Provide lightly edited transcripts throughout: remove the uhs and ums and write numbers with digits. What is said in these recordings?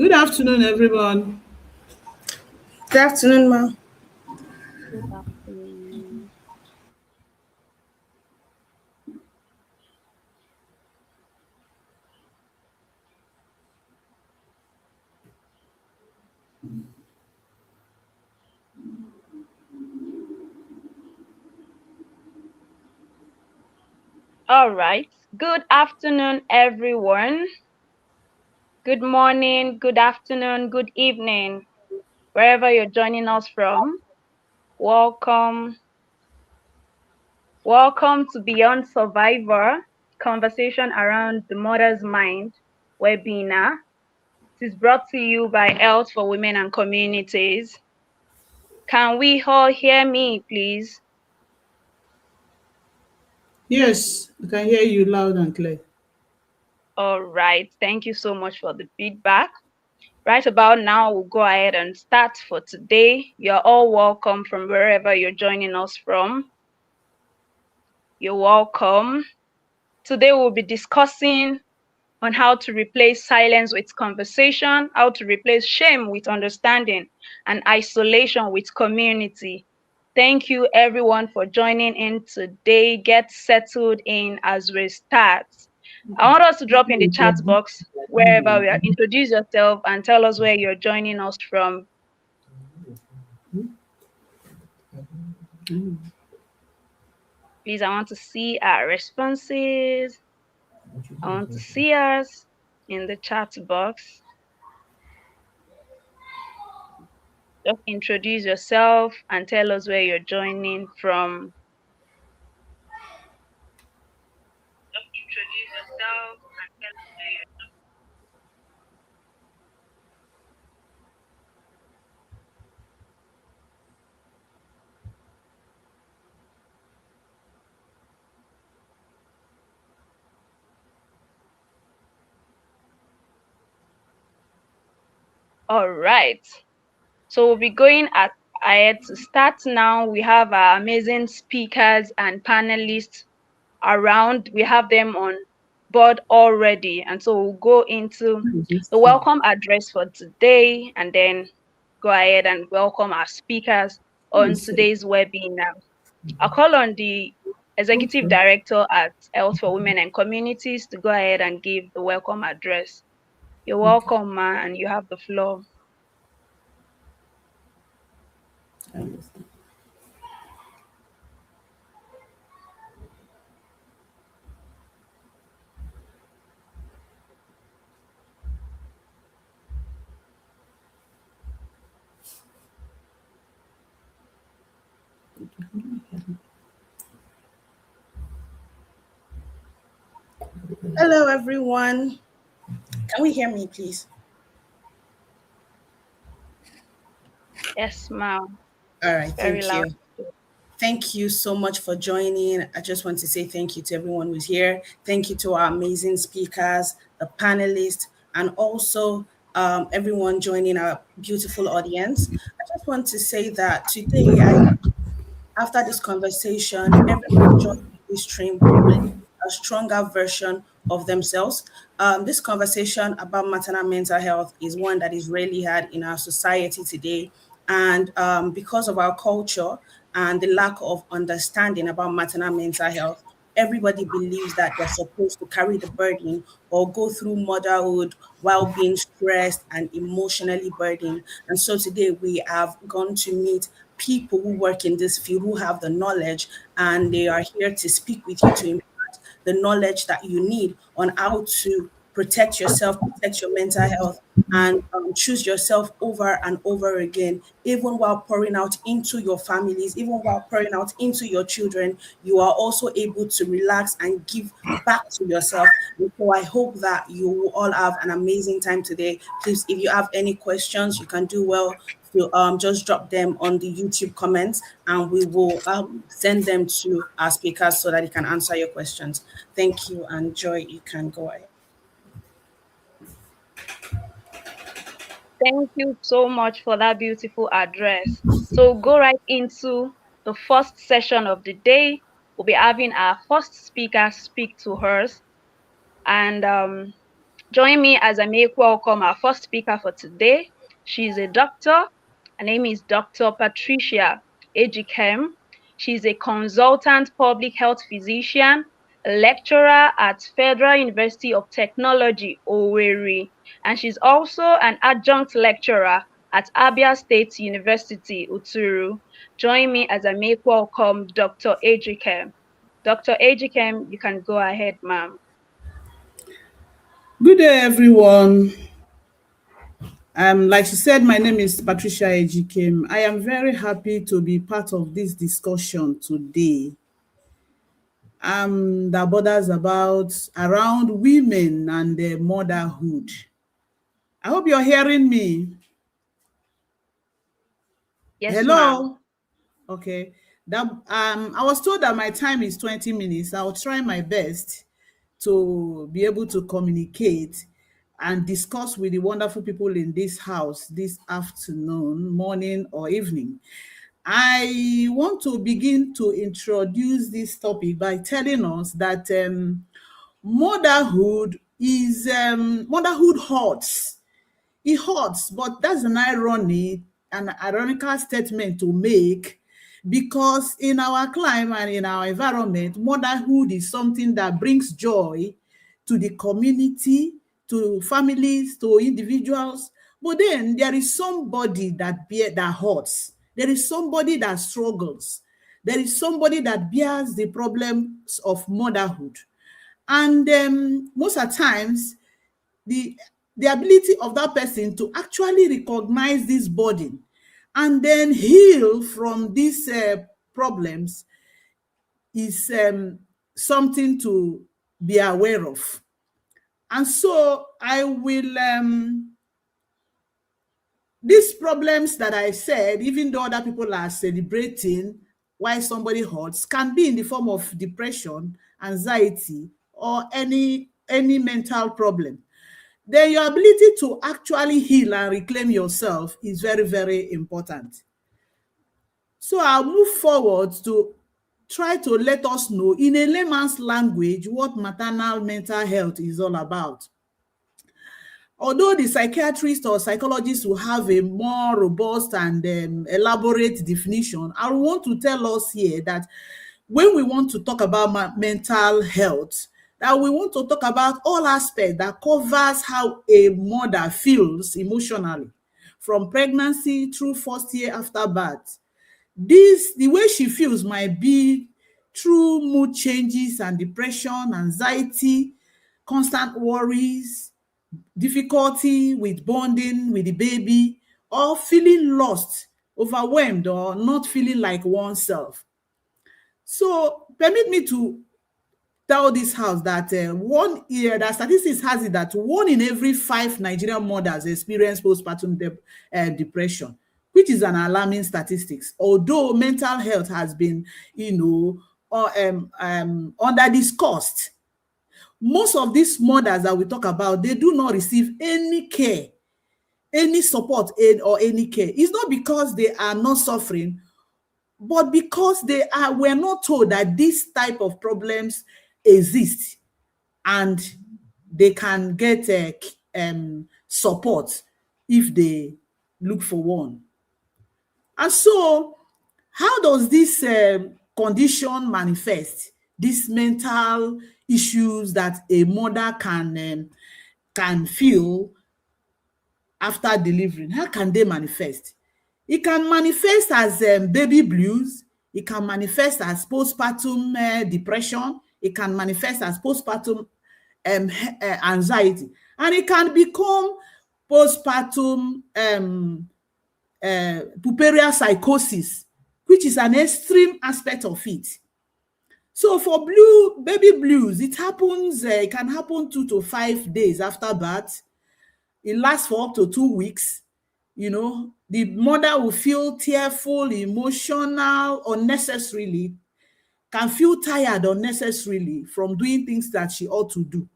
Good afternoon, everyone. Good afternoon, ma. Good afternoon. All right. Good afternoon, everyone. Good morning, good afternoon, good evening, wherever you're joining us from. Welcome. Welcome to Beyond Survivor, conversation around the mother's mind webinar. It is brought to you by Health for Women and Communities. Can we all hear me, please? Yes, I can hear you loud and clear. All right. Thank you so much for the feedback. Right about now, we'll go ahead and start for today. You're all welcome from wherever you're joining us from. You're welcome. Today, we'll be discussing on how to replace silence with conversation, how to replace shame with understanding, and isolation with community. Thank you, everyone, for joining in today. Get settled in as we start. I want us to drop in the chat box wherever we are. Introduce yourself and tell us where you're joining us from. Please, I want to see our responses. I want to see us in the chat box. Just introduce yourself and tell us where you're joining from. Just introduce yourself and tell us where you're All right. So we'll be going ahead to start now. We have our amazing speakers and panelists around. We have them on board already. And so we'll go into the welcome address for today and then go ahead and welcome our speakers on today's webinar. I'll call on the Executive Director at Health for Women and Communities to go ahead and give the welcome address. You're welcome, Ma, and you have the floor. Hello, everyone. Can we hear me, please? Yes, ma'am. All right, Very thank loud. you. Thank you so much for joining. I just want to say thank you to everyone who's here. Thank you to our amazing speakers, the panelists, and also everyone joining our beautiful audience. I just want to say that today, after this conversation, everyone joining this stream will be a stronger version of themselves. This conversation about maternal mental health is one that is rarely had in our society today. And because of our culture and the lack of understanding about maternal mental health, everybody believes that they're supposed to carry the burden or go through motherhood while being stressed and emotionally burdened. And so today we have gone to meet people who work in this field who have the knowledge, and they are here to speak with you to impart the knowledge that you need on how to protect yourself, protect your mental health, and choose yourself over and over again, even while pouring out into your families, even while pouring out into your children. You are also able to relax and give back to yourself. And so I hope that you will all have an amazing time today. Please, if you have any questions, you can do well to just drop them on the YouTube comments, and we will send them to our speakers so that he can answer your questions. Thank you, and Joy, you can go ahead. Thank you so much for that beautiful address. So we'll go right into the first session of the day. We'll be having our first speaker speak to us. And Join me as I make welcome our first speaker for today. She is a doctor. Her name is Dr. Patricia Ejikem. She's a consultant public health physician, a lecturer at Federal University of Technology, Owerri, and she's also an adjunct lecturer at Abia State University, Uturu. Join me as I make welcome Dr. Ejikem. Dr. Ejikem, you can go ahead, ma'am. Good day, everyone. Like she said, my name is Patricia Ejikim. I am very happy to be part of this discussion today. That borders about around women and their motherhood. I hope you're hearing me. Yes, ma'am. Hello. Okay. I was told that my time is 20 minutes. I'll try my best to be able to communicate and discuss with the wonderful people in this house this afternoon, morning, or evening. I want to begin to introduce this topic by telling us that motherhood hurts. It hurts, but that's an ironical statement to make, because in our climate and in our environment, motherhood is something that brings joy to the community, to families, to individuals. But then there is somebody that hurts. There is somebody that struggles. There is somebody that bears the problems of motherhood. And most of the times, the the ability of that person to actually recognize this burden and then heal from these problems is something to be aware of. And so I will these problems that I said, even though other people are celebrating why somebody hurts, can be in the form of depression, anxiety, or any mental problem. Then your ability to actually heal and reclaim yourself is very, very important. So I'll move forward to try to let us know in a layman's language what maternal mental health is all about. Although the psychiatrist or psychologist will have a more robust and elaborate definition, I want to tell us here that when we want to talk about mental health, that we want to talk about all aspects that covers how a mother feels emotionally, from pregnancy through first year after birth. The way she feels might be through mood changes and depression, anxiety, constant worries, difficulty with bonding with the baby, or feeling lost, overwhelmed, or not feeling like oneself. So permit me to tell this house that one year that statistics has it that 1 in every 5 Nigerian mothers experience postpartum depression, which is an alarming statistics. Although mental health has been, under discussed, most of these mothers that we talk about, they do not receive any care, any support, aid, or any care. It's not because they are not suffering, but because we're not told that this type of problems exist and they can get support if they look for one. And so, how does this condition manifest? These mental issues that a mother can feel after delivering, how can they manifest? It can manifest as baby blues. It can manifest as postpartum depression. It can manifest as postpartum anxiety. And it can become postpartum puerperal psychosis, which is an extreme aspect of it. So for baby blues, it can happen 2 to 5 days after birth. It lasts for up to 2 weeks. The mother will feel tearful, emotional unnecessarily, can feel tired unnecessarily from doing things that she ought to do.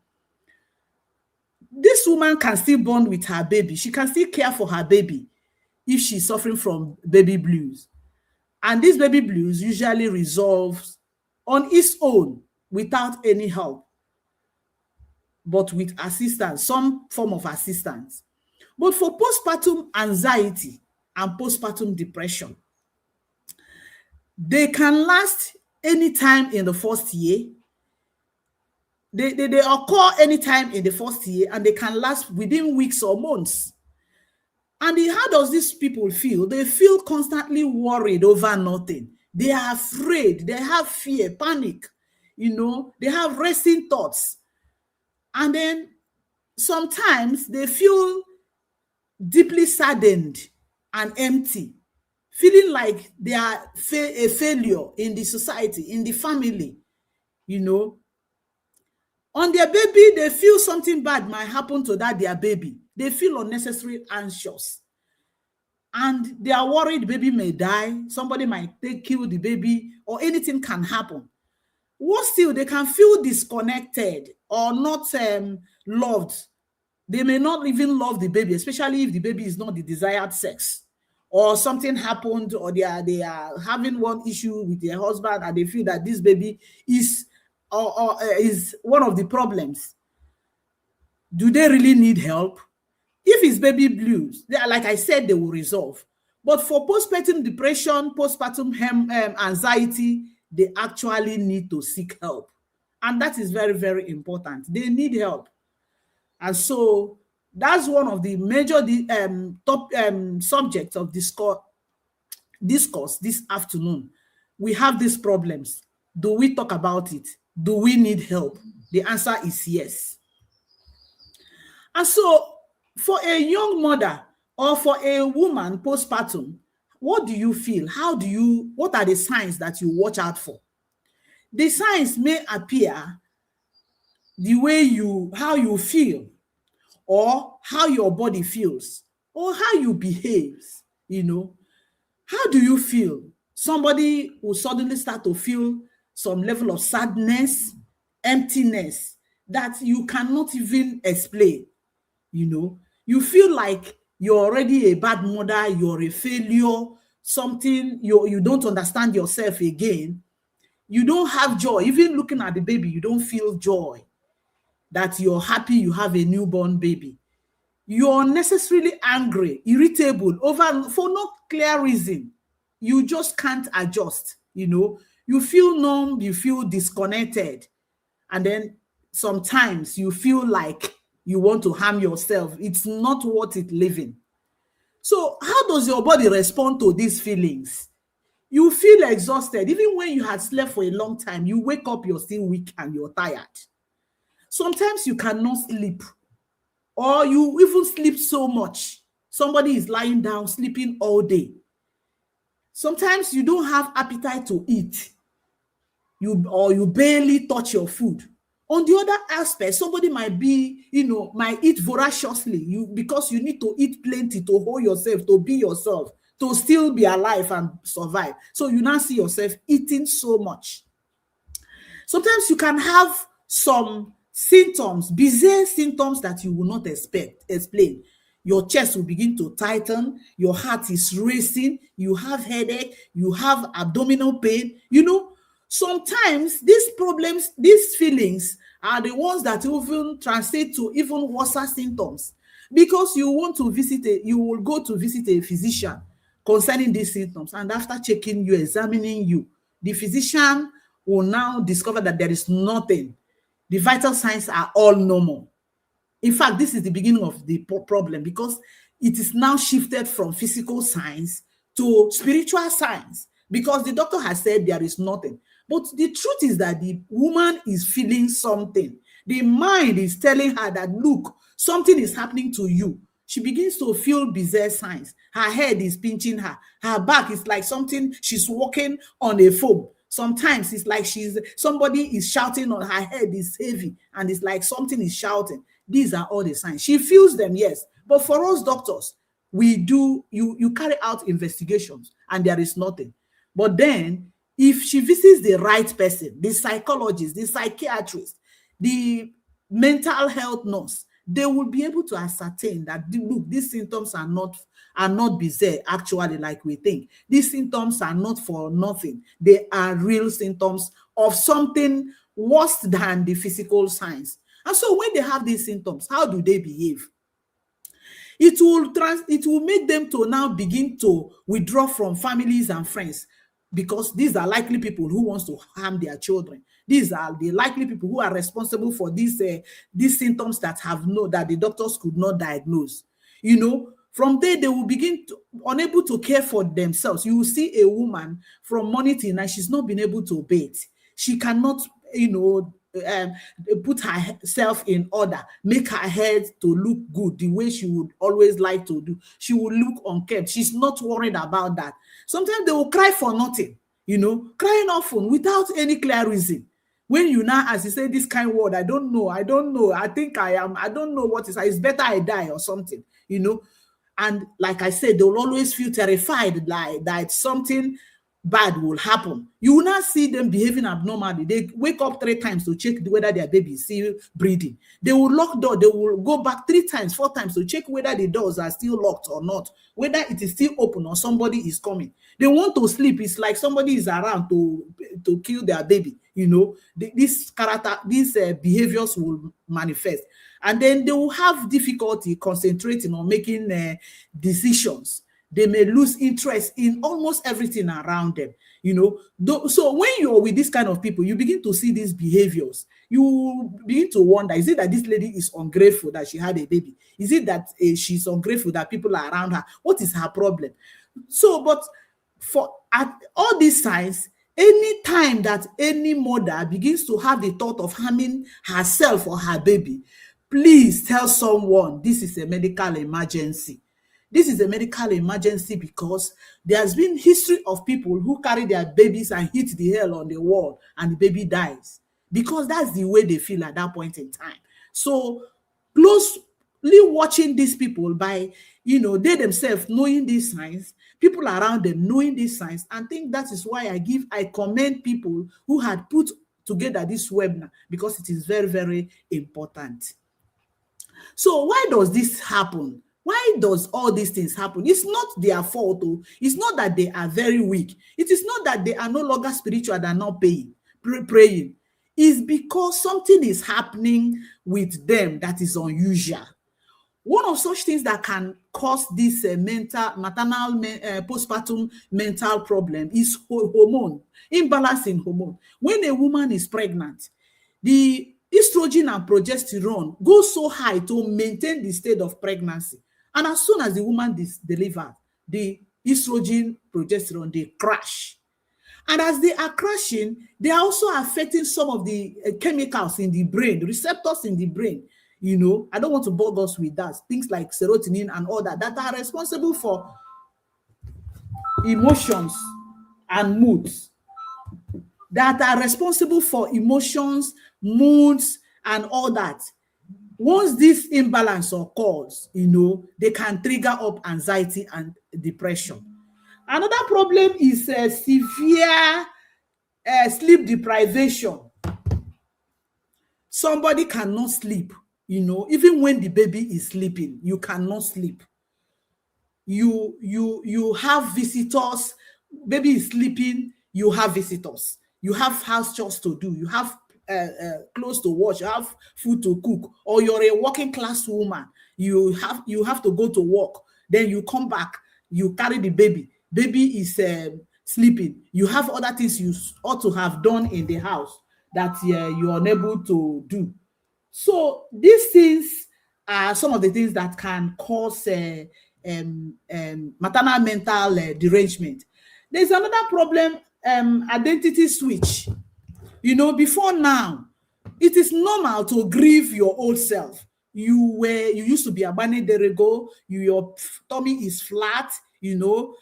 This woman can still bond with her baby. She can still care for her baby if she's suffering from baby blues. And this baby blues usually resolves on its own without any help. but with assistance, some form of assistance. But for postpartum anxiety and postpartum depression, they can last anytime in the first year. They occur anytime in the first year, and they can last within weeks or months. And how does these people feel? They feel constantly worried over nothing. They are afraid. They have fear, panic. They have racing thoughts. And then sometimes they feel deeply saddened and empty, feeling like they are a failure in the society, in the family. On their baby, they feel something bad might happen to their baby. They feel unnecessarily anxious. And they are worried the baby may die, somebody might kill the baby, or anything can happen. Worse still, they can feel disconnected or not loved. They may not even love the baby, especially if the baby is not the desired sex, or something happened, or they are having one issue with their husband, and they feel that this baby is is one of the problems. Do they really need help? If it's baby blues, like I said, they will resolve. But for postpartum depression, postpartum anxiety, they actually need to seek help. And that is very, very important. They need help. And so that's one of the major top subjects of discourse this afternoon. We have these problems. Do we talk about it? Do we need help? The answer is yes. And so for a young mother or for a woman postpartum, what do you feel? What are the signs that you watch out for? The signs may appear the way how you feel, or how your body feels, or how you behave. How do you feel? Somebody will suddenly start to feel some level of sadness, emptiness that you cannot even explain. You feel like you're already a bad mother, you're a failure, something, you don't understand yourself again. You don't have joy. Even looking at the baby, you don't feel joy that you're happy you have a newborn baby. You're unnecessarily angry, irritable, for no clear reason. You just can't adjust. You feel numb, you feel disconnected. And then sometimes you feel like you want to harm yourself. It's not worth it living. So how does your body respond to these feelings? You feel exhausted. Even when you had slept for a long time, you wake up, you're still weak and you're tired. Sometimes you cannot sleep, or you even sleep so much. Somebody is lying down, sleeping all day. Sometimes you don't have appetite to eat. You barely touch your food. On the other aspect, somebody might eat voraciously, because you need to eat plenty to hold yourself, to be yourself, to still be alive and survive. So you now see yourself eating so much. Sometimes you can have some symptoms, bizarre symptoms that you will not explain. Your chest will begin to tighten, your heart is racing, you have headache, you have abdominal pain. Sometimes these problems, these feelings are the ones that even translate to even worse symptoms, because you will go to visit a physician concerning these symptoms, and after checking you, examining you, the physician will now discover that there is nothing. The vital signs are all normal. In fact, this is the beginning of the problem, because it is now shifted from physical signs to spiritual signs, because the doctor has said there is nothing. But the truth is that the woman is feeling something. The mind is telling her that, look, something is happening to you. She begins to feel bizarre signs. Her head is pinching her. Her back is like something, she's walking on a foam. Sometimes it's like somebody is shouting on her head, is heavy, and it's like something is shouting. These are all the signs. She feels them, yes. But for us doctors, you carry out investigations and there is nothing. But then, if she visits the right person, the psychologist, the psychiatrist, the mental health nurse, they will be able to ascertain that, look, these symptoms are not bizarre, actually, like we think. These symptoms are not for nothing. They are real symptoms of something worse than the physical signs. And so when they have these symptoms, how do they behave? It will make them to now begin to withdraw from families and friends, because these are likely people who wants to harm their children. These are the likely people who are responsible for these symptoms that the doctors could not diagnose. From there they will begin to unable to care for themselves. You will see a woman from morning till night, she's not been able to bathe. She cannot, um, put herself in order, make her head to look good the way she would always like to do. She will look unkempt. She's not worried about that. Sometimes they will cry for nothing, crying often without any clear reason. When you now, as you say, this kind of word, I don't know, I think I am, I don't know what is, it's better I die or something, and like I said, they'll always feel terrified that something bad will happen. You will not see them behaving abnormally. They wake up 3 times to check whether their baby is still breathing. They will lock door. They will go back 3 times, 4 times to check whether the doors are still locked or not, whether it is still open or somebody is coming. They want to sleep. It's like somebody is around to kill their baby. These behaviors will manifest. And then they will have difficulty concentrating on making decisions. They may lose interest in almost everything around them. So when you're with this kind of people, you begin to see these behaviors. You begin to wonder, is it that this lady is ungrateful that she had a baby? Is it that she's ungrateful that people are around her? What is her problem? So, but for all these signs, any time that any mother begins to have the thought of harming herself or her baby, please tell someone this is a medical emergency. This is a medical emergency because there has been history of people who carry their babies and hit the hell on the wall and the baby dies, because that's the way they feel at that point in time. So closely watching these people by, they themselves knowing these signs, people around them knowing these signs, and think that is why I commend people who had put together this webinar, because it is very, very important. So why does this happen? Why does all these things happen? It's not their fault. It's not that they are very weak. It is not that they are no longer spiritual, they're not praying. It's because something is happening with them that is unusual. One of such things that can cause this maternal postpartum mental problem is hormone, imbalance in hormone. When a woman is pregnant, the estrogen and progesterone go so high to maintain the state of pregnancy. And as soon as the woman delivers, the estrogen, progesterone, they crash. And as they are crashing, they are also affecting some of the chemicals in the brain, receptors in the brain. I don't want to bug us with that. Things like serotonin and all that are responsible for emotions and moods. That are responsible for emotions, moods, and all that. Once this imbalance occurs, they can trigger up anxiety and depression. Another problem is severe sleep deprivation. Somebody cannot sleep, even when the baby is sleeping, you cannot sleep. You have visitors, baby is sleeping, you have visitors. You have house chores to do. You have clothes to wash. You have food to cook. Or you're a working class woman. You have to go to work. Then you come back. You carry the baby. Baby is sleeping. You have other things you ought to have done in the house that you're unable to do. So these things are some of the things that can cause maternal mental derangement. There's another problem, identity switch. Before now, it is normal to grieve your old self. You used to be a derego, your tummy is flat, you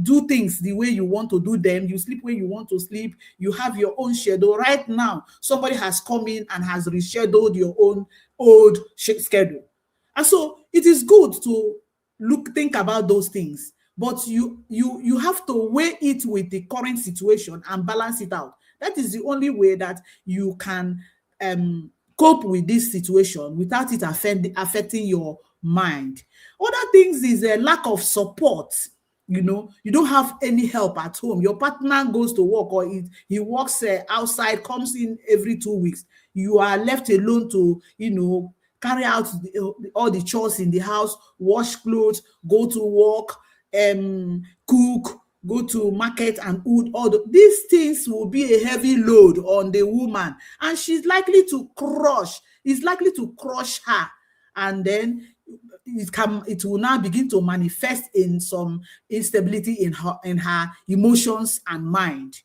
do things the way you want to do them, you sleep when you want to sleep, you have your own schedule. Right now, somebody has come in and has rescheduled your own old schedule. And so it is good to think about those things, but you have to weigh it with the current situation and balance it out. That is the only way that you can cope with this situation without it affecting your mind. Other things is a lack of support. You don't have any help at home. Your partner goes to work, or he works outside, comes in every 2 weeks. You are left alone to, carry out all the chores in the house, wash clothes, go to work, cook, go to market and wood. These things will be a heavy load on the woman, and she's likely to crush. It's likely to crush her, and then it will now begin to manifest in some instability in her emotions and mind.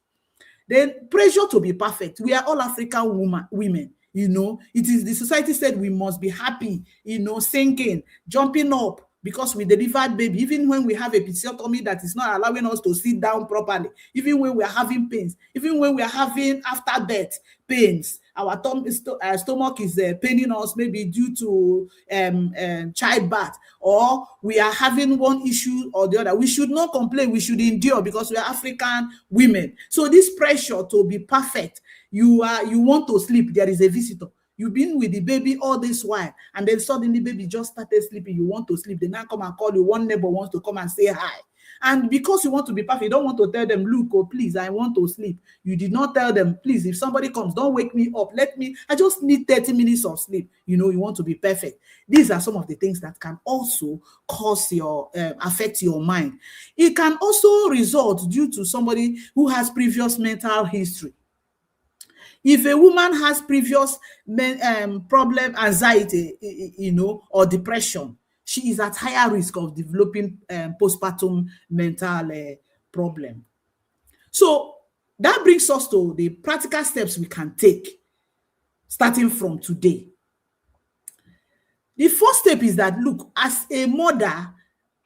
Then pressure to be perfect. We are all African women. It is the society said we must be happy, singing, jumping up because we delivered baby, even when we have a episiotomy that is not allowing us to sit down properly, even when we are having pains, even when we are having after birth pains. Our stomach is paining us, maybe due to childbirth, or we are having one issue or the other. We should not complain. We should endure because we are African women. So this pressure to be perfect, you want to sleep, there is a visitor. You've been with the baby all this while, and then suddenly baby just started sleeping. You want to sleep. They now come and call you. One neighbor wants to come and say hi. And because you want to be perfect, you don't want to tell them, look, oh, please, I want to sleep. You did not tell them, please, if somebody comes, don't wake me up. I just need 30 minutes of sleep. You want to be perfect. These are some of the things that can also affect your mind. It can also result due to somebody who has previous mental history. If a woman has previous problem, anxiety, or depression, she is at higher risk of developing postpartum mental problem. So that brings us to the practical steps we can take starting from today. The first step is that, look, as a mother,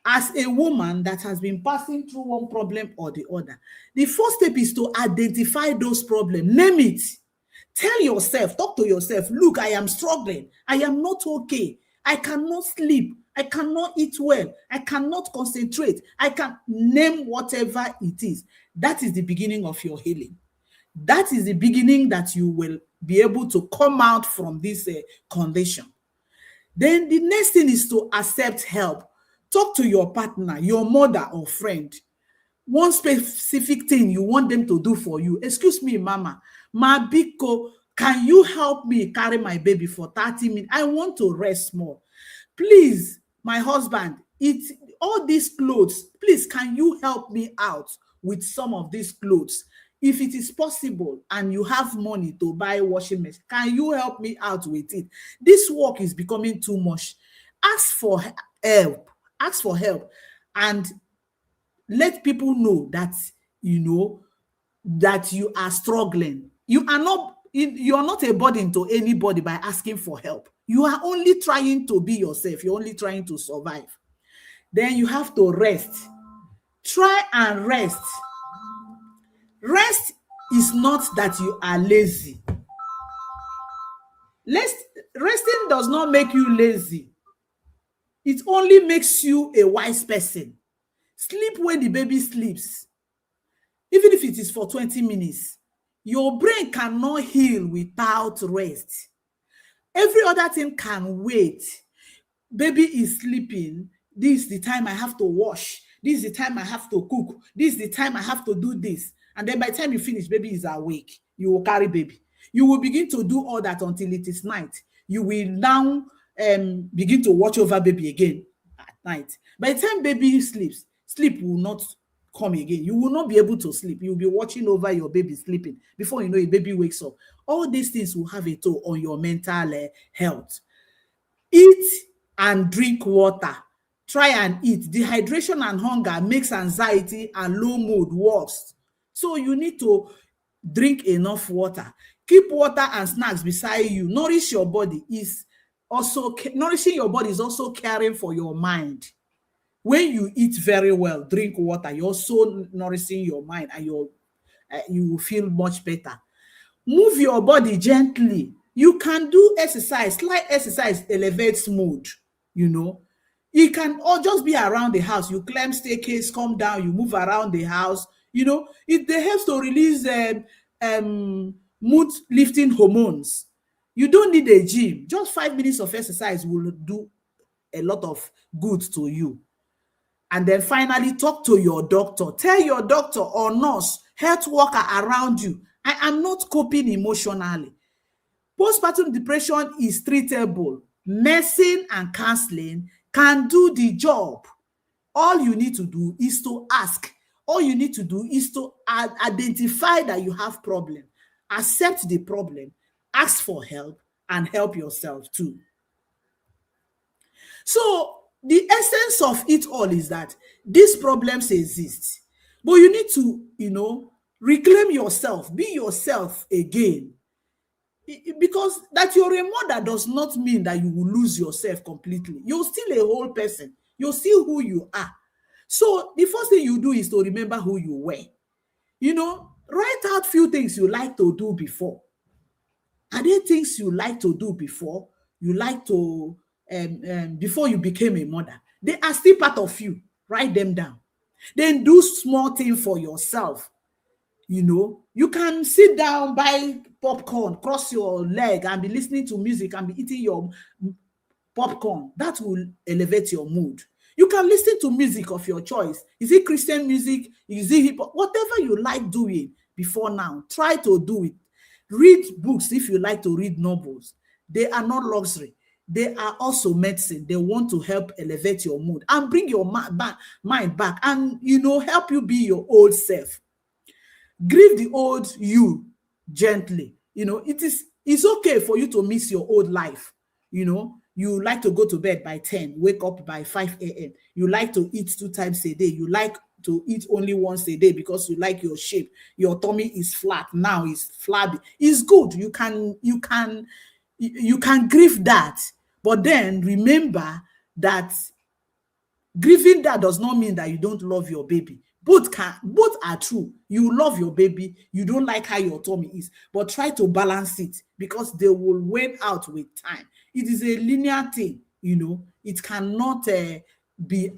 as a woman that has been passing through one problem or the other, the first step is to identify those problems, name it. Tell yourself, talk to yourself, look, I am struggling. I am not okay. I cannot sleep. I cannot eat well. I cannot concentrate. I can name whatever it is. That is the beginning of your healing. That is the beginning that you will be able to come out from this condition. Then the next thing is to accept help. Talk to your partner, your mother or friend. One specific thing you want them to do for you. Excuse me, mama. Ma biko, can you help me carry my baby for 30 minutes? I want to rest more. Please, my husband, all these clothes. Please, can you help me out with some of these clothes? If it is possible and you have money to buy washing machine, can you help me out with it? This work is becoming too much. Ask for help. Ask for help. And let people know that that you are struggling. You are not a burden to anybody by asking for help. You are only trying to be yourself. You're only trying to survive. Then you have to rest. Try and rest. Rest is not that you are lazy. Resting does not make you lazy. It only makes you a wise person. Sleep when the baby sleeps. Even if it is for 20 minutes, your brain cannot heal without rest. Every other thing can wait. Baby is sleeping. This is the time I have to wash. This is the time I have to cook. This is the time I have to do this. And then by the time you finish, baby is awake. You will carry baby. You will begin to do all that until it is night. You will now begin to watch over baby again at night. By the time baby sleeps, sleep will not come again. You will not be able to sleep. You will be watching over your baby sleeping. Before you know it, baby wakes up. All these things will have a toll on your mental health. Eat and drink water. Try and eat. Dehydration and hunger makes anxiety and low mood worse. So you need to drink enough water. Keep water and snacks beside you. Nourishing your body is also caring for your mind. When you eat very well, drink water, you're also nourishing your mind, and you will feel much better. Move your body gently. You can do exercise. Slight exercise elevates mood. It can all just be around the house. You climb staircase, come down, you move around the house. It helps to release mood lifting hormones. You don't need a gym. Just 5 minutes of exercise will do a lot of good to you. And then finally, talk to your doctor. Tell your doctor or nurse, health worker around you, I am not coping emotionally. Postpartum depression is treatable. Nursing and counseling can do the job. All you need to do is to ask. All you need to do is to identify that you have problem, accept the problem, ask for help, and help yourself too. So the essence of it all is that these problems exist, but you need to, reclaim yourself, be yourself again. Because that you're a mother does not mean that you will lose yourself completely. You're still a whole person. You're still who you are. So the first thing you do is to remember who you were. Write out few things you like to do before. Are there things you like to do before? You like to, before you became a mother? They are still part of you. Write them down. Then do small things for yourself. You can sit down, buy popcorn, cross your leg, and be listening to music and be eating your popcorn. That will elevate your mood. You can listen to music of your choice. Is it Christian music? Is it hip hop? Whatever you like doing before now, try to do it. Read books if you like to read novels. They are not luxury. They are also medicine. They want to help elevate your mood and bring your mind back and, help you be your old self. Grieve the old you gently. It's okay for you to miss your old life. You like to go to bed by 10, wake up by 5 a.m. You like to eat 2 times a day. You like to eat only once a day because you like your shape. Your tummy is flat. Now it's flabby. It's good. You can grieve that. But then remember that grieving that does not mean that you don't love your baby. Both are true. You love your baby. You don't like how your tummy is, but try to balance it because they will wane out with time. It is a linear thing. It cannot be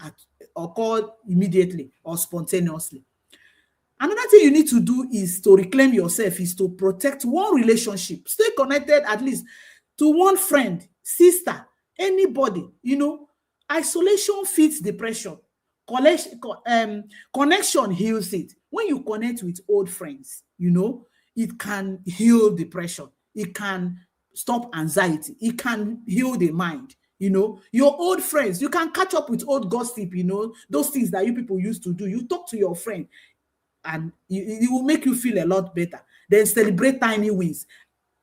occurred immediately or spontaneously. Another thing you need to do is to reclaim yourself, is to protect one relationship. Stay connected at least to one friend, sister, anybody. Isolation feeds depression. Connection heals it. When you connect with old friends, it can heal depression. It can stop anxiety. It can heal the mind. Your old friends, you can catch up with old gossip, those things that you people used to do. You talk to your friend and it will make you feel a lot better. Then celebrate tiny wins.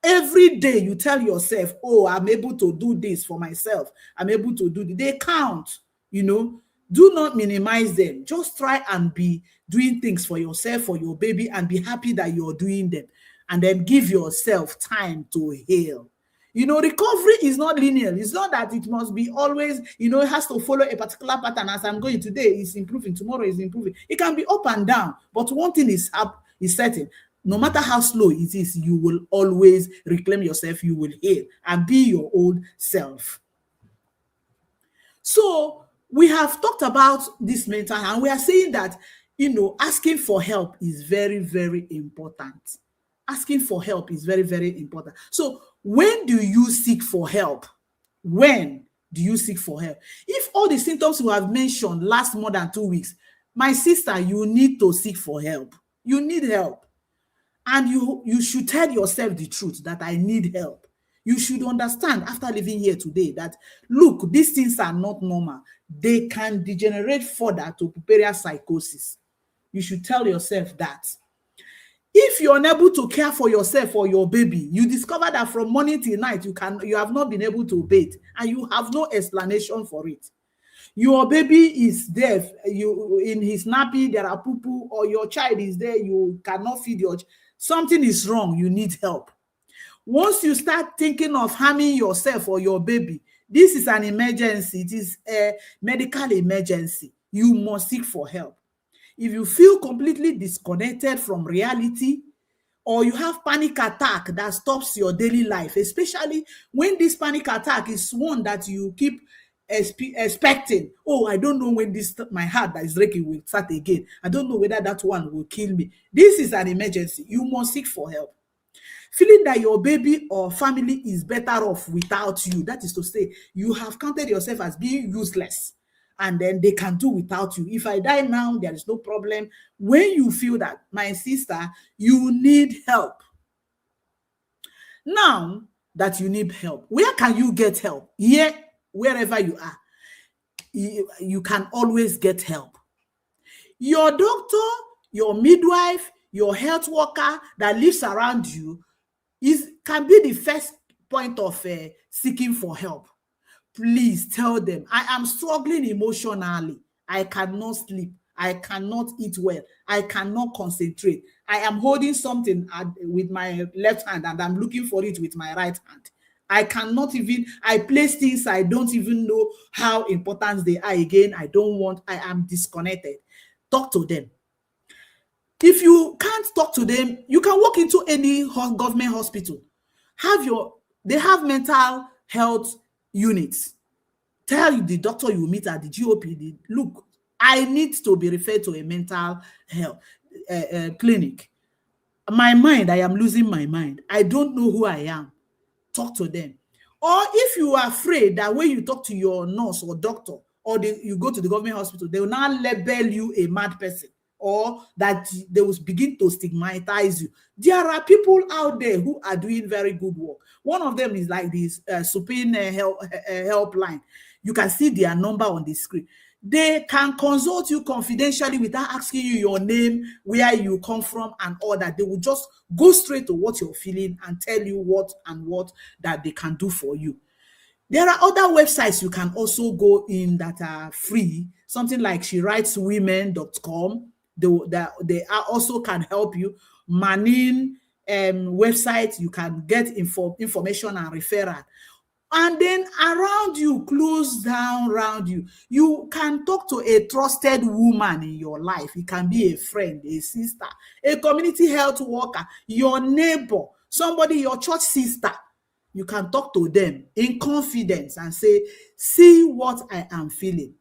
Every day you tell yourself, oh, I'm able to do this for myself. I'm able to do this. They count, Do not minimize them. Just try and be doing things for yourself, for your baby, and be happy that you're doing them. And then give yourself time to heal. Recovery is not linear. It's not that it must be always, it has to follow a particular pattern. As I'm going today, it's improving. Tomorrow is improving. It can be up and down. But one thing is certain. No matter how slow it is, you will always reclaim yourself. You will heal and be your old self. So we have talked about this mental health, and we are saying that, asking for help is very, very important. Asking for help is very, very important. So when do you seek for help? When do you seek for help? If all the symptoms we have mentioned last more than 2 weeks, my sister, you need to seek for help. You need help. And you should tell yourself the truth that I need help. You should understand after living here today that, look, these things are not normal. They can degenerate further to puerperal psychosis. You should tell yourself that. If you're unable to care for yourself or your baby, you discover that from morning till night, you have not been able to bathe and you have no explanation for it. Your baby is deaf, in his nappy, there are poo-poo, or your child is there, you cannot feed something is wrong, you need help. Once you start thinking of harming yourself or your baby, this is an emergency. It is a medical emergency. You must seek for help. If you feel completely disconnected from reality, or you have panic attack that stops your daily life, especially when this panic attack is one that you keep expecting, oh, I don't know when my heart that is breaking will start again. I don't know whether that one will kill me. This is an emergency. You must seek for help. Feeling that your baby or family is better off without you, that is to say, you have counted yourself as being useless and then they can do without you. If I die now, there is no problem. When you feel that, my sister, you need help. Now that you need help, where can you get help? Here, wherever you are, you can always get help. Your doctor, your midwife, your health worker that lives around you can be the first point of seeking for help. Please tell them, I am struggling emotionally. I cannot sleep. I cannot eat well. I cannot concentrate. I am holding something with my left hand and I'm looking for it with my right hand. I cannot even, I place things I don't even know how important they are again. I am disconnected. Talk to them. If you can't talk to them, you can walk into any government hospital. They have mental health units. Tell the doctor you meet at the GOP, look, I need to be referred to a mental health clinic. I am losing my mind. I don't know who I am. Talk to them. Or if you are afraid that when you talk to your nurse or doctor, or you go to the government hospital, they will now label you a mad person, or that they will begin to stigmatize you. There are people out there who are doing very good work. One of them is like this Supreme helpline. You can see their number on the screen. They can consult you confidentially without asking you your name, where you come from, and all that. They will just go straight to what you're feeling and tell you what that they can do for you. There are other websites you can also go in that are free, something like sherightswomen.com. They also can help you. Manin website, you can get information and referral. And then around you, close down around you, you can talk to a trusted woman in your life. It can be a friend, a sister, a community health worker, your neighbor, somebody, your church sister. You can talk to them in confidence and say, see what I am feeling.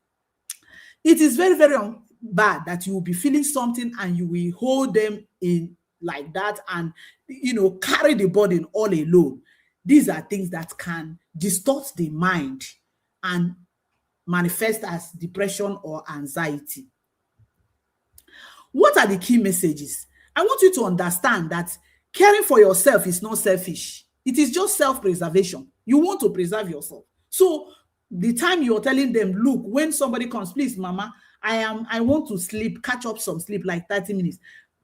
It is very, very bad that you will be feeling something and you will hold them in like that and, carry the burden all alone. These are things that can distort the mind and manifest as depression or anxiety. What are the key messages? I want you to understand that caring for yourself is not selfish. It is just self-preservation. You want to preserve yourself. So the time you're telling them, look, when somebody comes, please, mama, I want to sleep, catch up some sleep, like 30 minutes.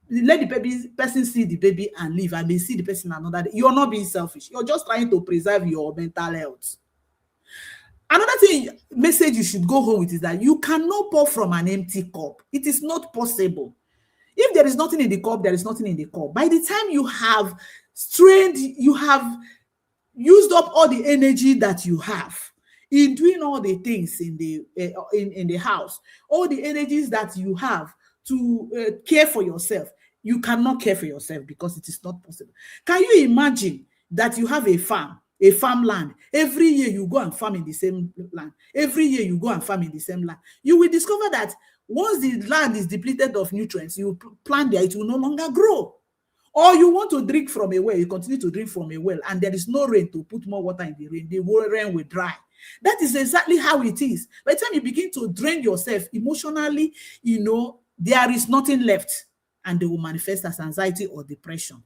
Let the person see the baby and leave, and they see the person another day. You're not being selfish. You're just trying to preserve your mental health. Another message you should go home with is that you cannot pour from an empty cup. It is not possible. If there is nothing in the cup, there is nothing in the cup. By the time you have you have used up all the energy that you have in doing all the things in the house, all the energies that you have to care for yourself, you cannot care for yourself because it is not possible. Can you imagine that you have a farmland? Every year you go and farm in the same land. Every year you go and farm in the same land. You will discover that once the land is depleted of nutrients, you plant there, it will no longer grow. Or you want to drink from a well, you continue to drink from a well, and there is no rain to put more water in the rain. The rain will dry. That is exactly how it is. By the time you begin to drain yourself emotionally, there is nothing left, and they will manifest as anxiety or depression.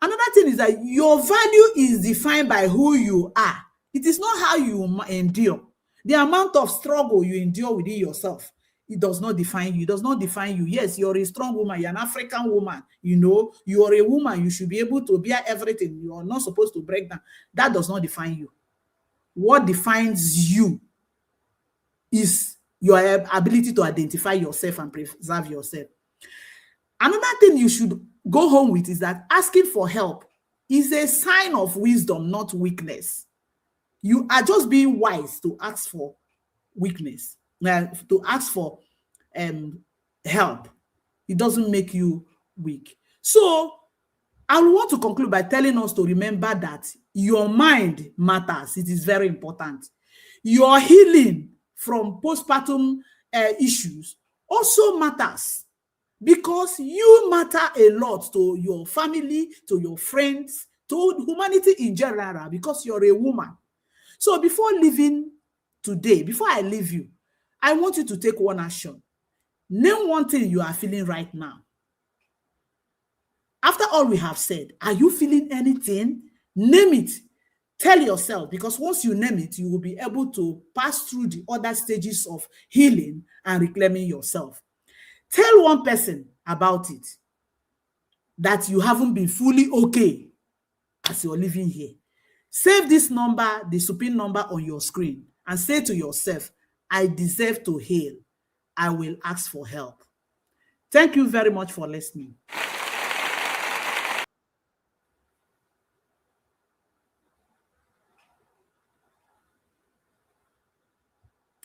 Another thing is that your value is defined by who you are. It is not how you endure. The amount of struggle you endure within yourself, it does not define you. It does not define you. Yes, you're a strong woman. You're an African woman. You're a woman. You should be able to bear everything. You are not supposed to break down. That does not define you. What defines you is your ability to identify yourself and preserve yourself. Another thing you should go home with is that asking for help is a sign of wisdom, not weakness. You are just being wise to ask for weakness, to ask for help. It doesn't make you weak. So I want to conclude by telling us to remember that your mind matters. It is very important. Your healing from postpartum issues also matters, because you matter a lot to your family, to your friends, to humanity in general, because you're a woman. So before leaving today, before I leave you, I want you to take one action. Name one thing you are feeling right now. After all we have said, are you feeling anything? Name it. Tell yourself, because once you name it, you will be able to pass through the other stages of healing and reclaiming yourself. Tell one person about it, that you haven't been fully okay as you're living here. Save this number, the supreme number on your screen, and say to yourself, I deserve to heal. I will ask for help. Thank you very much for listening.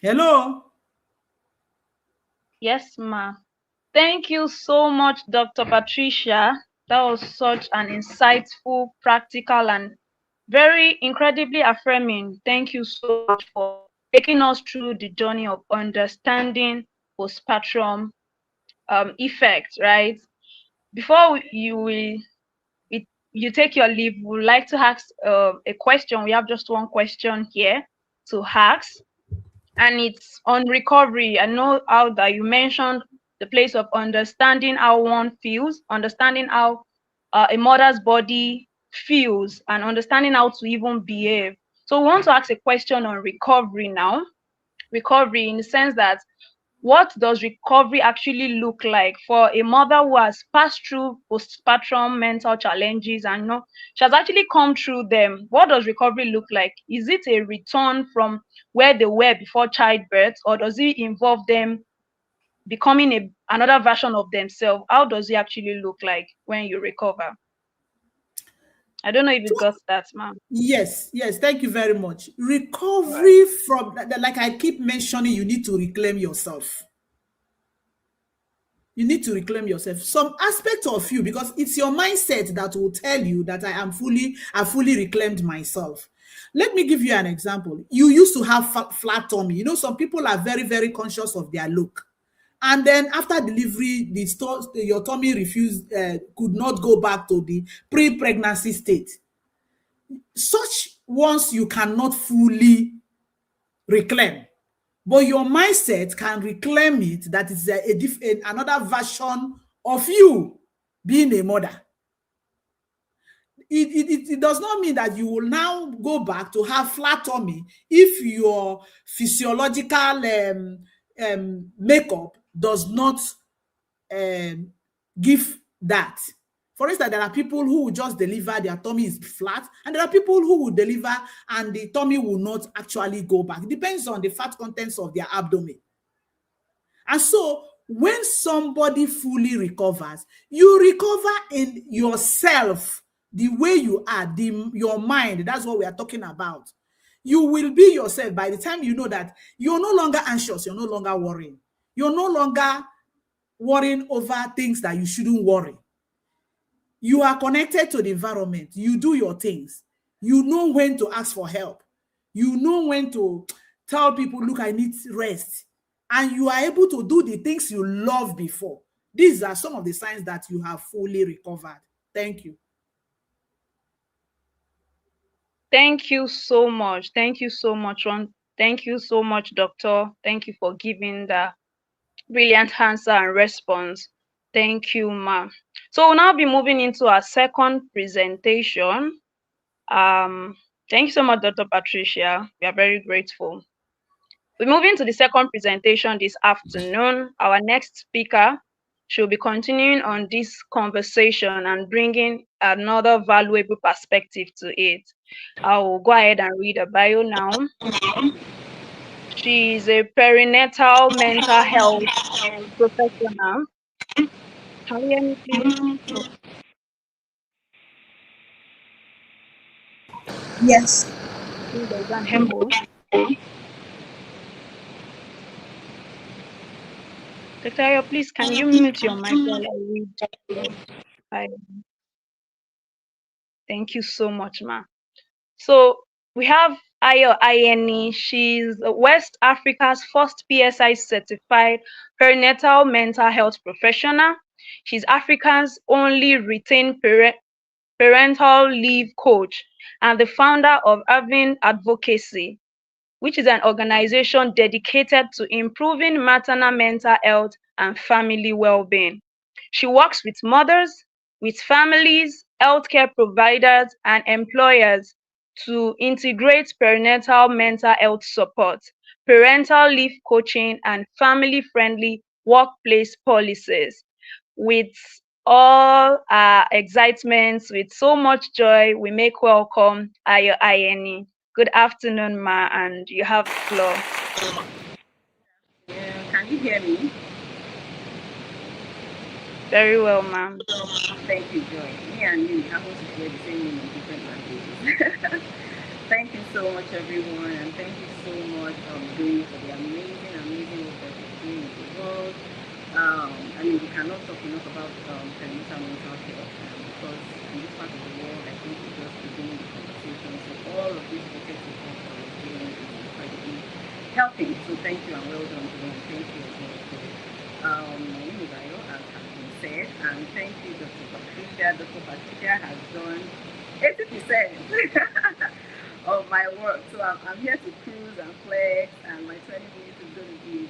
Hello. Yes, ma. Thank you so much, Dr. Patricia. That was such an insightful, practical, and very incredibly affirming. Thank you so much for taking us through the journey of understanding postpartum effect, right? Before you take your leave, we would like to ask a question. We have just one question here to ask, and it's on recovery. I know how that you mentioned the place of understanding how one feels, understanding how a mother's body feels, and understanding how to even behave. So we want to ask a question on recovery now. Recovery in the sense that what does recovery actually look like for a mother who has passed through postpartum mental challenges and she has actually come through them? What does recovery look like? Is it a return from where they were before childbirth, or does it involve them becoming another version of themselves? How does it actually look like when you recover? I don't know if you got that, ma'am. Yes, yes, thank you very much. Recovery from, like I keep mentioning, you need to reclaim yourself. You need to reclaim yourself. Some aspect of you, because it's your mindset that will tell you that I fully reclaimed myself. Let me give you an example. You used to have flat tummy. You know, some people are very, very conscious of their look. And then after delivery, your tummy could not go back to the pre-pregnancy state. Such ones you cannot fully reclaim. But your mindset can reclaim it, that is another version of you being a mother. It does not mean that you will now go back to have flat tummy if your physiological makeup does not give that. For instance, there are people who will just deliver, their tummy is flat, and there are people who will deliver and the tummy will not actually go back. It depends on the fat contents of their abdomen. And so when somebody fully recovers, you recover in yourself, the way you are, your mind. That's what we are talking about. You will be yourself by the time you know that you're no longer anxious, you're no longer worrying. You're no longer worrying over things that you shouldn't worry. You are connected to the environment. You do your things. You know when to ask for help. You know when to tell people, look, I need rest. And you are able to do the things you loved before. These are some of the signs that you have fully recovered. Thank you. Thank you so much. Thank you so much, Ron. Thank you so much, doctor. Thank you for giving the brilliant answer and response. Thank you, ma'am. So we'll now be moving into our second presentation. Thank you so much, Dr. Patricia. We are very grateful. We're moving to the second presentation this afternoon. Our next speaker should be continuing on this conversation and bringing another valuable perspective to it. I will go ahead and read her bio now. She is a perinatal mental health professional. Can you hear me, please? Oh, Yes. I think there's an echo. Dr. Ayo, please, can you mute your mic while I read your bio? Thank you so much, ma. So we have Ayo Ayeni. She's West Africa's first PSI certified perinatal mental health professional. She's Africa's only retained parental leave coach and the founder of Avin Advocacy. which is an organization dedicated to improving maternal mental health and family well-being. She works with mothers, with families, healthcare providers, and employers to integrate perinatal mental health support, parental leave coaching, and family-friendly workplace policies. With all our excitements, with so much joy, we make welcome Ayo Ayeni. Good afternoon, Ma, and you have the floor. Yeah, can you hear me? Very well, ma'am. Thank you, Joy. Me and you happen to share the same name in different languages. Thank you so much, everyone, and thank you so much doing for the amazing work that you're doing in the world. I mean, we cannot talk enough about perinatal mental health because in this part of the world, I think we're just beginning the conversation. So all of this educative work that we're doing is incredibly helping. So thank you and well done to them. Thank you as well. My name is Ayo, as has been said, and thank you, Dr. Patricia. Dr. Patricia has done 80% of my work. So I'm here to cruise and flex, and my 20 minutes is going to be,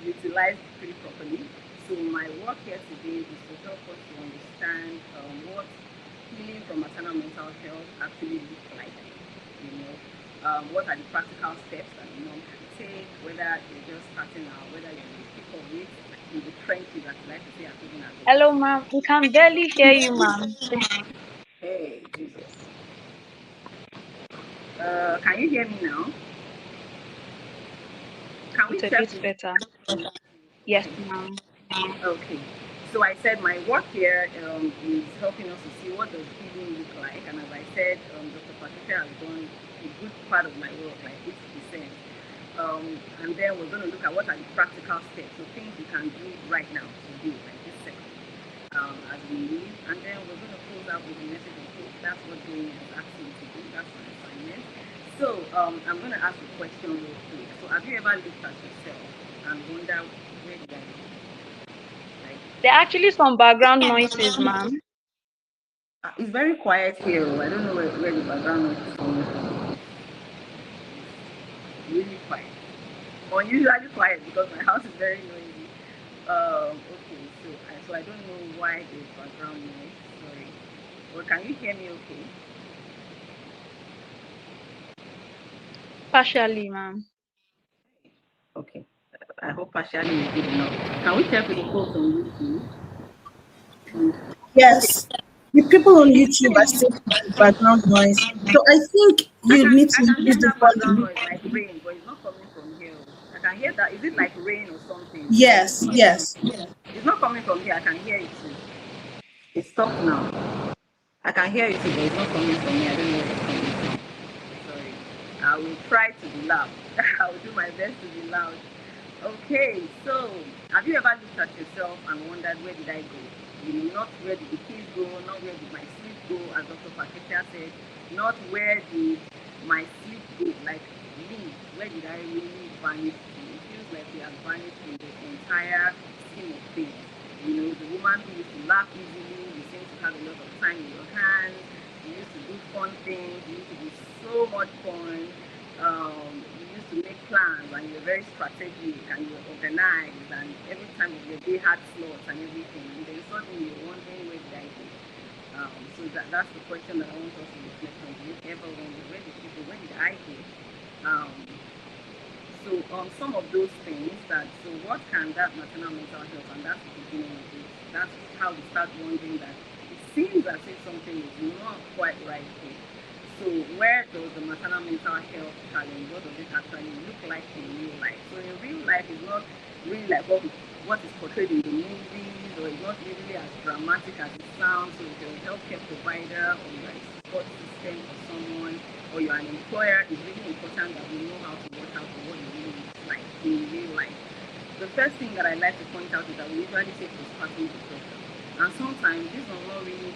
utilized pretty properly. So my work here today is to help us to understand what healing from maternal mental health actually looks like. What are the practical steps that a mom can take, whether you're just starting out, whether you're in the thick of it, in the trenches, as I like to say, as even as Hello, ma'am. We can barely hear you, ma'am. Hey, Jesus. Can you hear me now? Can we It's a check bit this? better. Yes, Okay. ma'am. Okay. So I said my work here is helping us to see what does healing look like, and as I said, Dr. Patricia has done a good part of my work, like 80%. And then we're going to look at what are the practical steps, so things we can do right now to do, like this second, as we leave, and then we're going to close out with the message of hope. That's what doing is asking to do. That's my assignment. So I'm going to ask a question real quick. So have you ever looked at yourself and wonder where did I go? Like, There are actually some background noises, ma'am. it's very quiet here. I don't know where the background noise is coming from. It's really quiet. Unusually quiet because my house is very noisy. Okay, so I don't know why there's background noise. Sorry. Well, can you hear me okay? Partially, ma'am. Okay. I hope partially is good enough. Can we check with the folks on YouTube? Okay. Yes, the people on YouTube are still putting background noise. So I think you need I to can use hear the that background volume. noise like rain, but it's not coming from here. I can hear that. Is it like rain or something? Yes, yes. It's not coming from here. I can hear it too. It's stopped now. I can hear it too, but it's not coming from me. I don't know where it's coming from. Sorry. I will try to be loud. I will do my best to be loud. Okay, so have you ever looked at yourself and wondered where did I go? Not where did the kids go, not where did my sleep go, as Dr. Patricia said, not where did my sleep go, like me, where did I really vanish to? It feels like we have vanished in the entire scheme of things. The woman who used to laugh easily, you seem to have a lot of time in your hands, you used to do fun things, you used to do so much fun. You used to make plans and you were very strategic and you were organized and every time of your day had slots and everything, and then suddenly you're wondering where did I go? So that's the question that I want us to reflect on. Do you ever wonder where did you go? Where did I go? Um, so some of those things so what can that maternal mental health, and that's the beginning of it. That's how we start wondering that it seems as if something is not quite right here. So where does the maternal mental health challenge, what does it actually look like in real life? So in real life, it's not really like what is portrayed in the movies, or it's not really as dramatic as it sounds. So if you're a healthcare provider or you're a support system for someone or you're an employer, it's really important that we know how to work out what it really looks like in real life. The first thing that I like to point out is that we usually say postpartum depression. And sometimes this does not really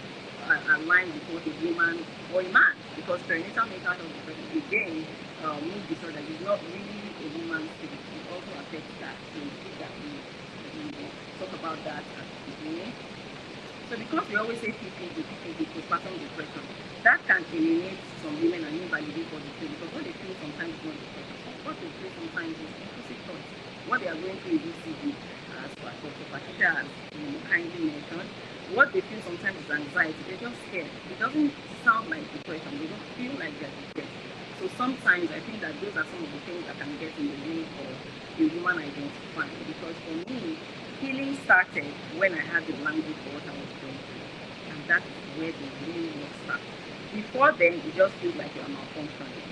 align with what a woman or a man, because perinatal mental health depression, again, mood disorder is not really a woman's thing. It also affects that. So it's good that we talk about that at the beginning. So because we always say PPD, postpartum depression, that can alienate some women and invalidate what they feel, because what they feel sometimes is not depression. what they feel sometimes is intrusive thoughts. What they are going through is ECD, as Dr. Patricia has kindly mentioned. What they feel sometimes is anxiety. They're just scared. It doesn't sound like depression. They don't feel like they're depressed. So sometimes I think that those are some of the things that can get in the way of a woman identifying. Because for me, healing started when I had the language for what I was going through. And that is where the real work starts. Before then, it just feels like you're malfunctioning.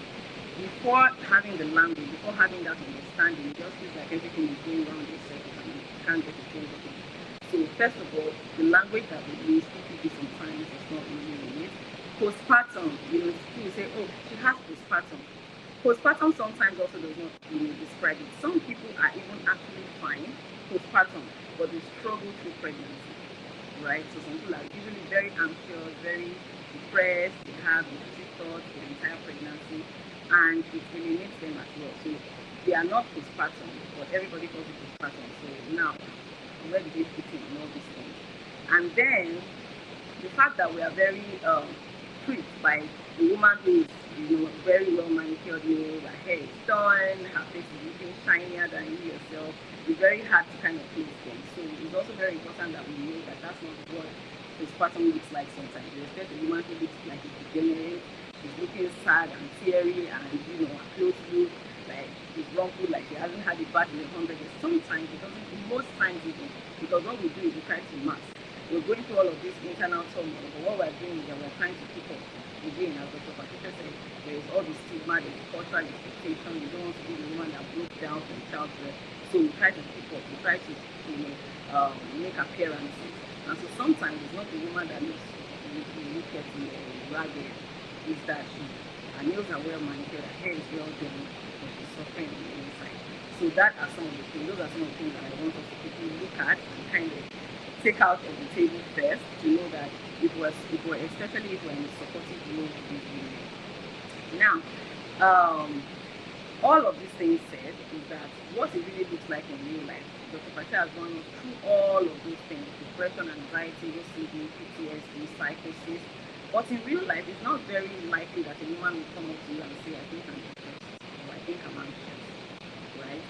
Before having the language, before having that understanding, it just feels like everything is going around in circles and you can't get a hold of it. So first of all, the language that we use, PPP sometimes is not really it. Postpartum, people say, oh, she has postpartum. Postpartum sometimes also does not describe it. Some people are even actually fine postpartum, but they struggle through pregnancy, right? So some people are usually very anxious, very depressed, they have intrusive thoughts the entire pregnancy, and it alienates them as well. So they are not postpartum, but everybody calls it postpartum. So now, where do they fit in all these things? And then the fact that we are very tricked by a woman who is very well manicured nails, her hair is done, her face is looking shinier than you yourself, it's very hard to kind of please them. So it's also very important that we know that that's not what postpartum looks like sometimes. You expect a woman who looks like a degenerate, she's looking sad and teary, and her clothes look like she's rumpled, like she hasn't had a bath in 100 years. Sometimes it doesn't, most times even, because what we do is we try to mask. We're going through all of this internal turmoil, but what we're doing is that we're trying to keep up. Again, as Dr. Patricia said, there is all the stigma, there's cultural expectation. You don't want to be the woman that broke down from childbirth. So we try to keep up. We try to, make appearances. And so sometimes it's not the woman that looks wicked or ragged. It's that her nails are well manicured, her hair is well done, but she's suffering on the inside. So that are some of the things. Those are some of the things that I want us to quickly look at and kind of take out of the table first to know that especially if we're in a supportive role with women. Now, all of these things said is that what it really looks like in real life. Dr. Pacha has gone through all of those things: depression, anxiety, OCD, PTSD, psychosis. But in real life, it's not very likely that a woman will come up to you and say, I think I'm depressed, or I think I'm anxious, right?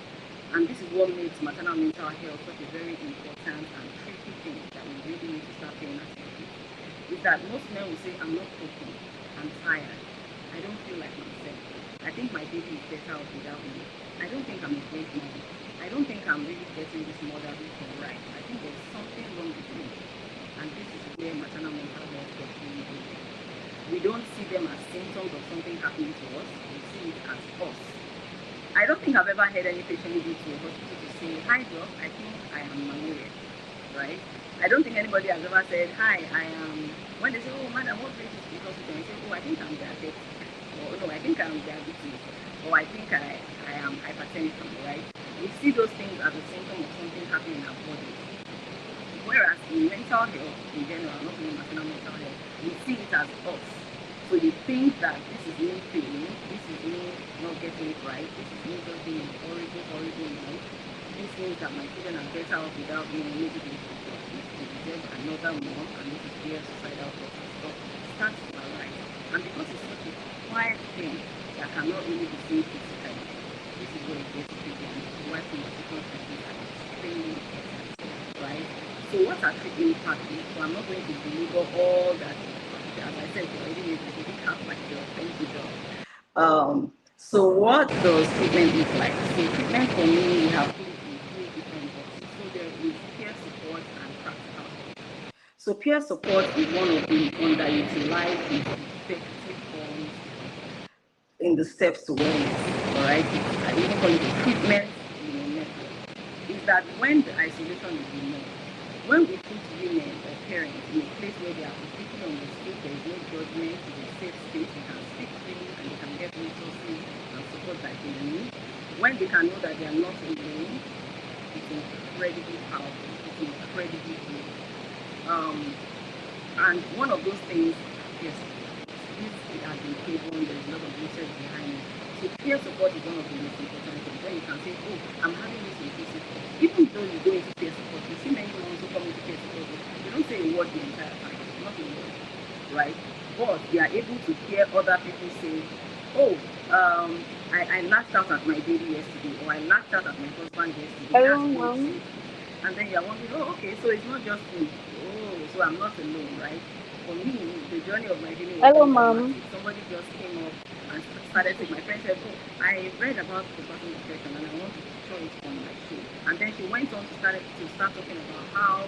And this is what makes maternal mental health such a very important and tricky thing that we really need to start paying attention to. Is that most men will say, I'm not coping, I'm tired, I don't feel like myself, I think my baby is better off without me, I don't think I'm a great mom, I don't think I'm really getting this motherhood thing right, I think there's something wrong with me. And this is where maternal mental health gets really good. We don't see them as symptoms of something happening to us, we see it as us. I don't think I've ever heard any patient go to a hospital to say, hi doc, I think I am malaria, right? I don't think anybody has ever said, hi, I am, when they say, oh madam, what brings you to the hospital? And say, oh, I think I'm diabetic, or no, I think I'm diabetes, or I think I am hypertension, right? We see those things as a symptom of something happening in our body. Whereas in mental health, in general, not only maternal mental health, we see it as us. So they think that this is me failing, this is me not getting it right, this is me just being horrible life. This means that my children are better off without me, maybe they deserve another mom, and this is where suicidal thoughts and stuff starts to arise. And because it's such a quiet thing that cannot really be seen physically, this is where it gets tricky, and this is why conversations like this are extremely important, right? So what's our treatment pathway? So I'm not going to deliver all that. As I said, you already made a big half my job. Thank you, Job. So what does treatment look like? So treatment for me, we have put it in three different boxes. So there is peer support and practical support. So peer support is one of the underutilized and effective forms in the steps to wellness. All right, I even call it a treatment network. Is that when the isolation is removed, when we put women or parents in a place where they are completely understood, there is no judgment, it's a safe space, they can speak freely and they can get resources and support that they need. When they can know that they are not alone, it's incredibly powerful, it's incredibly good. And one of those things, yes, this has been proven, there's a lot of research behind it. So peer support is one of the most important things. When you can say, oh, I'm having this inclusive support. Even though you go into peer support, you see many moms who come into peer support, they don't say a word the entire time, not a word, right? But they are able to hear other people say, oh, I lashed out at my baby yesterday, or I lashed out at my husband yesterday. Hello, That's the way it mom. seems. And then you're wondering, oh, okay, so it's not just me. Oh, so I'm not alone, right? For me, the journey of my healing was Hello, very mom. dramatic. Somebody just came up and started to, my friend said, oh, I read about the person depression and I want to show it on my show. And then she went on to start talking about how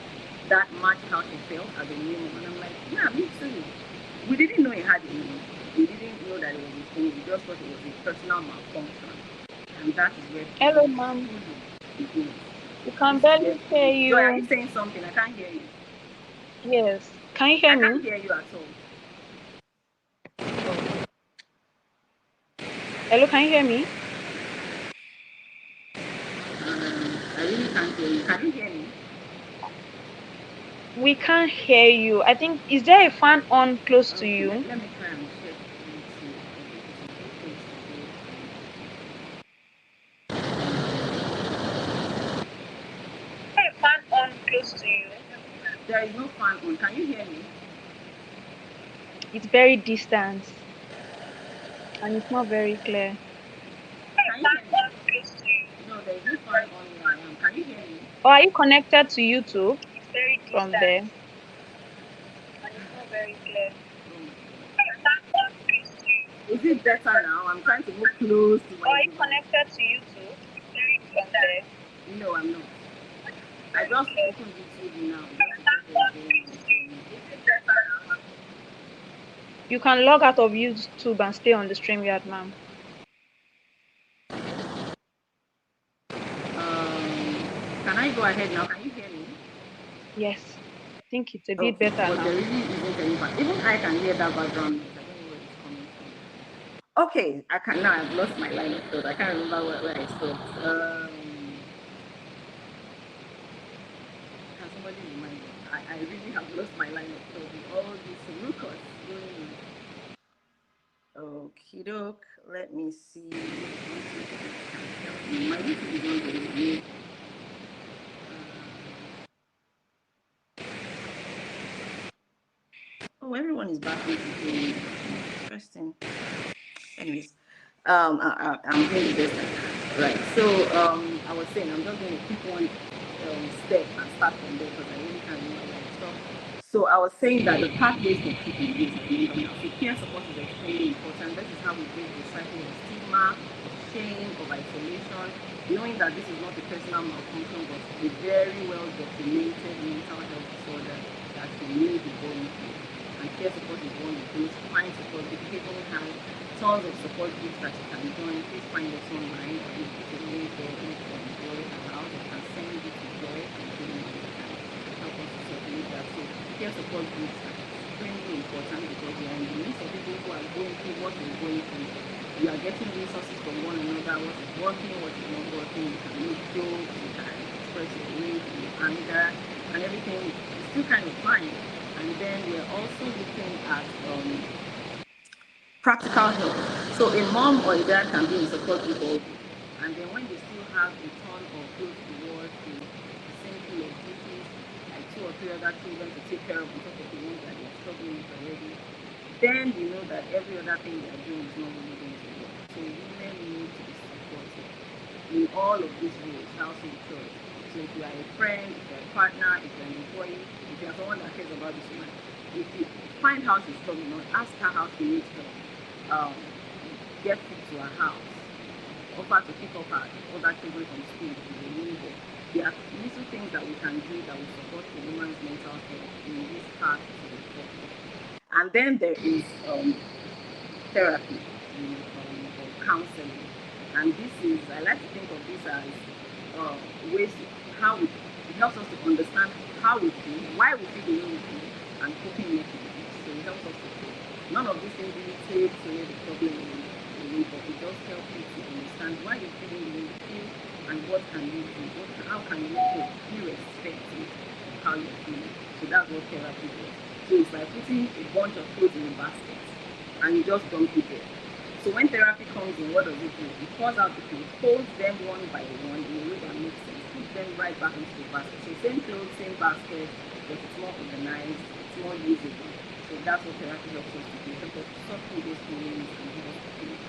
that matched how she felt as a new mom. And I'm like, yeah, me too. We didn't know he had a name. We didn't know that it was a thing. We just thought it was a personal malfunction. And that is where Hello, healing mom. truly begins. We can This is where barely hear healing. Joy, are you you. saying something? I can't hear you. Yes. Can you hear I me? can't hear you at all. Hello, can you hear me? I really can't hear you. Can you hear me? We can't hear you. I think, is there a fan on close to Okay, you? let me try and check. A fan on close to you. There is no fan on. Can you hear me? It's very distant and it's not very clear. Can you hear me? No, there is no fan on where I am. Can you hear me? Or are you connected to YouTube It's very from there? distant and it's not very clear. Is it better now? I'm trying to move close to my Or are you device. connected to YouTube from there? No, I'm not. I just opened YouTube now. Just to check what's going on. Is it better now? You can log out of YouTube and stay on the StreamYard, ma'am. Can I go ahead now? Can you hear me? Yes. I think it's a bit Okay, better but now. there really isn't any back. Even I can hear that background noise. I don't know where it's coming from. Okay, I can now. I've lost my line of thought. I can't remember where I stopped. Can somebody remind me? I really have lost my line of thought with all this ruckus going on. Okie doke. Let me see. My YouTube is not very good. Oh, everyone is back into the interesting. Anyways, I'm doing the best I can. Right. So I was saying I'm just going to pick one step and start from there because I really can't remember where I stopped. So I was saying that the pathways for keeping this mental health. So peer support is extremely important. This is how we break the cycle of stigma, of shame, of isolation, knowing that this is not a personal malfunction, but a very well documented mental health disorder that you may be going through. And peer support is one of those. Find support. If people have tons of support groups that you can join, please find us online. Or you put a link there from Joy House. I can send you to Joy and Joy can help us to circulate that. So peer support groups are extremely important because you are in the midst of people who are going through what you're going through. You are getting resources from one another, what is working, what is not working. You can make jokes, you can express your rage and your anger, and everything is still kind of fine. And then we're also looking at practical help. So a mom or a dad can be in support group all day. And then when they still have a ton of close to work, a same pool of duties, like 2 or 3 other children to take care of on top of the ones that they're struggling with already, then you know that every other thing they're doing is not really going to work. So women need to be supported in all of these roles, household chores. So if you are a friend, if you're a partner, if you're an employee, if you're someone that cares about this woman, if you find how she's struggling, or ask her how she needs help, get food to her house, offer to pick up her other children from school if they need it. There are little things that we can do that will support a woman's mental health in this path to recovery. And then there is therapy, or counseling. And this is, I like to think of this as ways how it helps us to understand how we feel, why we feel the way we feel, and coping mechanisms. So it helps us to feel. None of these things really takes away the problem away, but it does help you to understand why you're feeling the way you feel and what can you do, how can you cope irrespective of how you're feeling. So that's what therapy does. So it's like putting a bunch of clothes in a basket and you just dump it there. So when therapy comes in, what does it do? It pours out the clothes, folds them one by one in a way that makes sense, puts them right back into the basket. So same clothes, same basket, but it's more organized, it's more usable. So that's what therapy helps us to do. It helps us to sort through those feelings and give us the feelings.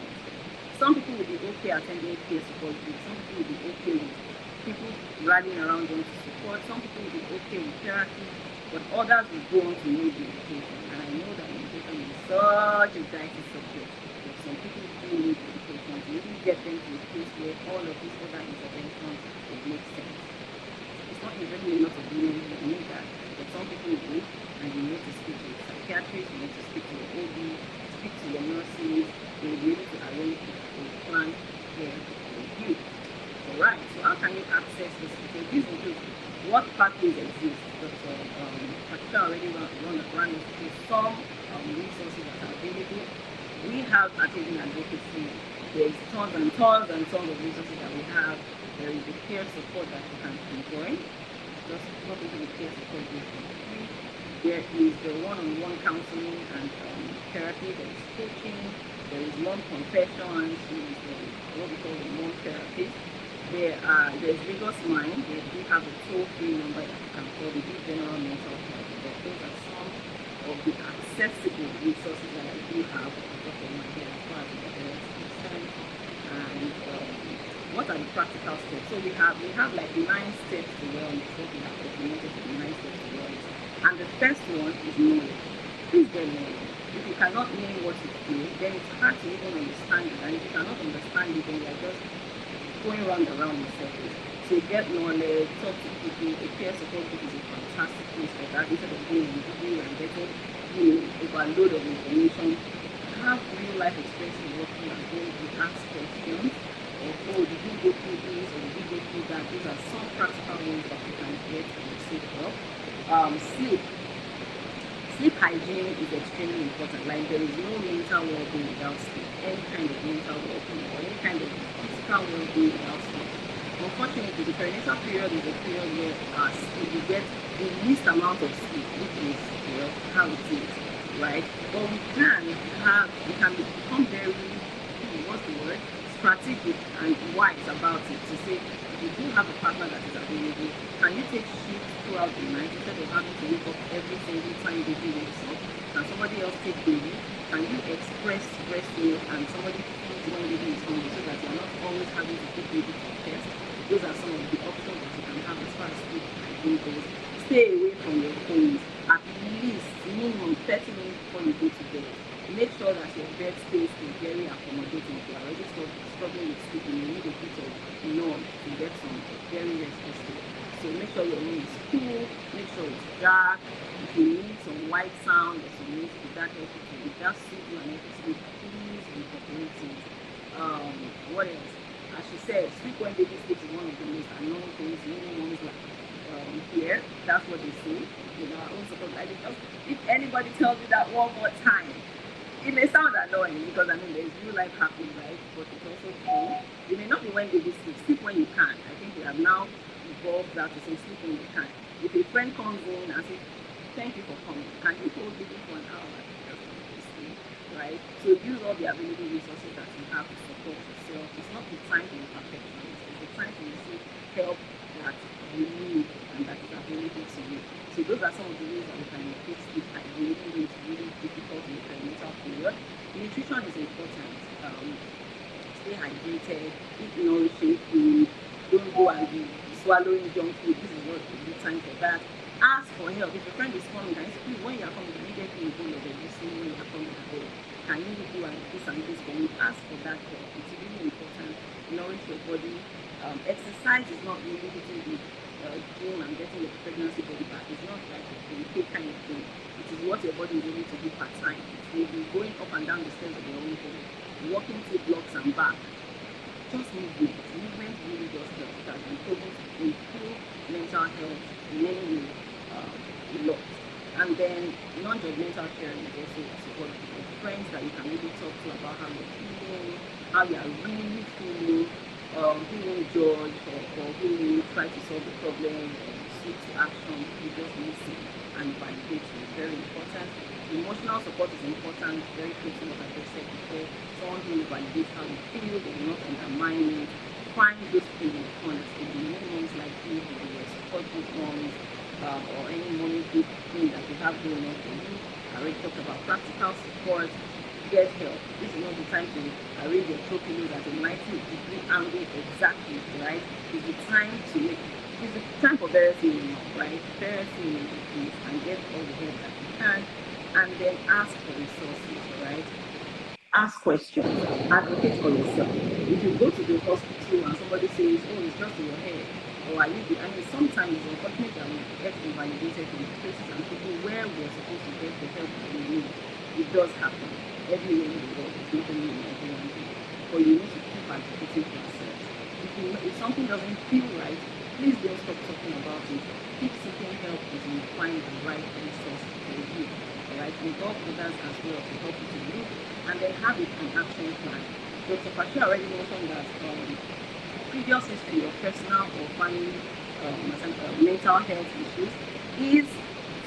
Some people will be okay attending peer support groups. Some people will be okay with people rallying around them to support. Some people will be okay with therapy, but others will go on to need medication. And I know that medication is such a dicey subject, but some people do need medication to even get them to a place where all of these other interventions will make sense. It's not usually a lot of women who need that, but some people do, and you need to speak to a psychiatrist, you need to speak to your OB, speak to your nurses, they will be able to arrange a plan care for you. Alright, so how can you access this? So this includes what pathways exist. Dr. Patricia already ran into some resources that are available. We have Achieving Advocacy. There's tons and tons and tons of resources that we have. There is the peer support that you can join. Just go into the peer support group for free. There is the one-on-one counseling and therapy. There is coaching. There is non-confessions, what we call the non-therapist. There's Lagos Mind. They do have a toll-free number that you can call. They do general mental health. But those are some of the accessible resources that I do have at the top of my head as far as the parents are concerned. And what are the practical steps? So we have like 9 steps to wellness. What we have documented in 9 steps to wellness. And the first one is knowledge. Please get knowledge. If you cannot name what you feel, then it's hard to even understand it. And if you cannot understand it, then you're just going round and round in circles. So get knowledge, talk to people. A peer support group is a fantastic place for that. Instead of going in video and getting, overload of information, have real life experiences working at home. You ask questions. Or did you go through this, or did you go through that? These are some practical ways that you can get and seek help. Sleep. Sleep hygiene is extremely important. Like there is no mental well-being without sleep. Any kind of mental well-being or any kind of physical well-being without sleep. Unfortunately, the perinatal period is a period where you get the least amount of sleep, which is how it is, right? But we can become very, what's the word? Strategic and wise about it to say, if you do have a partner that is available, can you take shifts throughout the night instead of having to wake up every single time baby wakes up? Can somebody else take baby? Can you express breast milk and somebody feeds when baby is hungry so that you're not always having to put baby to test? Those are some of the options that you can have as far as sleep hygiene goes. Stay away from your phones at least minimum 30 minutes before you go to bed. Make sure that your bed space is very accommodating. If you're already struggling with sleeping, you need a bit of norm to get some very restful sleep. So make sure your room is cool, make sure it's dark. If you need some white sound or some music, if that helps you, if that suits you and helps you sleep, please incorporate it. What else? As she said, sleep when baby sleeps is one of the most annoying things many moms like here. That's what they say. Our own support. If anybody tells you that one more time, it may sound annoying because there's real life happening, right? But it's also true. It may not be when baby sleeps. Sleep when you can. I think we have now evolved that to say sleep when you can. If a friend comes in and says, "Thank you for coming. Can you hold baby for an hour?" Just sleep, right? So use all the available resources that you have to support yourself. It's not the time to be perfectionist. It's the time to receive help that you need and that is available to you. So those are some of the ways that we can improve sleep hygiene, even though it's really difficult in the perinatal period. Nutrition is important. Stay hydrated, eat nourishing food, don't go and be swallowing junk food. This is not a good time for that. Ask for help. If your friend is coming, can you say, "Please, when you are coming, immediately you go to the listening when you are coming to bed. Can you do and this and this for me?" Ask for that help. It's really important. Nourish your body. Exercise is not really hitting the gym and getting the pregnancy body back. It's not like a big kind of thing. It is what your body is able to do part time. It's maybe going up and down the stairs of your own home, walking 2 blocks and back. Just movement. Movement really does help. It has been proven to improve mental health in many ways, a lot. And then non-judgmental sharing is also support with friends that you can really talk to about how you're feeling, how you are really feeling. Who will judge or who will try to solve the problem or switch to action. You just listen and validate is very important. Emotional support is important, very critical, as I just said before. Someone who will validate how you feel, they will not undermine it. Find those people honestly. Many ones like you, your support group moms, or any money group thing that you have going on for you. I already talked about practical support. get help. This is not the time to arrange your throw pillows at a 90-degree angle exactly, right? It's the time to make, it's the time for therapy, right? Therapy and get all the help that you can, and then ask for resources, right? Ask questions, advocate for yourself. If you go to the hospital and somebody says, oh, it's just in your head, or are you, I mean, sometimes it's unfortunate that we get invalidated from places and people where we're supposed to get the help that we need. It does happen everywhere in the world. It's not only in Nigeria, but you need to keep advocating for yourself. If something doesn't feel right, please don't stop talking about it. Keep seeking help until you find the right resource for you. Alright, involve others as well to help you to live, and then have it an action plan. Dr. Patricia already mentioned that previous history of personal or family mental health issues is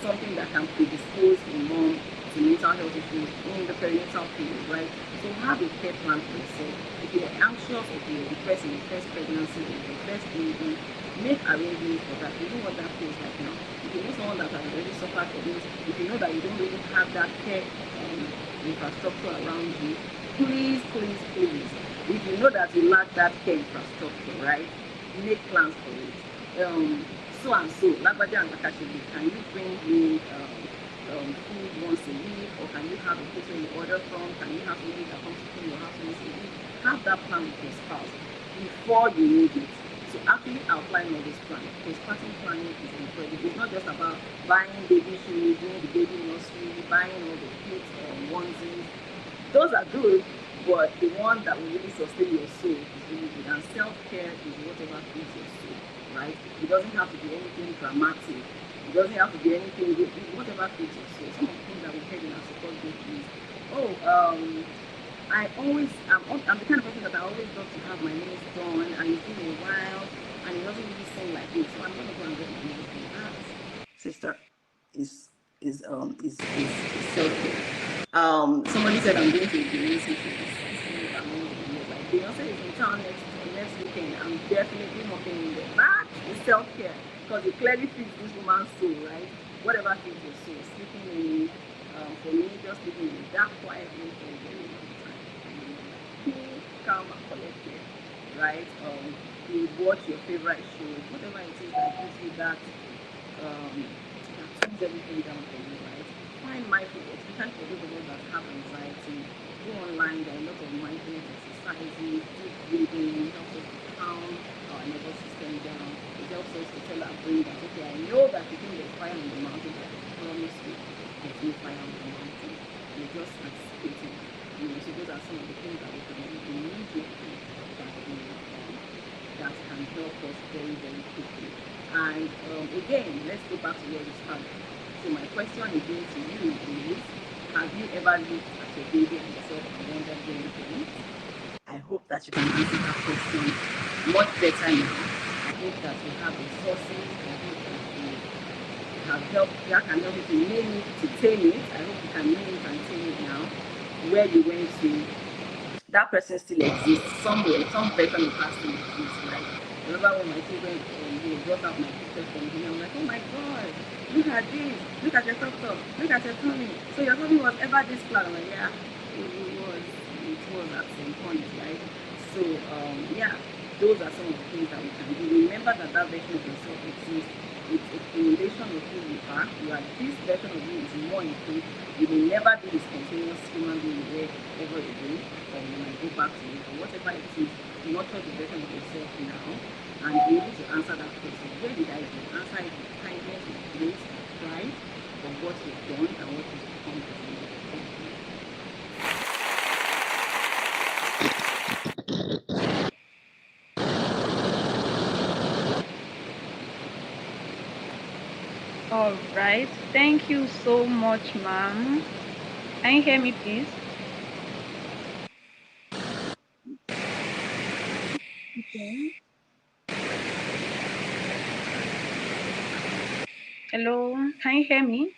something that can predispose a mom to mental health issues in the perinatal period, right? So have a care plan for yourself. If you're anxious, if you're depressed in your first pregnancy, or your first baby, make arrangements for that. You know what that feels like now. If you know someone that has already suffered from this, if you know that you don't really have that care infrastructure around you, please, please, please, if you know that you lack that care infrastructure, right, make plans for it. So and so, Lagbaja and Takashibi, can you bring me food once a week, or can you have a place where you order from? Can you have somebody that comes to clean your house once a week? Have that plan with your spouse before you need it. So actually outline all this plan. Postpartum planning is incredible. It's not just about buying baby shoes, doing the baby nursery, buying all the kids onesies. Those are good, but the one that will really sustain your soul is really good. And self-care is whatever feeds your soul, right? It doesn't have to be anything dramatic. It doesn't have to be anything, whatever feeds your soul. Some of the things that we heard in our support group is, I'm the kind of person that I always love to have my nails done, and it's been a while, and it doesn't really seem like it, so I'm gonna go and get my nails done. That, sister, is self-care. Somebody said I'm going to the Beyonce like Beyonce is in town next weekend. I'm definitely hopping in there. That is self-care, because it clearly fits this woman's soul, right? Whatever fits your soul. Sleeping in, for me, just sleeping in that quiet room for a very long time. Cool, calm, and collected, right? You watch your favorite shows, whatever it is that gives you that that turns everything down for you, right? Find mindfulness, especially for those of us that have anxiety. Go online, there are a lot of mindfulness exercises, deep breathing, helps us to calm our nervous system down. It helps us to tell our brain that, okay, I know that you think there's fire on the mountain, but I promise you there's no fire on the mountain. You're just anticipating. So those are some of the things that we can do immediately that can help us very, very quickly. And again, let's go back to where we started. So my question again to you is, have you ever looked at your baby and yourself and wondered where you're going? I hope that you can answer that question much better now. I hope that you have resources. I hope that you have help that can help you to name it, to tame it. I hope you can name it and tame it now. Where you went to, that person still exists somewhere. Some version of that still exists, right? I remember when my children brought out my pictures from him, I'm like, oh my god, look at this, look at your top, look at your tummy. So your tummy was ever this flat? I'm like, yeah, it was at some point, right? So yeah, those are some of the things that we can do. Remember that that version of yourself exists. It's a simulation of who you are. This version of you is more improved. You will never be the spontaneous human being you were ever again, or you might go back to it, or whatever it is. Nurture the version of yourself now, and be able to answer that question. Where did I go? Answer it with kindness, with grace, with pride for what you've done and what you've become as a mother. Thank you. All right. Thank you so much, ma'am. Can you hear me, please? Okay. Hello, can you hear me?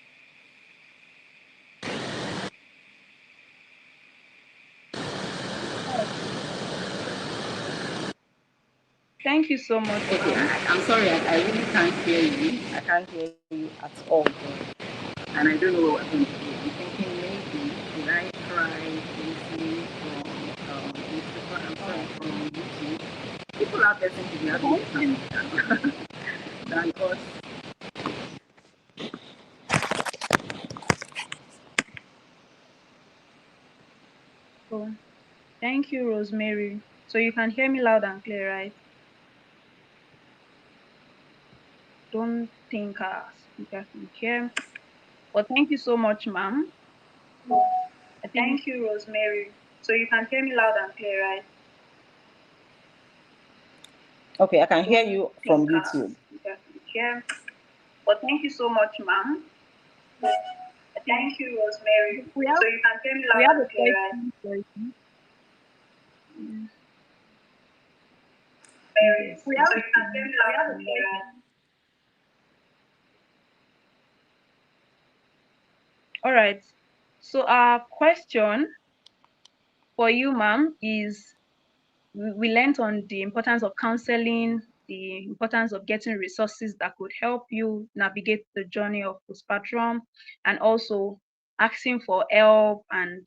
Thank you so much, Okay, ma'am. I'm sorry, I really can't hear you. I can't hear you at all. And I don't know what I'm going to do. I'm thinking maybe, did I I tried listening from Instagram, I'm sorry, from YouTube. People are getting to be having better than us. Oh, thank you, Rosemary. So you can hear me loud and clear, right? Don't think our speaker can hear. But thank you so much, ma'am. I think Thank you, Rosemary. So you can hear me loud and clear, right? Okay, I can hear Don't you from think our YouTube. speaker can hear. But thank you so much, ma'am. Thank you, Rosemary. we have So you can hear me we loud have and a clear, right? question for you. Mary. Yes, We it's have, so you can hear okay. me loud and clear, right? All right. So our question for you, ma'am, is we learned on the importance of counseling, the importance of getting resources that could help you navigate the journey of postpartum, and also asking for help and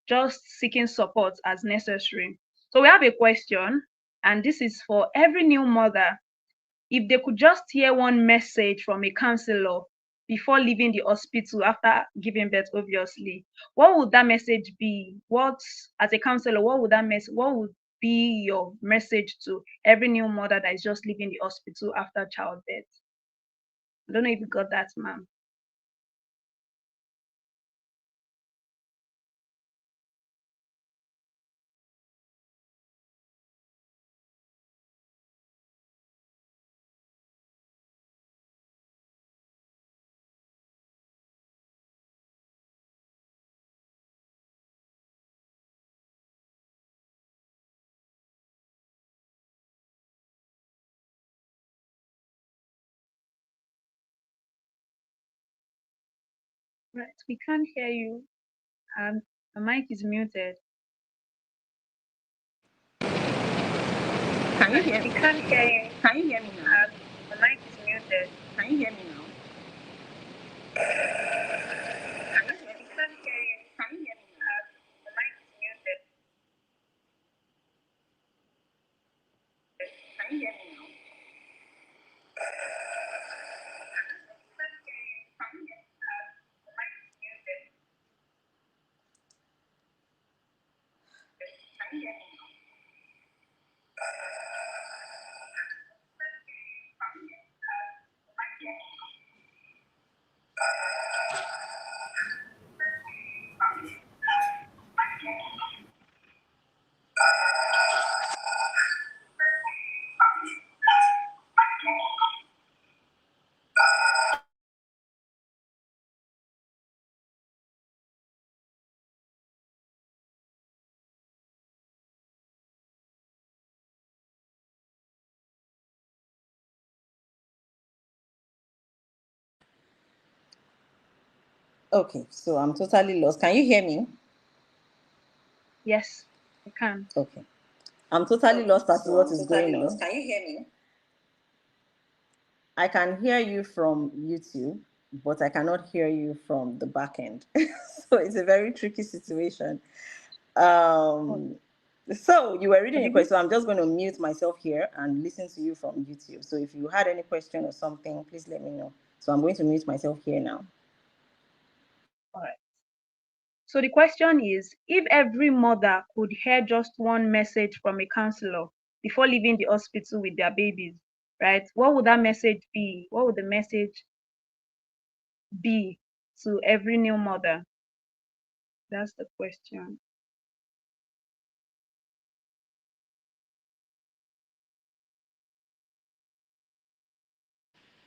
just seeking support as necessary. So we have a question, and this is for every new mother. If they could just hear one message from a counselor before leaving the hospital after giving birth, obviously, what would that message be? What, as a counselor, what would be your message to every new mother that is just leaving the hospital after childbirth? I don't know if you got that, ma'am. Right, we can't hear you. The mic is muted. Can you hear We me? can't hear you. Can you hear me now? The mic is muted. Can you hear me now? We can't hear you. Can you hear me now? The mic is muted. Can you hear me now? Okay, so I'm totally lost. Can you hear me? Yes, I can. Okay. I'm totally lost as to what is going on. Can you hear me? I can hear you from YouTube, but I cannot hear you from the back end. So it's a very tricky situation. Oh, So you were reading a maybe. question. So I'm just going to mute myself here and listen to you from YouTube. So if you had any question or something, please let me know. So I'm going to mute myself here now. All right. So the question is, if every mother could hear just one message from a counselor before leaving the hospital with their babies, right? What would that message be? What would the message be to every new mother? That's the question.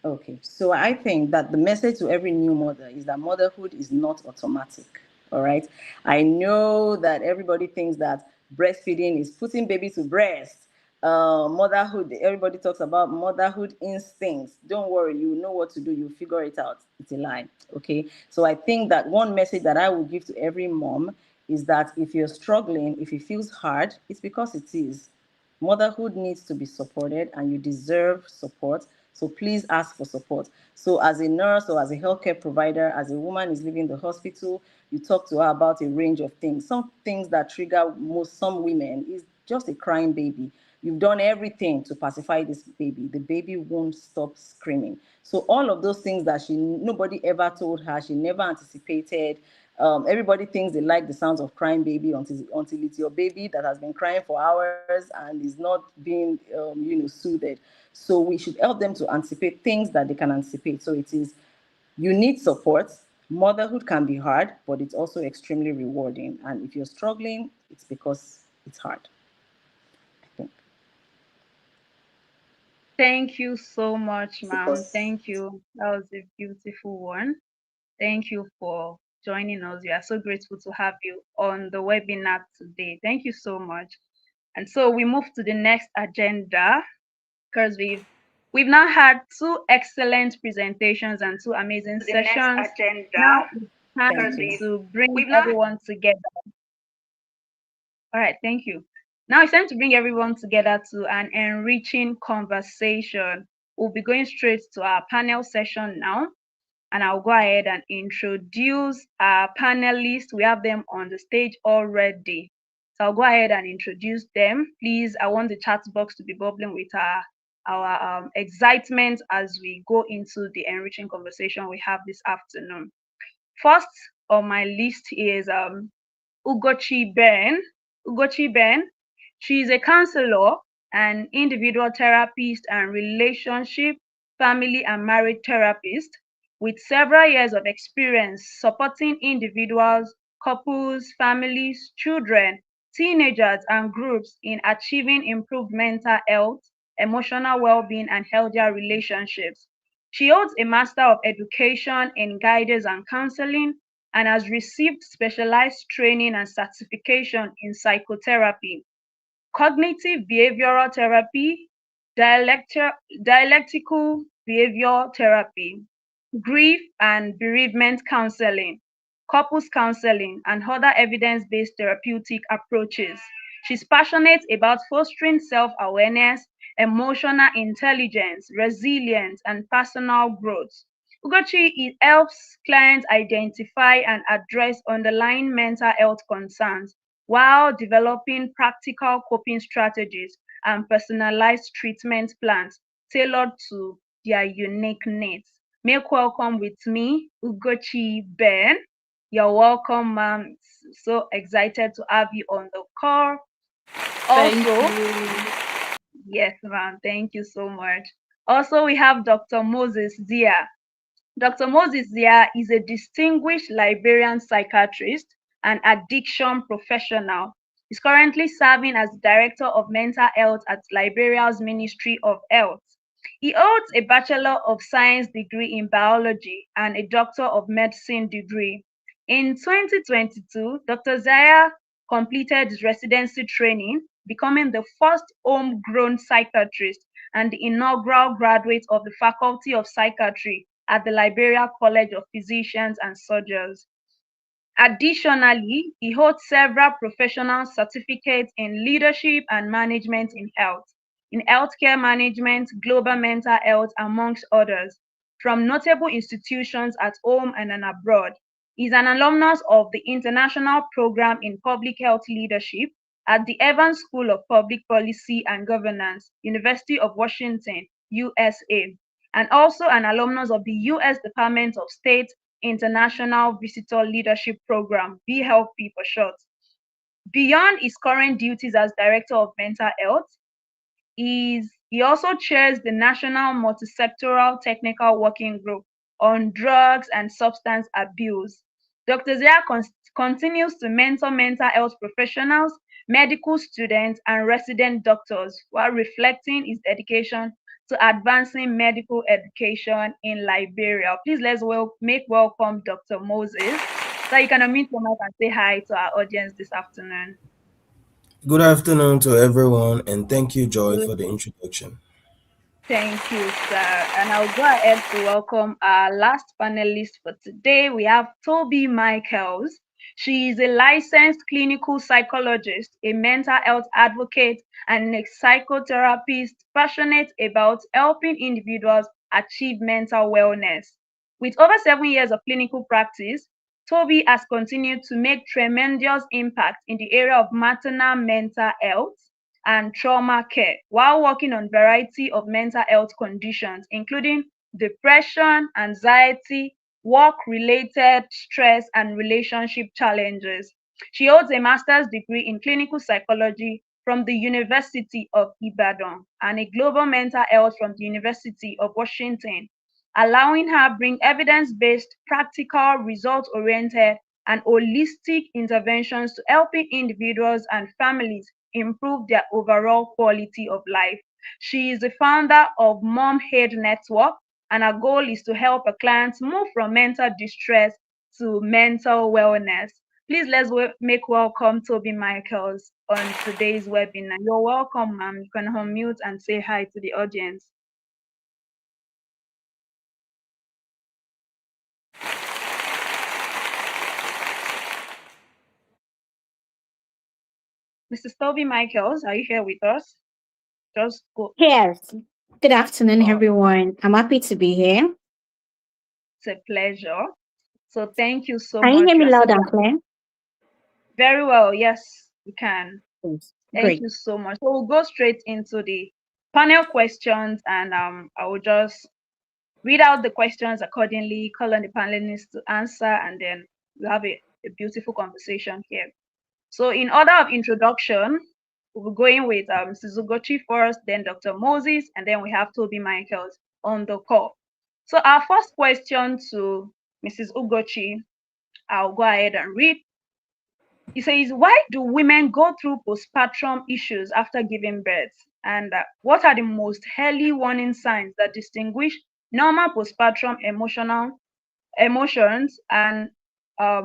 Okay, so I think that the message to every new mother is that motherhood is not automatic. All right. I know that everybody thinks that breastfeeding is putting baby to breast. Motherhood, everybody talks about motherhood instincts. Don't worry, you know what to do, you figure it out. It's a lie. Okay. So I think that one message that I will give to every mom is that if you're struggling, if it feels hard, it's because it is. Motherhood needs to be supported and you deserve support. So please ask for support. So as a nurse or as a healthcare provider, as a woman is leaving the hospital, you talk to her about a range of things. Some things that trigger some women is just a crying baby. You've done everything to pacify this baby. The baby won't stop screaming. So all of those things that nobody ever told her, she never anticipated. Everybody thinks they like the sounds of crying baby until it's your baby that has been crying for hours and is not being soothed. So we should help them to anticipate things that they can anticipate. So it is, you need support. Motherhood can be hard, but it's also extremely rewarding. And if you're struggling, it's because it's hard, I think. Thank you so much, ma'am. Because Thank you. That was a beautiful one. Thank you for joining us. We are so grateful to have you on the webinar today. Thank you so much. And so we move to the next agenda because we've now had two excellent presentations and two amazing The next sessions. agenda. Now it's time thank you. to bring We've not everyone together. All right, thank you. Now it's time to bring everyone together to an enriching conversation. We'll be going straight to our panel session now, and I'll go ahead and introduce our panelists. We have them on the stage already. So I'll go ahead and introduce them. Please, I want the chat box to be bubbling with our excitement as we go into the enriching conversation we have this afternoon. First on my list is Ugochi Ben. Ugochi Ben, she is a counselor, an individual therapist, and relationship, family, and marriage therapist with several years of experience supporting individuals, couples, families, children, teenagers, and groups in achieving improved mental health, emotional well-being, and healthier relationships. She holds a Master of Education in Guidance and Counseling and has received specialized training and certification in psychotherapy, cognitive behavioral therapy, dialectical behavioral therapy, grief and bereavement counseling, couples counseling, and other evidence-based therapeutic approaches. She's passionate about fostering self-awareness, emotional intelligence, resilience, and personal growth. Ugochi helps clients identify and address underlying mental health concerns while developing practical coping strategies and personalized treatment plans tailored to their unique needs. Make welcome with me, Ugochi Ben. You're welcome, ma'am. So excited to have you on the call. Thank Also, you. yes, ma'am. Thank you so much. Also, we have Dr. Moses Zia. Dr. Moses Zia is a distinguished Liberian psychiatrist and addiction professional. He's currently serving as Director of Mental Health at Liberia's Ministry of Health. He holds a Bachelor of Science degree in biology and a Doctor of Medicine degree. In 2022, Dr. Zia completed his residency training, becoming the first homegrown psychiatrist and the inaugural graduate of the Faculty of Psychiatry at the Liberia College of Physicians and Surgeons. Additionally, he holds several professional certificates in leadership and management in health, in healthcare management, global mental health, amongst others, from notable institutions at home and abroad. He is an alumnus of the International Program in Public Health Leadership at the Evans School of Public Policy and Governance, University of Washington, USA, and also an alumnus of the U.S. Department of State International Visitor Leadership Program, BHELP for short. Beyond his current duties as Director of Mental Health, he also chairs the National Multisectoral Technical Working Group on Drugs and Substance Abuse. Dr. Zia continues to mentor mental health professionals, medical students, and resident doctors while reflecting his dedication to advancing medical education in Liberia. Please make welcome Dr. Moses so you can unmute your mic and say hi to our audience this afternoon. Good afternoon to everyone, and thank you, Joy, for the introduction. Thank you, sir. And I'll go ahead to welcome our last panelist for today. We have Toby Michaels. She is a licensed clinical psychologist, a mental health advocate, and a psychotherapist passionate about helping individuals achieve mental wellness. With over 7 years of clinical practice, Toby has continued to make tremendous impact in the area of maternal mental health and trauma care while working on variety of mental health conditions, including depression, anxiety, work-related stress, and relationship challenges. She holds a master's degree in clinical psychology from the University of Ibadan and a global mental health from the University of Washington, allowing her bring evidence-based, practical, result-oriented, and holistic interventions to helping individuals and families improve their overall quality of life. She is the founder of Mom Head Network, and our goal is to help our clients move from mental distress to mental wellness. Please make welcome Toby Michaels on today's webinar. You're welcome, ma'am. You can unmute and say hi to the audience. Mrs. Toby Michaels, are you here with us? Just go. Yes. Good afternoon, Oh, everyone. I'm happy to be here. it's a pleasure. So thank you so Can you much. hear me You're loud such and a clear? very well. Yes, we can. Yes. Thank Great. you so much. So we'll go straight into the panel questions, and I will just read out the questions accordingly, call on the panelists to answer, and then we'll have a beautiful conversation here. So in order of introduction, we'll be going with Mrs. Ugochi first, then Dr. Moses, and then we have Toby Michaels on the call. So our first question to Mrs. Ugochi, I'll go ahead and read. He says, why do women go through postpartum issues after giving birth? And what are the most early warning signs that distinguish normal postpartum emotions and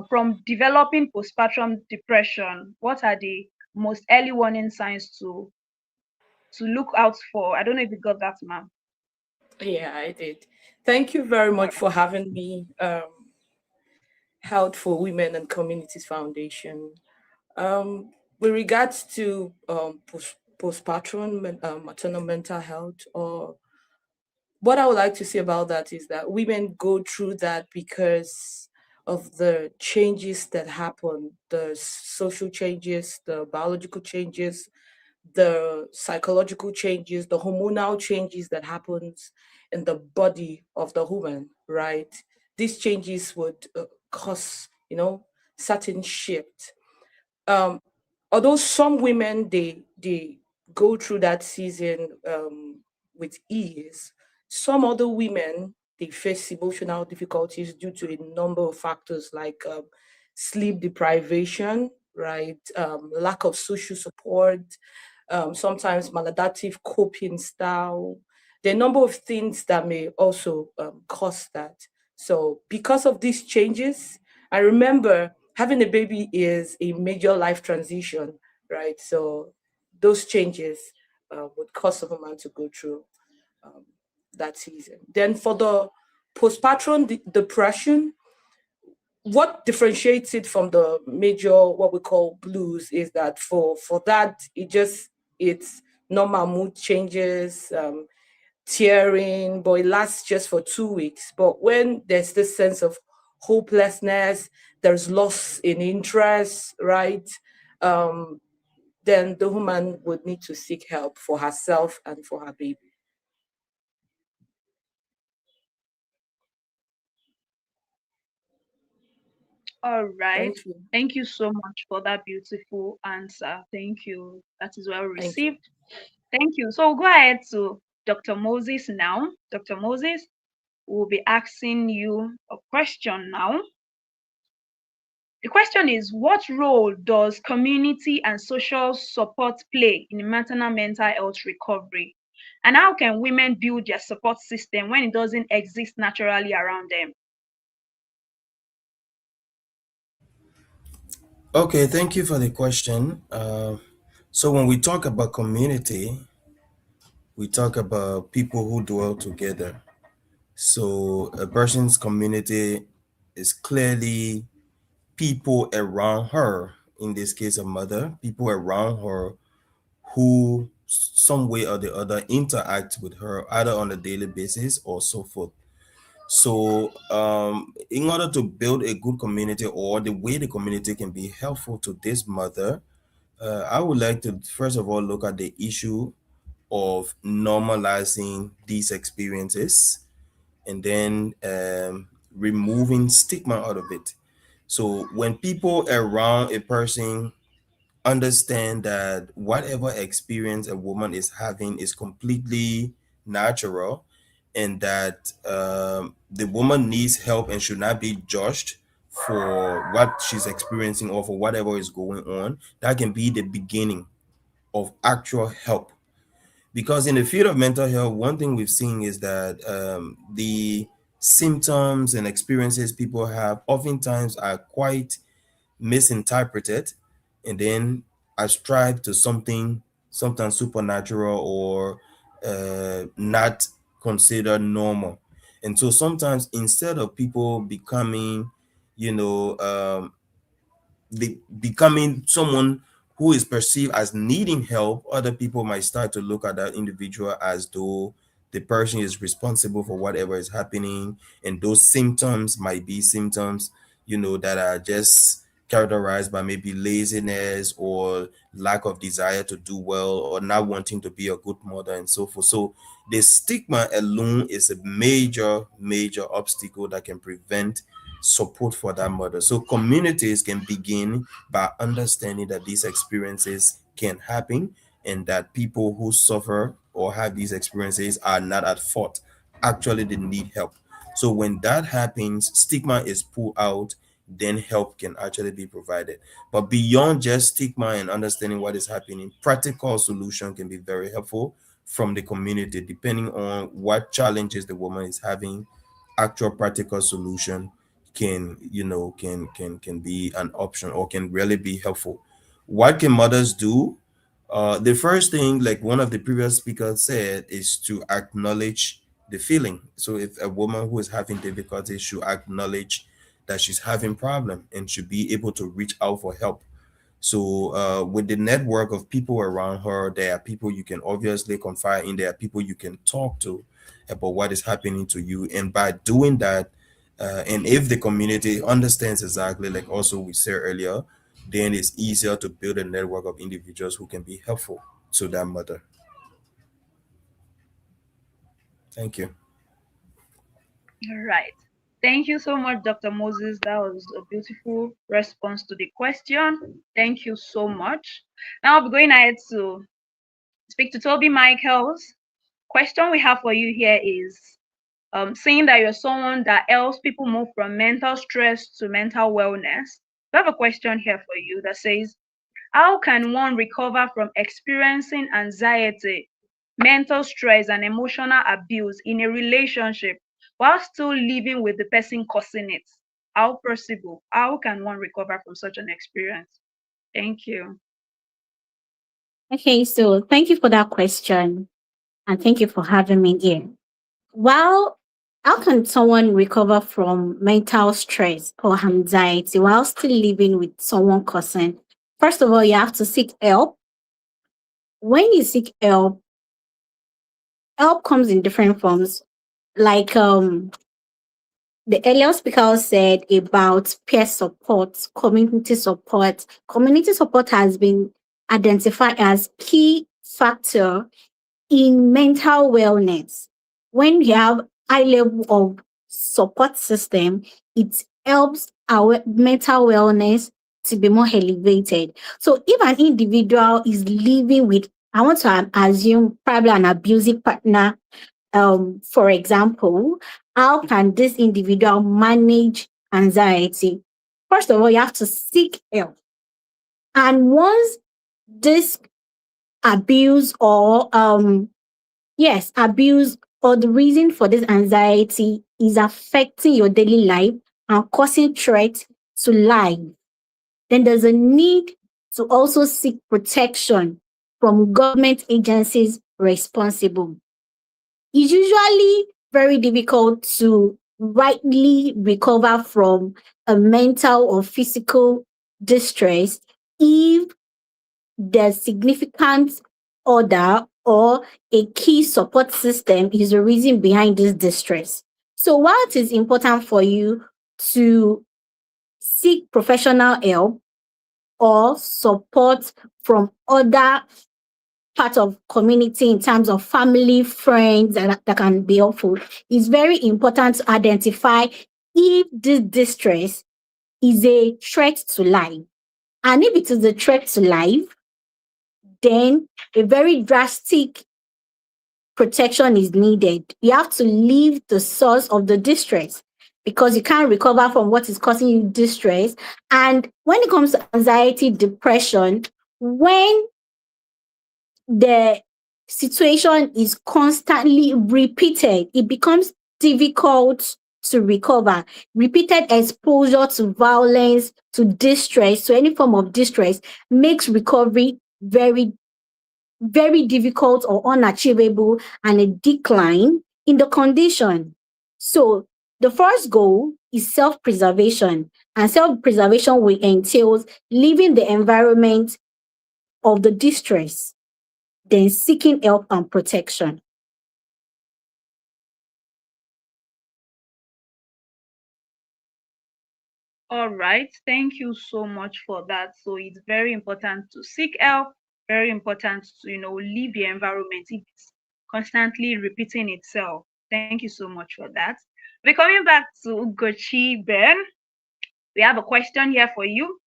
from developing postpartum depression? What are the most early warning signs to look out for? I don't know if you got that, ma'am. Yeah, I did. Thank you very much for having me. Health for Women and Communities Foundation. With regards to postpartum maternal mental health, or what I would like to say about that is that women go through that because of the changes that happen, the social changes, the biological changes, the psychological changes, the hormonal changes that happens in the body of the woman, right? These changes would cause, certain shift. Um, Although some women they go through that season with ease, some other women they face emotional difficulties due to a number of factors like sleep deprivation, right? Lack of social support, sometimes maladaptive coping style. There are a number of things that may also cause that. So, because of these changes, I remember having a baby is a major life transition, right? So, those changes would cause a woman to go through um, that season. Then, for the postpartum depression, what differentiates it from the major what we call blues is that for that it's normal mood changes, tearing, but it lasts just for 2 weeks. But when there's this sense of hopelessness, there's loss in interest, right? um then the woman would need to seek help for herself and for her baby. All right. Thank you. Thank you so much for that beautiful answer. Thank you. That is well Thank you. received. Thank you. So we'll go ahead to Dr. Moses now. Dr. Moses, we'll be asking you a question now. The question is, what role does community and social support play in maternal mental health recovery? And how can women build their support system when it doesn't exist naturally around them? Okay, thank you for the question. So, when we talk about community, we talk about people who dwell together. So, a person's community is clearly people around her, in this case a mother, people around her who some way or the other interact with her either on a daily basis or so forth. So in order to build a good community, or the way the community can be helpful to this mother, I would like to first of all look at the issue of normalizing these experiences, and then removing stigma out of it. So when people around a person understand that whatever experience a woman is having is completely natural, and that the woman needs help and should not be judged for what she's experiencing or for whatever is going on, that can be the beginning of actual help. Because in the field of mental health, one thing we've seen is that the symptoms and experiences people have oftentimes are quite misinterpreted, and then ascribed to something sometimes supernatural, or not considered normal. And so sometimes, instead of people becoming, you know, becoming someone who is perceived as needing help, other people might start to look at that individual as though the person is responsible for whatever is happening, and those symptoms might be symptoms, that are just characterized by maybe laziness or lack of desire to do well, or not wanting to be a good mother and so forth. So the stigma alone is a major, major obstacle that can prevent support for that mother. So communities can begin by understanding that these experiences can happen, and that people who suffer or have these experiences are not at fault. Actually, they need help. So when that happens, stigma is pulled out, then help can actually be provided. But beyond just stigma and understanding what is happening, practical solution can be very helpful from the community, depending on what challenges the woman is having. Actual practical solution can be an option, or can really be helpful. What can mothers do? The first thing, like one of the previous speakers said, is to acknowledge the feeling. So if a woman who is having difficulties should acknowledge that she's having problem, and should be able to reach out for help. So with the network of people around her, there are people you can obviously confide in, there are people you can talk to about what is happening to you. And by doing that, and if the community understands exactly, like also we said earlier, then it's easier to build a network of individuals who can be helpful to that mother. Thank you. All right. Thank you so much, Dr. Moses. That was a beautiful response to the question. Thank you so much. Now I'll be going ahead to speak to Toby Michaels. Question we have for you here is, seeing that you're someone that helps people move from mental stress to mental wellness, we have a question here for you that says, how can one recover from experiencing anxiety, mental stress, and emotional abuse in a relationship while still living with the person causing it? How possible? How can one recover from such an experience? Thank you. Okay, so thank you for that question, and thank you for having me here. Well, how can someone recover from mental stress or anxiety while still living with someone causing? First of all, you have to seek help. When you seek help, help comes in different forms. Like the earlier speaker said about peer support, community support. Community support has been identified as key factor in mental wellness. When you have high level of support system, it helps our mental wellness to be more elevated. So if an individual is living with, I want to assume probably an abusive partner, for example, how can this individual manage anxiety? First of all, you have to seek help. And once this abuse or yes, abuse or the reason for this anxiety is affecting your daily life and causing threat to life, then there's a need to also seek protection from government agencies responsible. It's usually very difficult to rightly recover from a mental or physical distress if the significant other or a key support system is the reason behind this distress. So while it is important for you to seek professional help or support from other part of community in terms of family, friends that can be helpful, it's very important to identify if this distress is a threat to life. And if it is a threat to life, then a very drastic protection is needed. You have to leave the source of the distress because you can't recover from what is causing you distress. And when it comes to anxiety, depression, when the situation is constantly repeated, it becomes difficult to recover. Repeated exposure to violence, to distress, to any form of distress makes recovery very difficult or unachievable and a decline in the condition. So the first goal is self-preservation, and self-preservation will entail leaving the environment of the distress, then seeking help and protection. All right, thank you so much for that. So it's very important to seek help, very important to leave your environment if it's constantly repeating itself. Thank you so much for that. We're coming back to Gochi Ben. We have a question here for you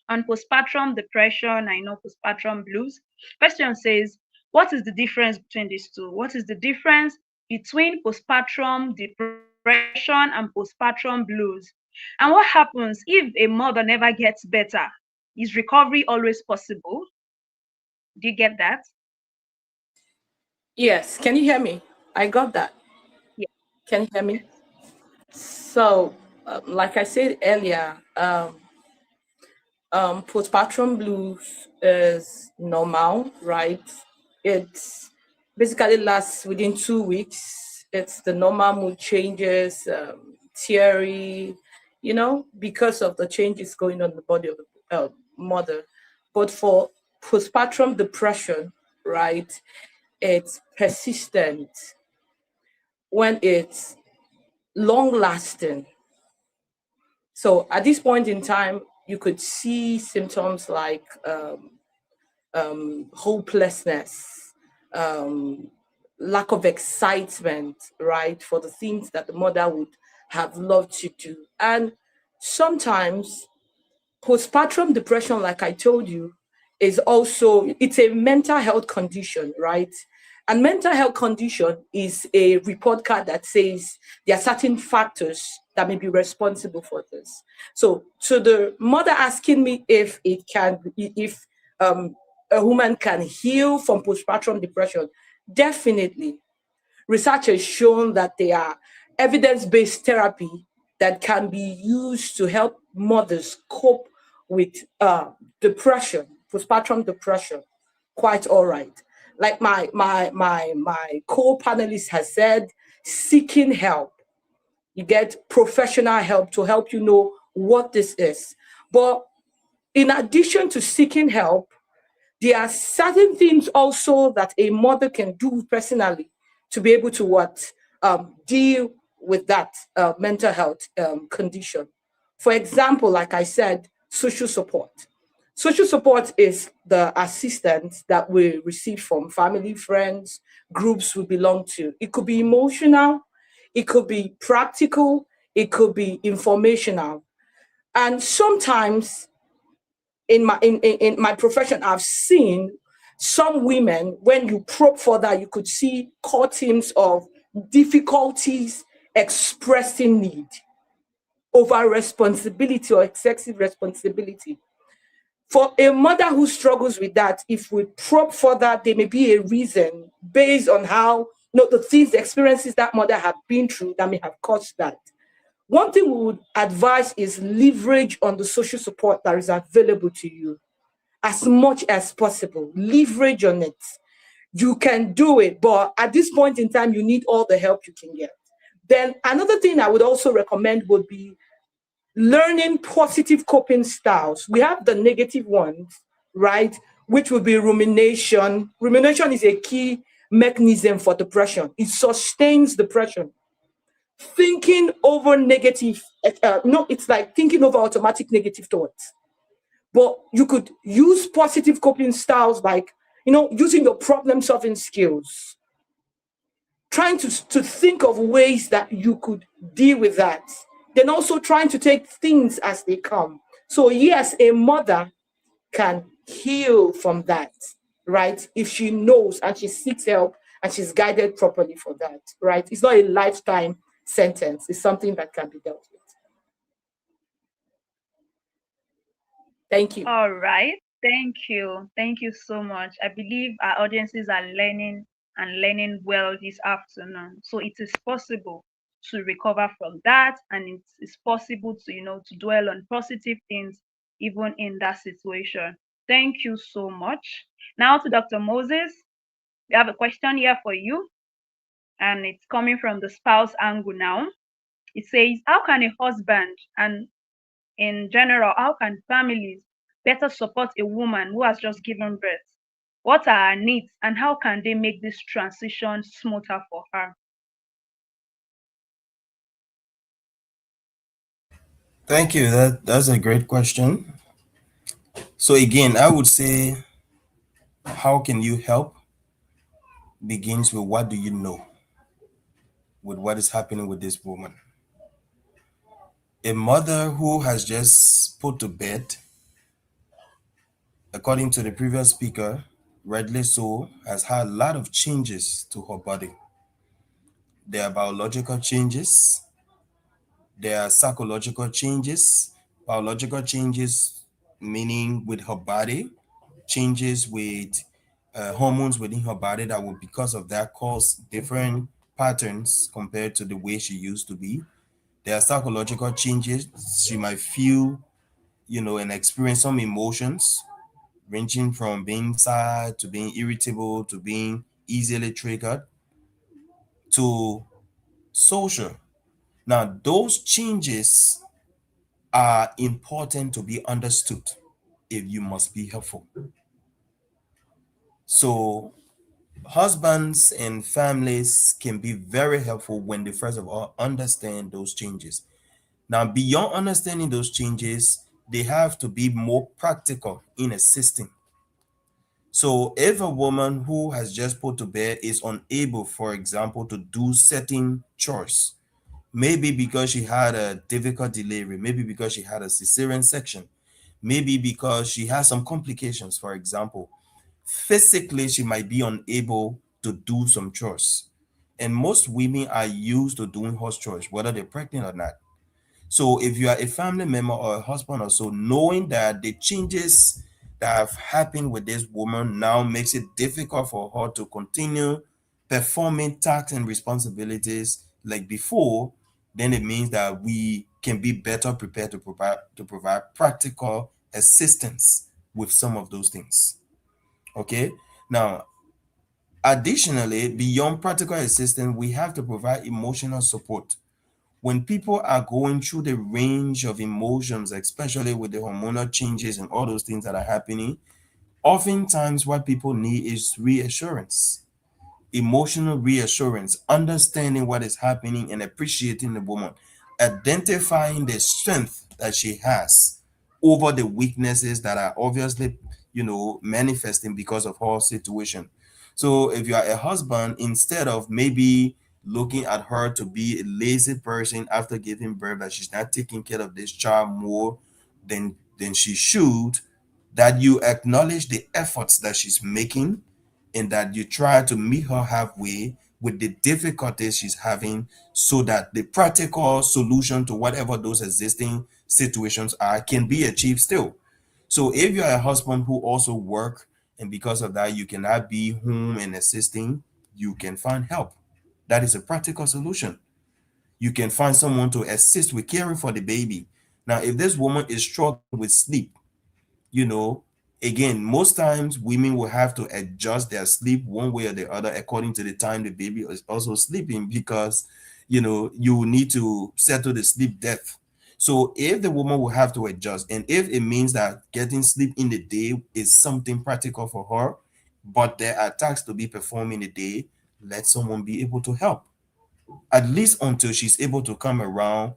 on postpartum depression. I know postpartum blues. Question says, what is the difference between these two? What is the difference between postpartum depression and postpartum blues? And what happens if a mother never gets better? Is recovery always possible? Do you get that? Yes, can you hear me? I got that. Yeah. Can you hear me? So, like I said earlier, postpartum blues is normal, right? It's basically lasts within 2 weeks. It's the normal mood changes, teary, because of the changes going on in the body of the mother. But for postpartum depression, right, it's persistent when it's long lasting. So at this point in time, you could see symptoms like hopelessness, um, lack of excitement, right, for the things that the mother would have loved to do. And sometimes postpartum depression, like I told you, is also, it's a mental health condition, right? And mental health condition is a report card that says there are certain factors that may be responsible for this. So to the mother asking me if a woman can heal from postpartum depression, definitely. Research has shown that there are evidence-based therapy that can be used to help mothers cope with depression, postpartum depression, quite all right. Like my co-panelist has said, seeking help. You get professional help to help you know what this is. But in addition to seeking help, there are certain things also that a mother can do personally to be able to deal with that mental health condition. For example, like I said, social support. Social support is the assistance that we receive from family, friends, groups we belong to. It could be emotional, it could be practical, it could be informational. And sometimes in my profession, I've seen some women, when you probe further, you could see curtains of difficulties expressing need, over responsibility or excessive responsibility. For a mother who struggles with that, if we probe further, there may be a reason based on how the things, the experiences that mother have been through that may have caused that. One thing we would advise is leverage on the social support that is available to you as much as possible. Leverage on it. You can do it, but at this point in time, you need all the help you can get. Then another thing I would also recommend would be learning positive coping styles. We have the negative ones, right? Which would be rumination. Rumination is a key mechanism for depression. It sustains depression. Thinking over negative, no, it's like thinking over automatic negative thoughts. But you could use positive coping styles like, using your problem solving skills, trying to think of ways that you could deal with that. Then also trying to take things as they come. So, yes, a mother can heal from that, right? If she knows and she seeks help and she's guided properly for that, right? It's not a lifetime sentence, it's something that can be dealt with. Thank you. All right. Thank you. Thank you so much. I believe our audiences are learning and learning well this afternoon. So it is possible to recover from that, and it is possible to, to dwell on positive things even in that situation. Thank you so much. Now to Dr. Moses, we have a question here for you, and it's coming from the spouse angle now. It says, how can a husband and in general, how can families better support a woman who has just given birth? What are her needs and how can they make this transition smoother for her? Thank you. That's a great question. So again, I would say, how can you help begins with what do you know with what is happening with this woman. A mother who has just put to bed, according to the previous speaker, rightly so, has had a lot of changes to her body. There are biological changes, there are psychological changes. Biological changes meaning with her body, changes with hormones within her body that will, because of that, cause different patterns compared to the way she used to be. There are psychological changes. She might feel, and experience some emotions ranging from being sad to being irritable to being easily triggered to social. Now, those changes are important to be understood if you must be helpful. So, husbands and families can be very helpful when they first of all understand those changes. Now, beyond understanding those changes, they have to be more practical in assisting. So, if a woman who has just put to bed is unable, for example, to do certain chores, maybe because she had a difficult delivery, maybe because she had a cesarean section, maybe because she has some complications, for example, physically she might be unable to do some chores. And most women are used to doing house chores, whether they're pregnant or not. So if you are a family member or a husband or so, knowing that the changes that have happened with this woman now makes it difficult for her to continue performing tasks and responsibilities like before, then it means that we can be better prepared to provide practical assistance with some of those things. Okay. Now, additionally, beyond practical assistance, we have to provide emotional support when people are going through the range of emotions, especially with the hormonal changes and all those things that are happening. Oftentimes what people need is reassurance, emotional reassurance, understanding what is happening and appreciating the woman, identifying the strength that she has over the weaknesses that are obviously, manifesting because of her situation. So if you are a husband, instead of maybe looking at her to be a lazy person after giving birth, that she's not taking care of this child more than she should, that you acknowledge the efforts that she's making and that you try to meet her halfway with the difficulties she's having so that the practical solution to whatever those existing situations are can be achieved still. So if you're a husband who also work and because of that you cannot be home and assisting, you can find help. That is a practical solution. You can find someone to assist with caring for the baby. Now, if this woman is struggling with sleep, you know, again, most times women will have to adjust their sleep one way or the other according to the time the baby is also sleeping because, you need to settle the sleep debt. So if the woman will have to adjust, and if it means that getting sleep in the day is something practical for her, but there are tasks to be performed in the day, let someone be able to help, at least until she's able to come around,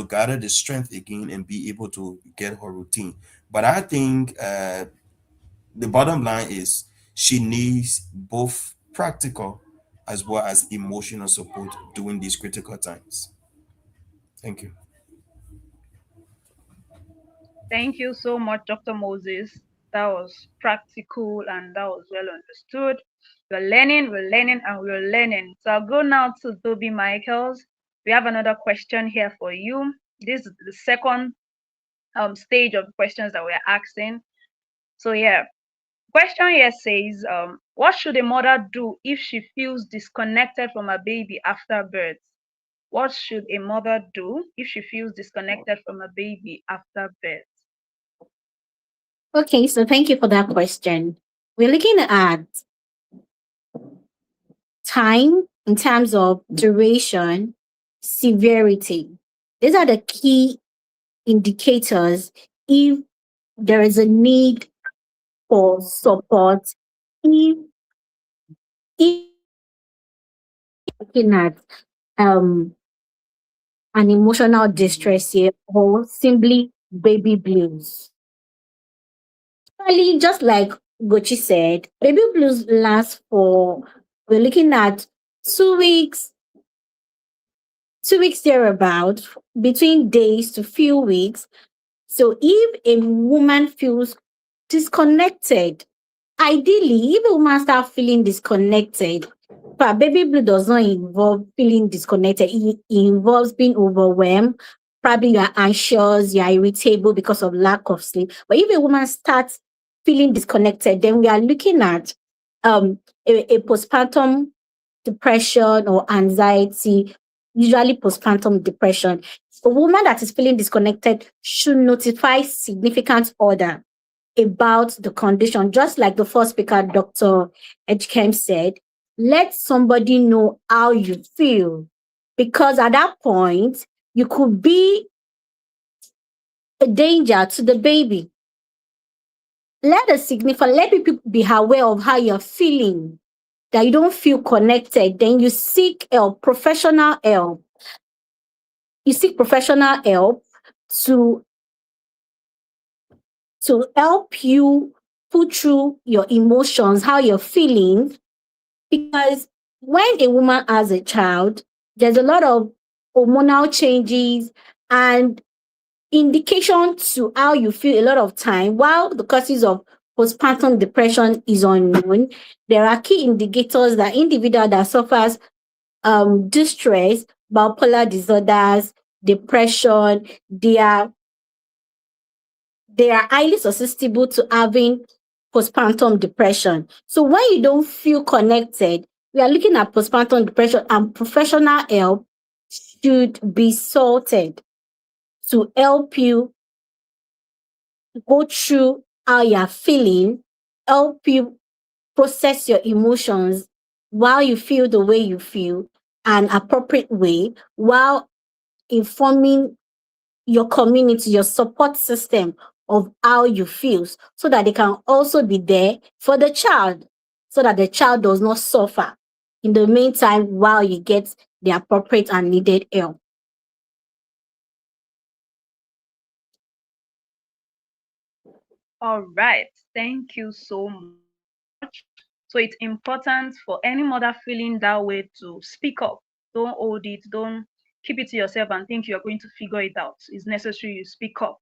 gather the strength again and be able to get her routine. But I think the bottom line is she needs both practical as well as emotional support during these critical times. Thank you. Thank you so much, Dr. Moses. That was practical and that was well understood. We're learning, and we're learning. So I'll go now to Toby Michaels. We have another question here for you. This is the second stage of questions that we're asking. So yeah, question here says, what should a mother do if she feels disconnected from her baby after birth? What should a mother do if she feels disconnected from a baby after birth? Okay, so thank you for that question. We're looking at time in terms of duration, severity. These are the key indicators if there is a need for support, if if looking at um an emotional distress here or simply baby blues. Actually, just like Gochi said, baby blues last for, we're looking at 2 weeks, 2 weeks thereabout, between days to few weeks. So if a woman feels disconnected, ideally, if a woman starts feeling disconnected, but baby blue does not involve feeling disconnected. It involves being overwhelmed. Probably you are anxious, you are irritable because of lack of sleep. But if a woman starts feeling disconnected, then we are looking at um a postpartum depression or anxiety, usually postpartum depression. A woman that is feeling disconnected should notify significant other about the condition, just like the first speaker, Dr. Edgecombe said. Let somebody know how you feel, because at that point, you could be a danger to the baby. Let people be aware of how you're feeling, that you don't feel connected. Then you seek help, professional help. You seek professional help to help you put through your emotions, how you're feeling. Because when a woman has a child, there's a lot of hormonal changes and indication to how you feel a lot of time. While the causes of postpartum depression is unknown, there are key indicators that individual that suffers distress, bipolar disorders, depression, they are highly susceptible to having postpartum depression. So when you don't feel connected, we are looking at postpartum depression, and professional help should be sought to help you go through how you're feeling, help you process your emotions while you feel the way you feel, an appropriate way, while informing your community, your support system of how you feel, so that they can also be there for the child, so that the child does not suffer in the meantime while you get the appropriate and needed help. All right. Thank you so much. So it's important for any mother feeling that way to speak up. Don't hold it. Don't keep it to yourself and think you're going to figure it out. It's necessary you speak up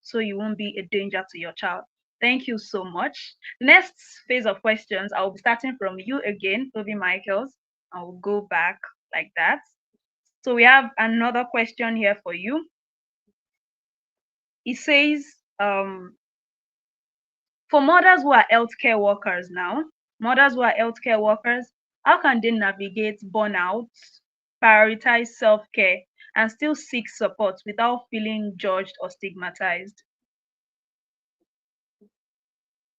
so you won't be a danger to your child. Thank you so much. Next phase of questions, I'll be starting from you again, Toby Michaels. I will go back like that. So we have another question here for you. It says, for mothers who are healthcare workers now, mothers who are healthcare workers, how can they navigate burnout, prioritize self-care, and still seek support without feeling judged or stigmatized?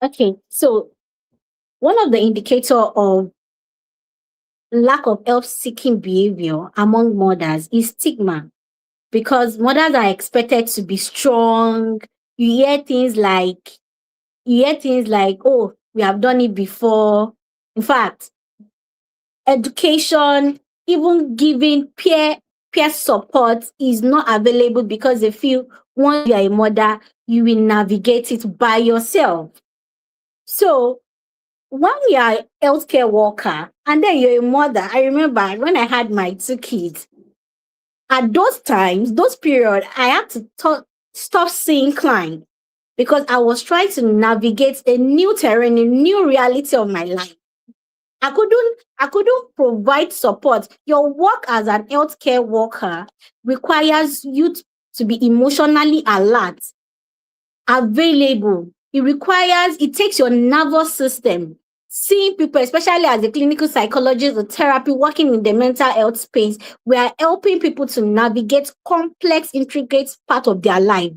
Okay, so one of the indicator of lack of help seeking behavior among mothers is stigma, because mothers are expected to be strong. You hear things like, oh, we have done it before. In fact, education, even giving peer support is not available because they feel once you are a mother, you will navigate it by yourself. So when you are a healthcare worker and then you're a mother, I remember when I had my two kids, at those times, those periods, I had to stop seeing clients because I was trying to navigate a new terrain, a new reality of my life. I couldn't provide support. Your work as an healthcare worker requires you to be emotionally alert, available. It takes your nervous system. Seeing people, especially as a clinical psychologist or therapy, working in the mental health space, we are helping people to navigate complex, intricate part of their life.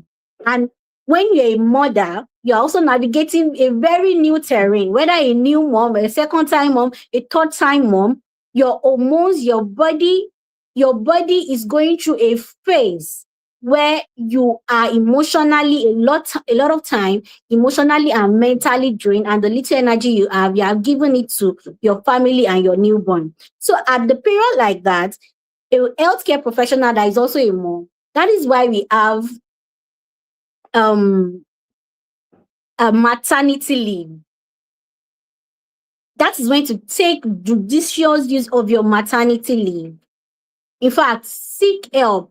And when you're a mother, you're also navigating a very new terrain, whether a new mom, a second time mom, a third time mom, your hormones, your body is going through a phase where you are emotionally a lot of time emotionally and mentally drained, and the little energy you have given it to your family and your newborn. So at the period like that, a healthcare professional that is also a mom, that is why we have um a maternity leave. That is when to take judicious use of your maternity leave. In fact, seek help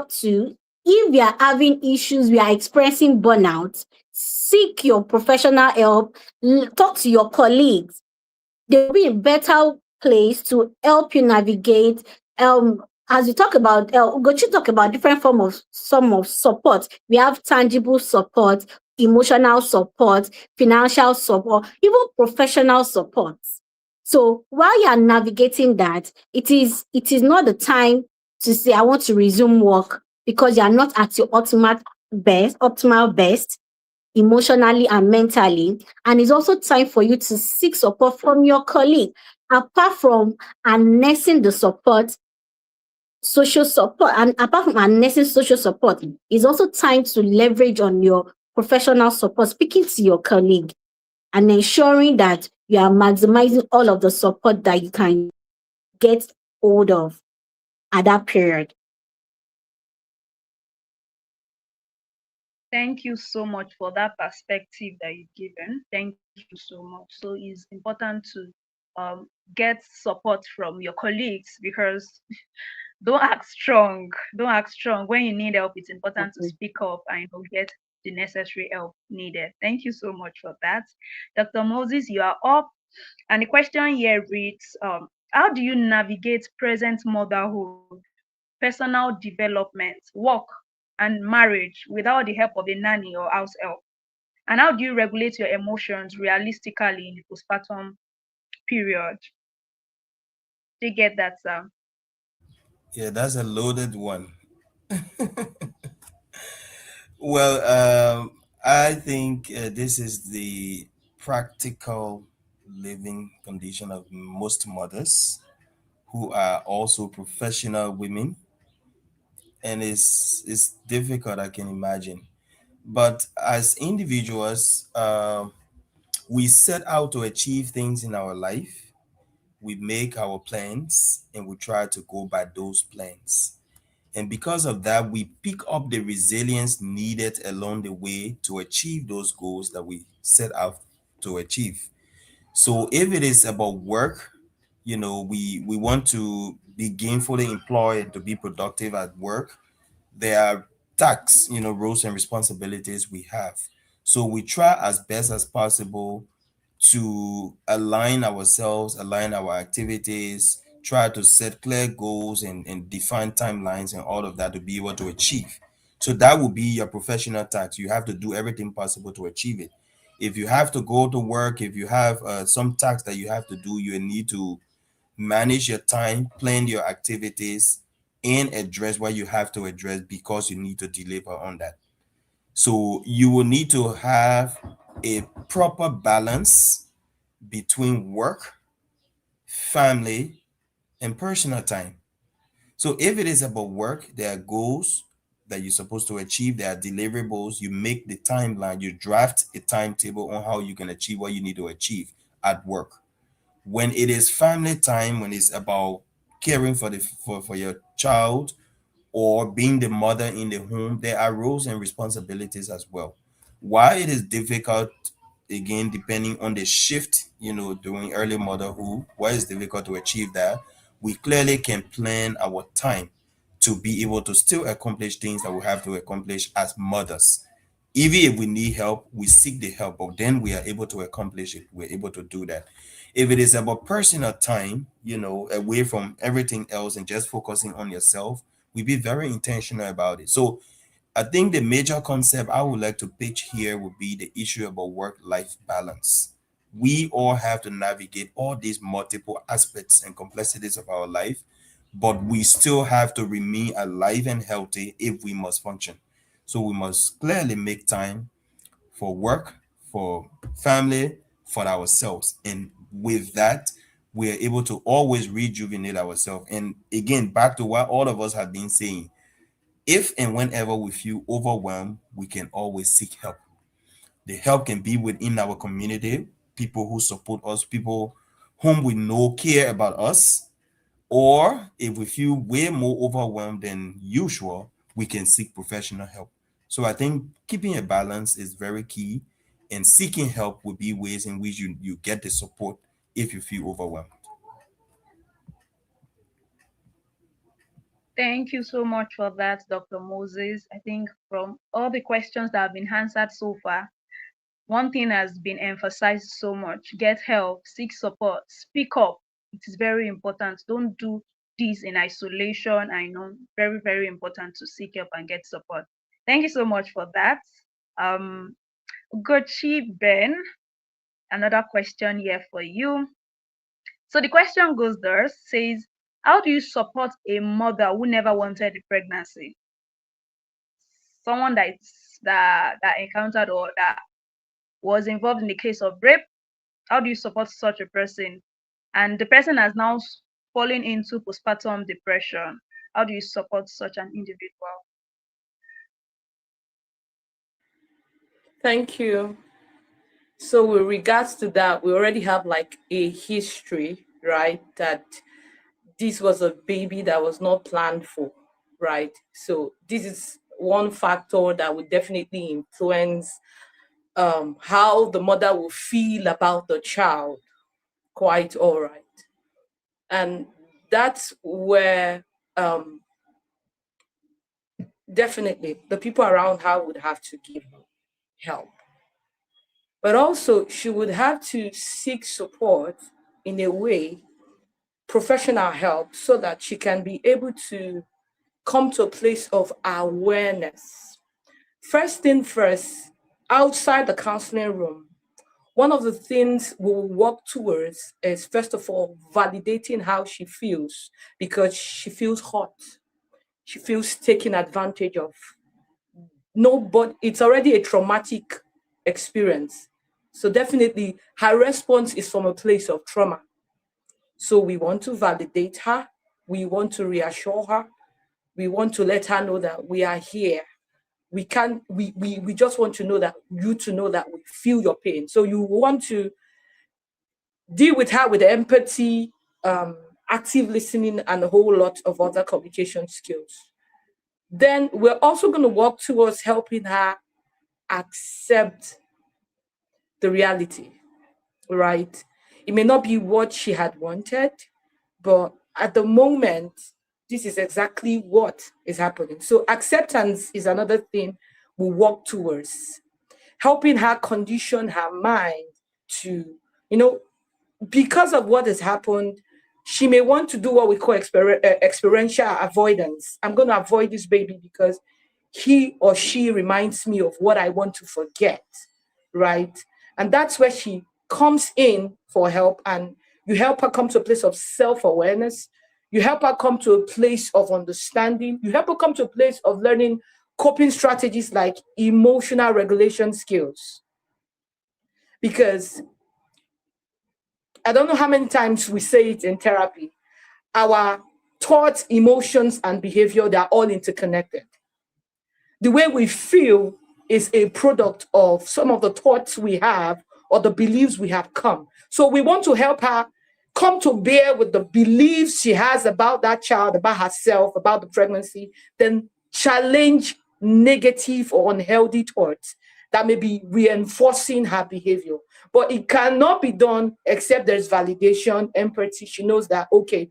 too. If we are having issues, we are experiencing burnout, seek your professional help, talk to your colleagues. They will be a better place to help you navigate. As we talk about, Ugochi talk about different some of support. We have tangible support, emotional support, financial support, even professional support. So while you are navigating that, it is not the time to say I want to resume work because you are not at your optimal best emotionally and mentally. And it's also time for you to seek support from your colleague. Apart from harnessing the support, social support, and apart from harnessing social support, it's also time to leverage on your professional support, speaking to your colleague and ensuring that you are maximizing all of the support that you can get hold of at that period. Thank you so much for that perspective that you've given. Thank you so much. So it's important to get support from your colleagues, because don't act strong. Don't act strong. When you need help, it's important to Okay. speak up and get the necessary help needed. Thank you so much for that. Dr. Moses, you are up. And the question here reads, how do you navigate present motherhood, personal development, work, and marriage without the help of a nanny or house help? And how do you regulate your emotions realistically in the postpartum period? Do you get that, Sam? Yeah, that's a loaded one. Well, I think this is the practical living condition of most mothers who are also professional women, and it's difficult, I can imagine. But as individuals, we set out to achieve things in our life. We make our plans and we try to go by those plans. And because of that, we pick up the resilience needed along the way to achieve those goals that we set out to achieve. So if it is about work, we want to be gainfully employed, to be productive at work. There are tasks, roles and responsibilities we have. So we try as best as possible to align ourselves, align our activities, try to set clear goals and define timelines and all of that to be able to achieve. So that will be your professional task. You have to do everything possible to achieve it. If you have to go to work, if you have some tasks that you have to do, you need to manage your time, plan your activities, and address what you have to address because you need to deliver on that. So you will need to have a proper balance between work family, and personal time. So if it is about work, there are goals that you're supposed to achieve, there are deliverables, you make the timeline, you draft a timetable on how you can achieve what you need to achieve at work. When it is family time, when it's about caring for for your child or being the mother in the home, there are roles and responsibilities as well. Why it is difficult, again, depending on the shift, during early motherhood, why it's difficult to achieve that, we clearly can plan our time to be able to still accomplish things that we have to accomplish as mothers. Even if we need help, we seek the help, but then we are able to accomplish it. We're able to do that. If it is about personal time, away from everything else and just focusing on yourself, we be very intentional about it. So I think the major concept I would like to pitch here would be the issue about work-life balance. We all have to navigate all these multiple aspects and complexities of our life, but we still have to remain alive and healthy if we must function. So we must clearly make time for work, for family, for ourselves. And with that, we are able to always rejuvenate ourselves. And again, back to what all of us have been saying, if and whenever we feel overwhelmed, we can always seek help. The help can be within our community, people who support us, people whom we know care about us, or if we feel way more overwhelmed than usual, we can seek professional help. So I think keeping a balance is very key, and seeking help will be ways in which you get the support if you feel overwhelmed. Thank you so much for that, Dr. Moses. I think from all the questions that have been answered so far, one thing has been emphasized so much: get help, seek support, speak up. It is very important. Don't do this in isolation. I know, very, very important to seek help and get support. Thank you so much for that. Gochi Ben, another question here for you. So the question goes there, says, how do you support a mother who never wanted the pregnancy? Someone that encountered or that was involved in the case of rape. How do you support such a person? And the person has now fallen into postpartum depression. How do you support such an individual? Thank you. So with regards to that, we already have like a history, right? That this was a baby that was not planned for, right? So this is one factor that would definitely influence how the mother will feel about the child. Quite all right. And that's where definitely the people around her would have to give her help. But also, she would have to seek support in a way, professional help, so that she can be able to come to a place of awareness. First thing first, outside the counseling room, one of the things we will work towards is, first of all, validating how she feels, because she feels hot. She feels taken advantage of. No, but it's already a traumatic experience. So definitely her response is from a place of trauma. So we want to validate her. We want to reassure her. We want to let her know that we are here. We can we just want to know that we feel your pain. So you want to deal with her with empathy, active listening, and a whole lot of other communication skills. Then we're also going to work towards helping her accept the reality, right? It may not be what she had wanted, but at the moment, this is exactly what is happening. So acceptance is another thing we work towards, helping her condition her mind to, because of what has happened, she may want to do what we call experiential avoidance. I'm going to avoid this baby because he or she reminds me of what I want to forget, right? And that's where she comes in for help, and you help her come to a place of self-awareness. You help her come to a place of understanding. You help her come to a place of learning coping strategies like emotional regulation skills. Because I don't know how many times we say it in therapy. Our thoughts, emotions, and behavior, they're all interconnected. The way we feel is a product of some of the thoughts we have or the beliefs we have come. So we want to help her come to bear with the beliefs she has about that child, about herself, about the pregnancy, then challenge negative or unhealthy thoughts that may be reinforcing her behavior. But it cannot be done except there's validation, empathy. She knows that, okay,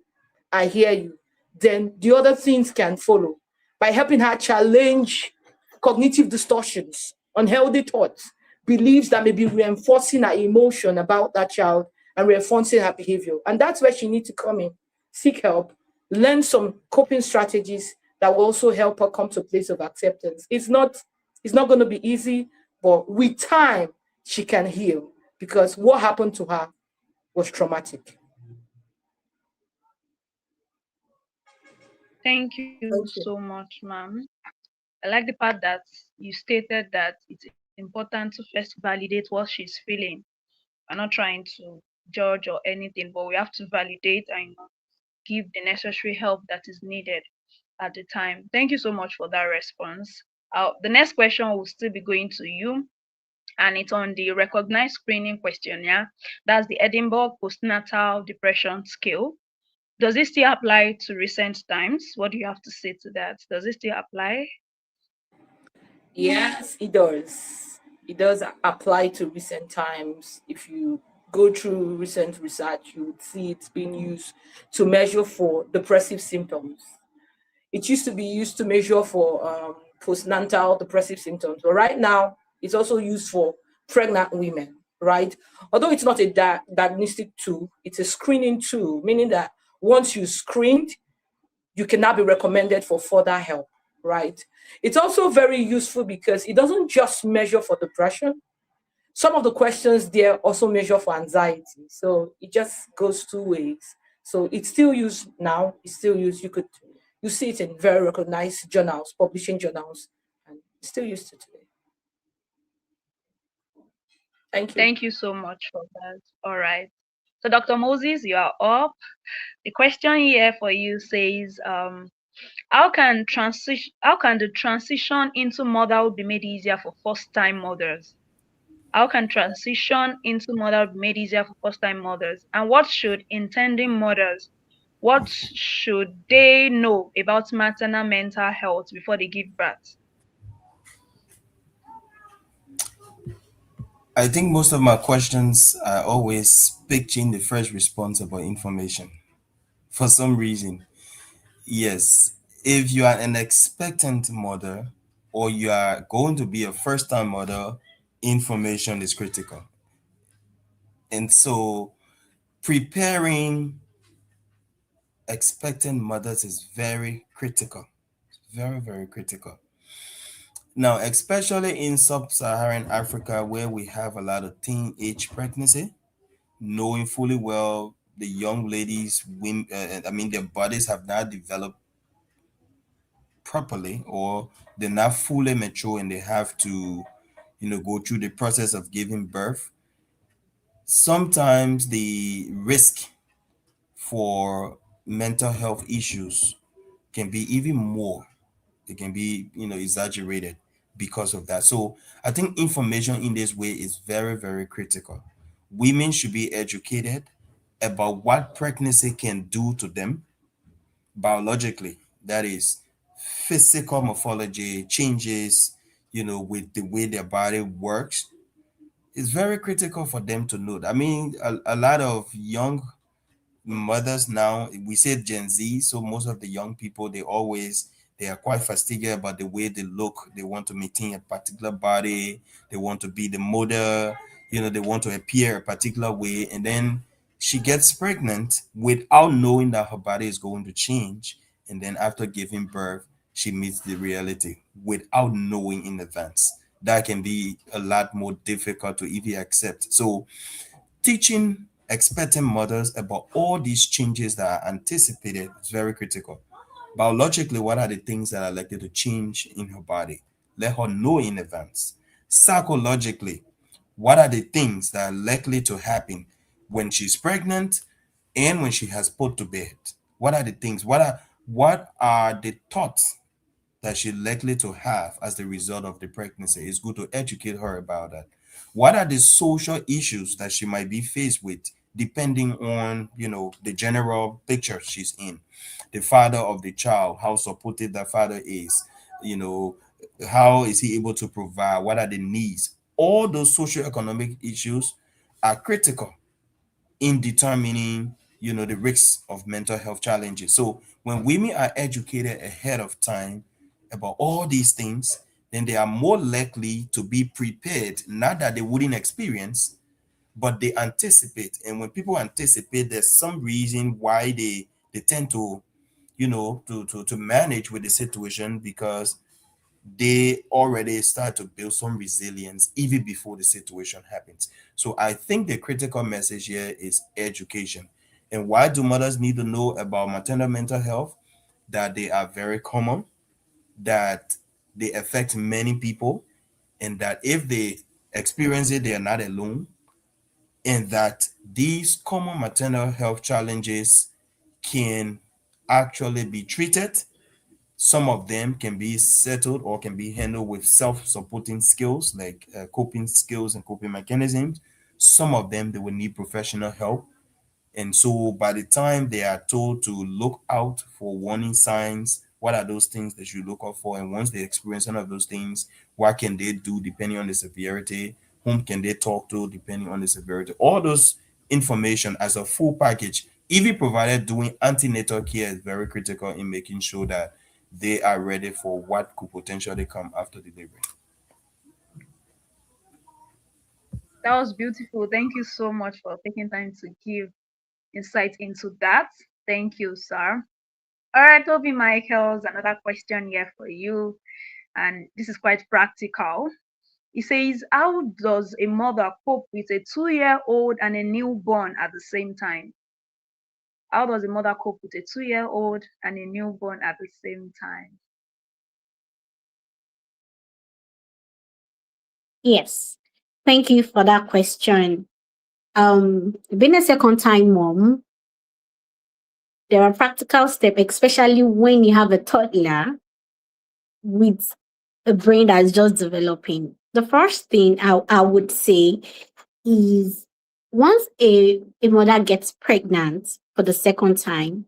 I hear you. Then the other things can follow by helping her challenge cognitive distortions, unhealthy thoughts, beliefs that may be reinforcing her emotion about that child and reinforcing her behavior. And that's where she needs to come in, seek help, learn some coping strategies that will also help her come to a place of acceptance. It's not going to be easy, but with time she can heal because what happened to her was traumatic. Thank you Thank so you. much, ma'am. I like the part that you stated that it's important to first validate what she's feeling. We're not trying to judge or anything, but we have to validate and give the necessary help that is needed at the time. Thank you so much for that response. The next question will still be going to you, and it's on the recognized screening questionnaire. That's the Edinburgh Postnatal Depression Scale. Does it still apply to recent times? What do you have to say to that? Does it still apply? Yes, it does. It does apply to recent times. If you go through recent research, you would see it's being used to measure for depressive symptoms. It used to be used to measure for postnatal depressive symptoms, but right now it's also used for pregnant women, right? Although it's not a diagnostic tool, it's a screening tool, meaning that once you screened, you can now be recommended for further help, right? It's also very useful because it doesn't just measure for depression. Some of the questions there also measure for anxiety. So it just goes two ways. So it's still used now. It's still used. You see it in very recognized journals, publishing journals, and it's still used to today. Thank you. Thank you so much for that. All right. So, Dr. Moses, you are up. The question here for you says, how can the transition into motherhood be made easier for first-time mothers? How can transition into motherhood be made easier for first-time mothers? And what should intending mothers, what should they know about maternal mental health before they give birth? I think most of my questions are always pitching the first response about information. For some reason, yes, if you are an expectant mother or you are going to be a first time mother, information is critical. And so preparing expectant mothers is very critical. Very, very critical. Now, especially in sub Saharan Africa, where we have a lot of teenage pregnancy, knowing fully well the young ladies, women, I mean, their bodies have not developed properly or they're not fully mature and they have to, go through the process of giving birth. Sometimes the risk for mental health issues can be even more. It can be, exaggerated because of that. So I think information in this way is very, very critical. Women should be educated about what pregnancy can do to them biologically. That is physical morphology changes, with the way their body works. It's very critical for them to know. I mean, a lot of young mothers now, we say Gen Z, so most of the young people, they are quite fastidious about the way they look. They want to maintain a particular body, they want to be the model, they want to appear a particular way, and then she gets pregnant without knowing that her body is going to change, and then after giving birth she meets the reality without knowing in advance. That can be a lot more difficult to even accept. So teaching expectant mothers about all these changes that are anticipated is very critical. Biologically, what are the things that are likely to change in her body? Let her know in advance. Psychologically, what are the things that are likely to happen when she's pregnant and when she has put to bed. What are the things? What are the thoughts that she's likely to have as the result of the pregnancy? It's good to educate her about that. What are the social issues that she might be faced with, depending on the general picture she's in? The father of the child, how supportive that father is, you know, how is he able to provide? What are the needs? All those socio-economic issues are critical in determining the risks of mental health challenges. So when women are educated ahead of time about all these things, then they are more likely to be prepared. Not that they wouldn't experience, but they anticipate. And when people anticipate, there's some reason why they tend to to manage with the situation, because they already start to build some resilience even before the situation happens. So I think the critical message here is education. And why do mothers need to know about maternal mental health? That they are very common, that they affect many people, and that if they experience it, they are not alone, and that these common maternal health challenges can actually be treated. Some of them can be settled or can be handled with self-supporting skills, like coping skills and coping mechanisms. Some of them, they will need professional help. And so by the time they are told to look out for warning signs, what are those things that you look out for? And once they experience some of those things, what can they do depending on the severity? Whom can they talk to depending on the severity? All those information as a full package, even provided doing antenatal care, is very critical in making sure that they are ready for what could potentially come after delivery. That was beautiful. Thank you so much for taking time to give insight into that. Thank you, sir. All right, Toby Michaels, another question here for you. And this is quite practical. He says, how does a mother cope with a 2-year-old and a newborn at the same time? How does a mother cope with a 2-year-old and a newborn at the same time? Yes. Thank you for that question. Being a second time mom, there are practical steps, especially when you have a toddler with a brain that's just developing. The first thing I would say is, once a mother gets pregnant for the second time,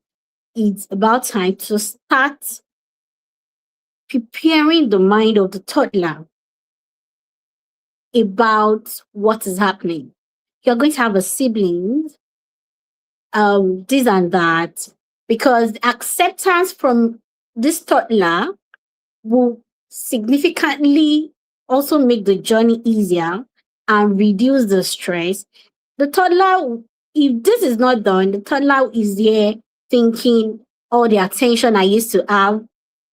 it's about time to start preparing the mind of the toddler about what is happening. You're going to have a sibling, this and that, because acceptance from this toddler will significantly also make the journey easier and reduce the stress. The toddler, if this is not done, the toddler is there thinking all the attention I used to have,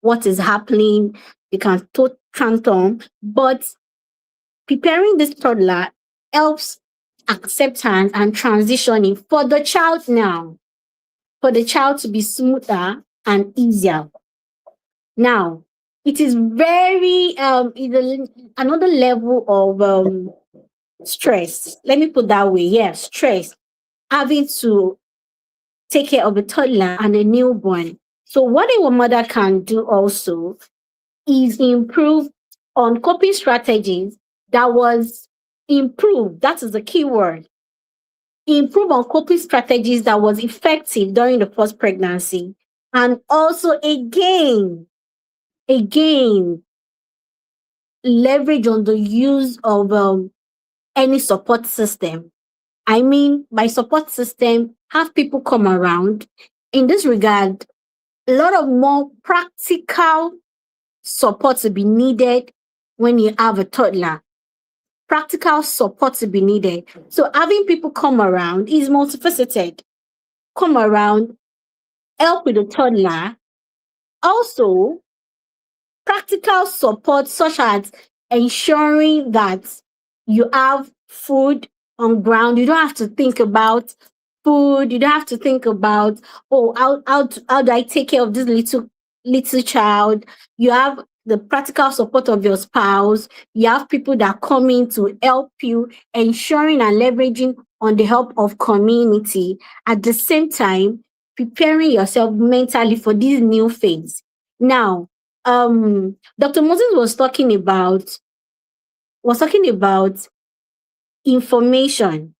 what is happening, they can tantrum. But preparing this toddler helps acceptance and transitioning for the child now, for the child to be smoother and easier. Now, it is very another level of stress. Let me put that way. Yeah, stress. Having to take care of a toddler and a newborn. So what a mother can do also is improve on coping strategies that was improved. That is the key word. Improve on coping strategies that was effective during the first pregnancy. And also again, leverage on the use of any support system. I mean, by support system, have people come around. In this regard, a lot of more practical support to be needed when you have a toddler. Practical support to be needed. So having people come around is multifaceted. Come around, help with the toddler. Also, practical support such as ensuring that you have food on ground. You don't have to think about food. You don't have to think about, oh, how do I take care of this little child? You have the practical support of your spouse. You have people that come in to help you, ensuring and leveraging on the help of community, at the same time preparing yourself mentally for this new phase. Now, Dr. Moses was talking about information.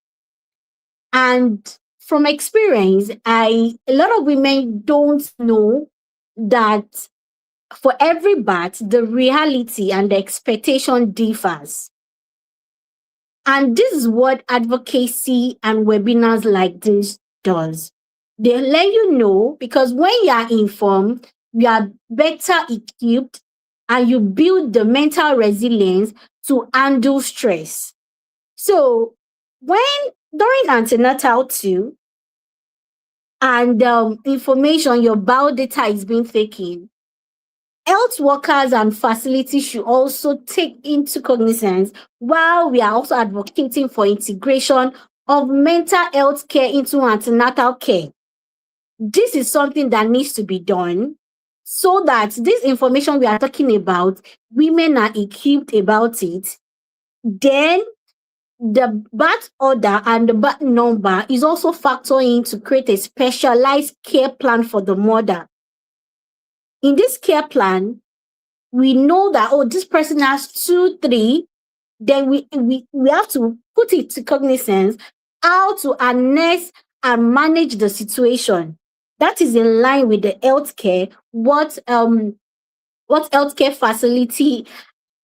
And from experience, a lot of women don't know that for every birth, the reality and the expectation differs. And this is what advocacy and webinars like this does. They let you know, because when you are informed, you are better equipped and you build the mental resilience to handle stress. So when during antenatal too, and information, your biodata is being taken, health workers and facilities should also take into cognizance, while we are also advocating for integration of mental health care into antenatal care. This is something that needs to be done so that this information we are talking about, women are equipped about it. Then the birth order and the birth number is also factored in to create a specialized care plan for the mother. In this care plan, we know that, oh, this person has 2, 3, then we have to put it to cognizance how to harness and manage the situation. That is in line with the healthcare, what healthcare facility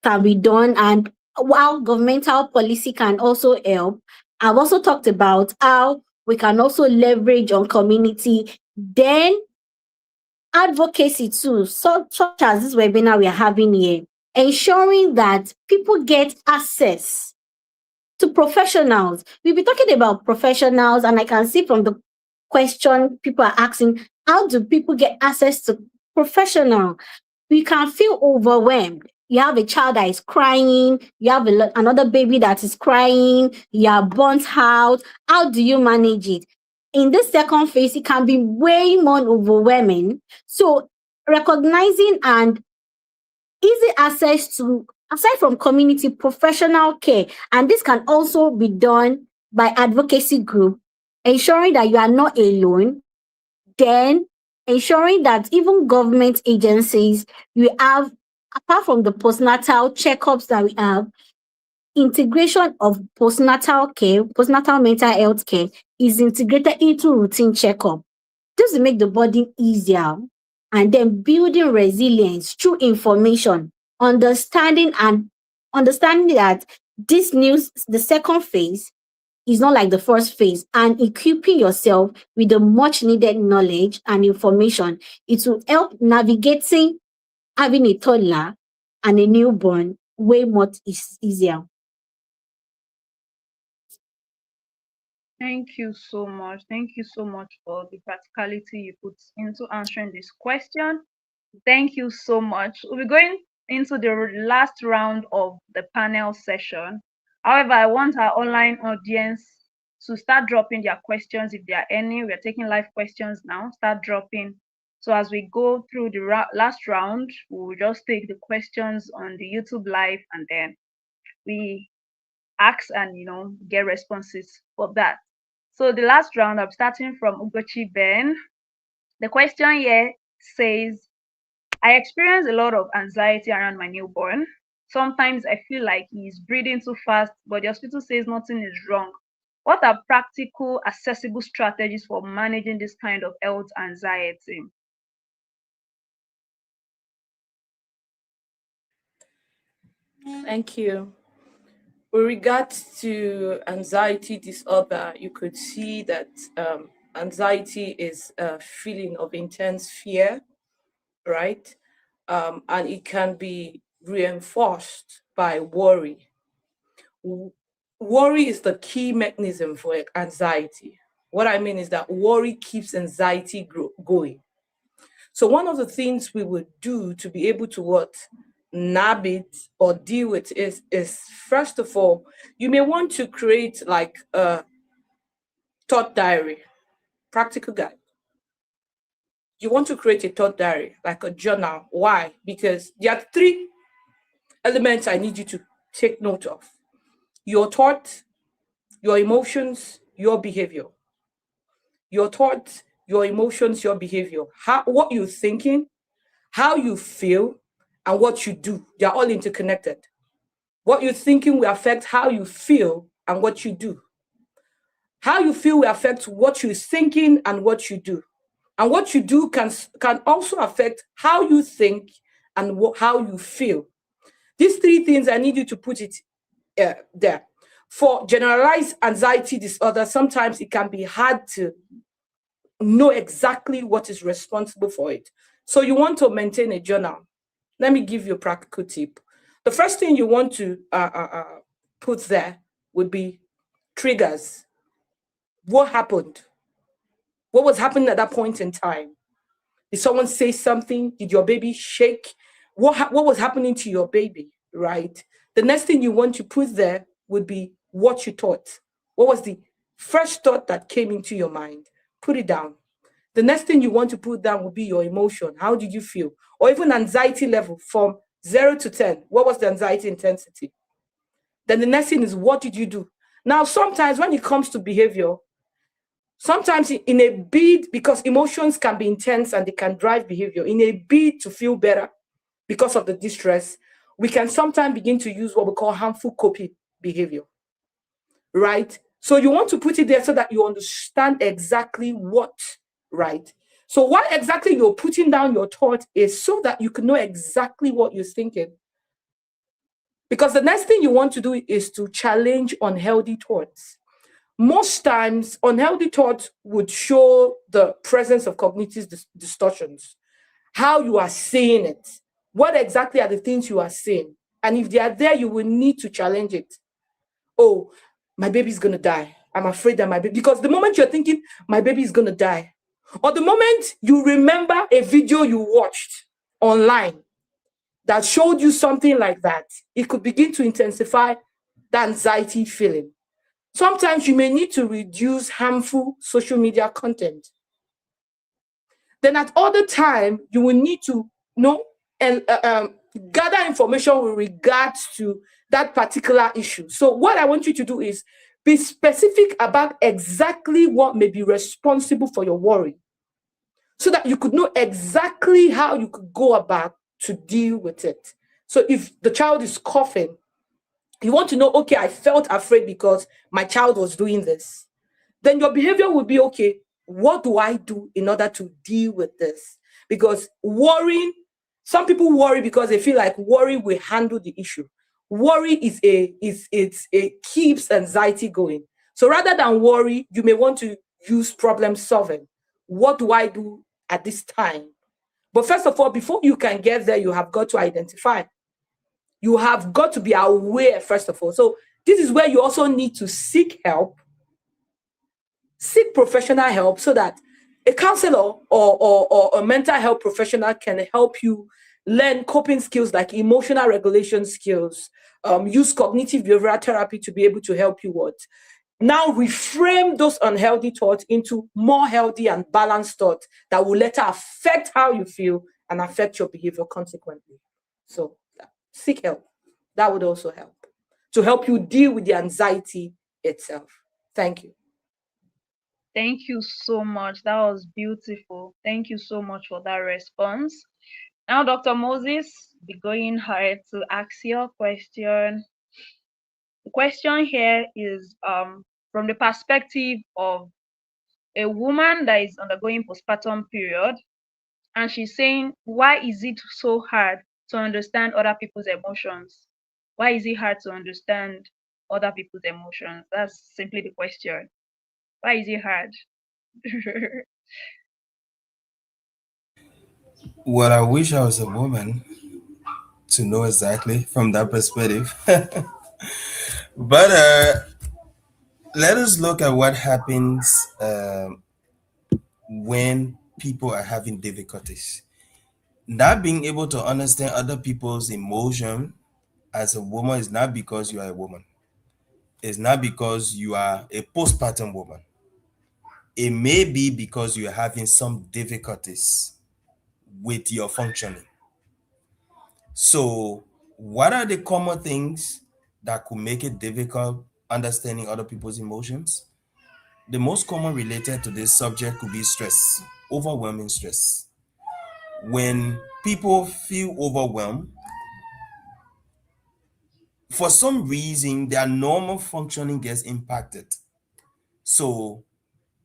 can be done, and while governmental policy can also help. I've also talked about how we can also leverage on community, then advocacy too, such as this webinar we are having here, ensuring that people get access to professionals. We'll be talking about professionals, and I can see from the question people are asking, how do people get access to professional? We can feel overwhelmed. You have a child that is crying, you have another baby that is crying, you are burnt out. How do you manage it? In this second phase, it can be way more overwhelming. So, recognizing and easy access to, aside from community, professional care, and this can also be done by advocacy group, ensuring that you are not alone. Then ensuring that even government agencies, we have, apart from the postnatal checkups that we have, integration of postnatal care, postnatal mental health care is integrated into routine checkup. This will make the body easier, and then building resilience through information, understanding that the second phase is not like the first phase, and equipping yourself with the much needed knowledge and information. It will help navigating having a toddler and a newborn way much easier. Thank you so much. Thank you so much for the practicality you put into answering this question. Thank you so much. We'll be going into the last round of the panel session. However, I want our online audience to start dropping their questions if there are any. We're taking live questions now. Start dropping. So as we go through the last round, we'll just take the questions on the YouTube live, and then we ask and get responses for that. So the last round, I'm starting from Ugochi Ben. The question here says, I experience a lot of anxiety around my newborn. Sometimes I feel like he's breathing too fast, but the hospital says nothing is wrong. What are practical, accessible strategies for managing this kind of health anxiety? Thank you. With regards to anxiety disorder, you could see that anxiety is a feeling of intense fear, right? And it can be reinforced by worry. Worry is the key mechanism for anxiety. What I mean is that worry keeps anxiety going. So one of the things we would do to be able to nab it or deal with is first of all, you may want to create like a thought diary, practical guide. You want to create a thought diary, like a journal. Why? Because there are 3 elements I need you to take note of: your thought, your emotions, your behavior. Your thoughts, your emotions, your behavior. What you're thinking, how you feel, and what you do. They're all interconnected. What you're thinking will affect how you feel and what you do. How you feel will affect what you're thinking and what you do. And what you do can also affect how you think and how you feel. These three things, I need you to put it there. For generalized anxiety disorder, sometimes it can be hard to know exactly what is responsible for it. So you want to maintain a journal. Let me give you a practical tip. The first thing you want to put there would be triggers. What happened? What was happening at that point in time? Did someone say something? Did your baby shake? What was happening to your baby, right? The next thing you want to put there would be what you thought. What was the first thought that came into your mind? Put it down. The next thing you want to put down would be your emotion. How did you feel? Or even anxiety level from 0 to 10. What was the anxiety intensity? Then the next thing is, what did you do? Now, sometimes when it comes to behavior, sometimes in a bid, because emotions can be intense and they can drive behavior, in a bid to feel better because of the distress, we can sometimes begin to use what we call harmful coping behavior, right? So you want to put it there so that you understand exactly what, right? So why exactly you're putting down your thought is so that you can know exactly what you're thinking. Because the next thing you want to do is to challenge unhealthy thoughts. Most times, unhealthy thoughts would show the presence of cognitive distortions, how you are saying it, what exactly are the things you are saying. And if they are there, you will need to challenge it. Oh, my baby's going to die. I'm afraid that my baby, because the moment you're thinking, my baby is going to die, or the moment you remember a video you watched online that showed you something like that, it could begin to intensify the anxiety feeling. Sometimes you may need to reduce harmful social media content. Then at other time, you will need to know and gather information with regards to that particular issue. So what I want you to do is be specific about exactly what may be responsible for your worry, so that you could know exactly how you could go about to deal with it. So if the child is coughing, you want to know, okay, I felt afraid because my child was doing this. Then your behavior will be, okay, what do I do in order to deal with this? Because worrying, some people worry because they feel like worry will handle the issue. Worry it keeps anxiety going. So rather than worry, you may want to use problem solving. What do I do at this time? But first of all, before you can get there, you have got to identify. You have got to be aware, first of all. So this is where you also need to seek help, seek professional help, so that a counselor or a mental health professional can help you learn coping skills like emotional regulation skills, use cognitive behavioral therapy to be able to help you what? Now reframe those unhealthy thoughts into more healthy and balanced thoughts that will later affect how you feel and affect your behavior consequently. So seek help. That would also help to help you deal with the anxiety itself. Thank you. Thank you so much. That was beautiful. Thank you so much for that response. Now, Dr. Moses, be going ahead to ask your question. The question here is from the perspective of a woman that is undergoing postpartum period, and she's saying, why is it so hard to understand other people's emotions? Why is it hard to understand other people's emotions? That's simply the question. Why is it hard? Well, I wish I was a woman to know exactly from that perspective. But let us look at what happens when people are having difficulties. Not being able to understand other people's emotion as a woman is not because you are a woman. It's not because you are a postpartum woman. It may be because you're having some difficulties with your functioning. So, what are the common things that could make it difficult understanding other people's emotions? The most common related to this subject could be stress, overwhelming stress. When people feel overwhelmed, for some reason, their normal functioning gets impacted. So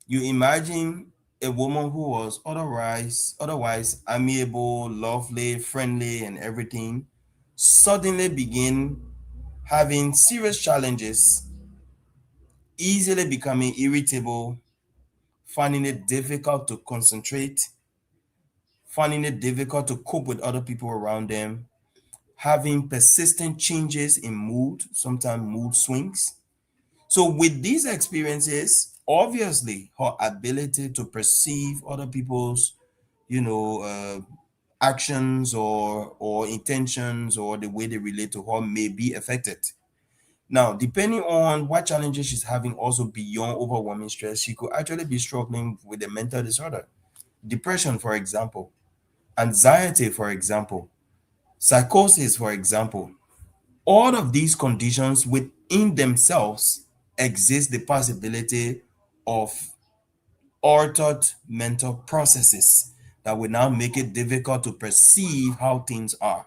you imagine a woman who was otherwise amiable, lovely, friendly, and everything, suddenly begin having serious challenges, easily becoming irritable, finding it difficult to concentrate, finding it difficult to cope with other people around them, having persistent changes in mood, sometimes mood swings. So, with these experiences, obviously, her ability to perceive other people's, actions or intentions or the way they relate to her may be affected. Now, depending on what challenges she's having, also beyond overwhelming stress, she could actually be struggling with a mental disorder, depression, for example, anxiety, for example, psychosis, for example. All of these conditions within themselves exist the possibility of altered mental processes that will now make it difficult to perceive how things are.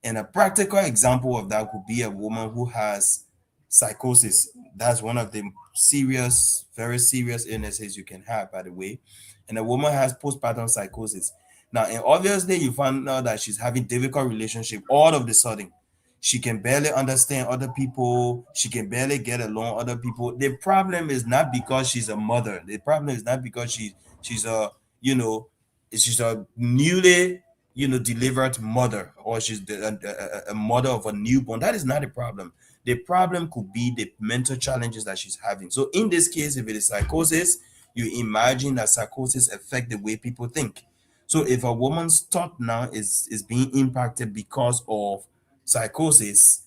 And a practical example of that would be a woman who has psychosis. That's one of the serious, very serious illnesses you can have, by the way. And a woman has postpartum psychosis. Now, and obviously, you find out that she's having difficult relationship all of the sudden. She can barely understand other people. She can barely get along with other people. The problem is not because she's a mother. The problem is not because she's a you know she's a newly delivered mother, or she's a mother of a newborn. That is not the problem. The problem could be the mental challenges that she's having. So in this case, if it is psychosis, you imagine that psychosis affect the way people think. So if a woman's thought now is being impacted because of psychosis,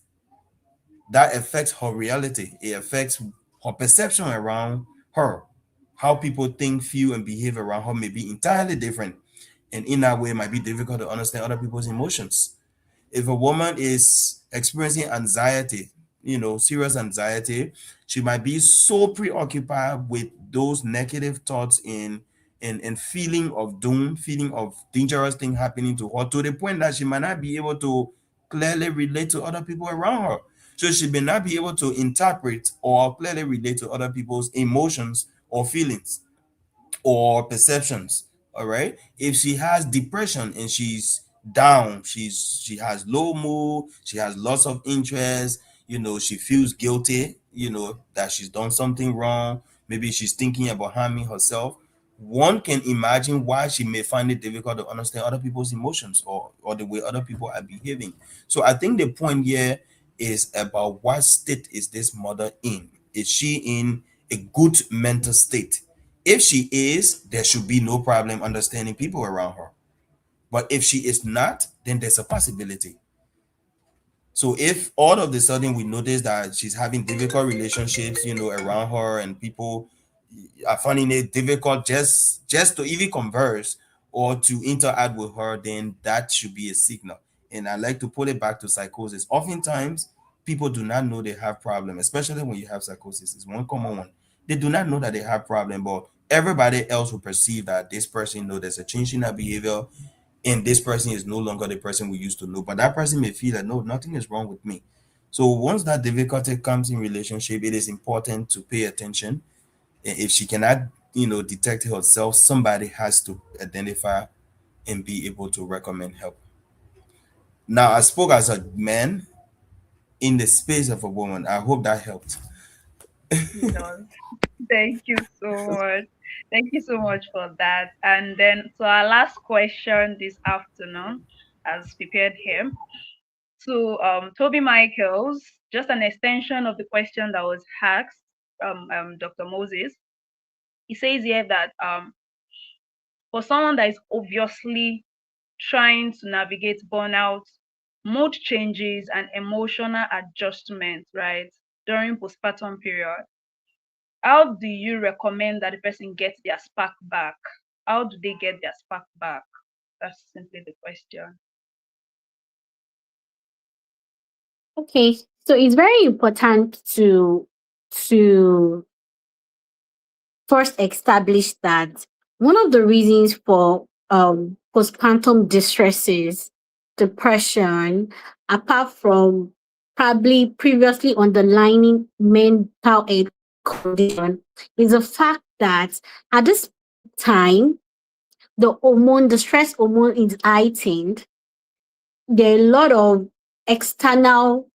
that affects her reality. It affects her perception around her. How people think, feel, and behave around her may be entirely different. And in that way, it might be difficult to understand other people's emotions. If a woman is experiencing anxiety, serious anxiety, she might be so preoccupied with those negative thoughts in feeling of doom, feeling of dangerous thing happening to her, to the point that she might not be able to clearly relate to other people around her. So she may not be able to interpret or clearly relate to other people's emotions or feelings or perceptions. All right, if she has depression and she's down, she has low mood, she has lots of interest, she feels guilty, that she's done something wrong, maybe she's thinking about harming herself. One can imagine why she may find it difficult to understand other people's emotions or the way other people are behaving. So I think the point here is about what state is this mother in. Is she in a good mental state? If she is, there should be no problem understanding people around her. But if she is not, then there's a possibility. So if all of the sudden we notice that she's having difficult relationships, around her, and people are finding it difficult just to even converse or to interact with her, then that should be a signal. And I like to put it back to psychosis. Oftentimes, people do not know they have problem, especially when you have psychosis. It's one common one. They do not know that they have problem, but everybody else will perceive that this person know there's a change in their behavior, and this person is no longer the person we used to know. But that person may feel that no, nothing is wrong with me. So once that difficulty comes in relationship, it is important to pay attention. If she cannot, detect herself, somebody has to identify and be able to recommend help. Now, I spoke as a man in the space of a woman. I hope that helped. It does. Thank you so much. Thank you so much for that. And then, so our last question this afternoon, as prepared here, to Toby Michaels, just an extension of the question that was asked from Dr. Moses. He says here that for someone that is obviously trying to navigate burnout, mood changes, and emotional adjustment, right, during postpartum period, how do you recommend that the person gets their spark back? How do they get their spark back? That's simply the question. Okay, so it's very important to first established that one of the reasons for postpartum distresses, depression, apart from probably previously underlining mental health condition, is the fact that at this time, the stress hormone is heightened. There are a lot of external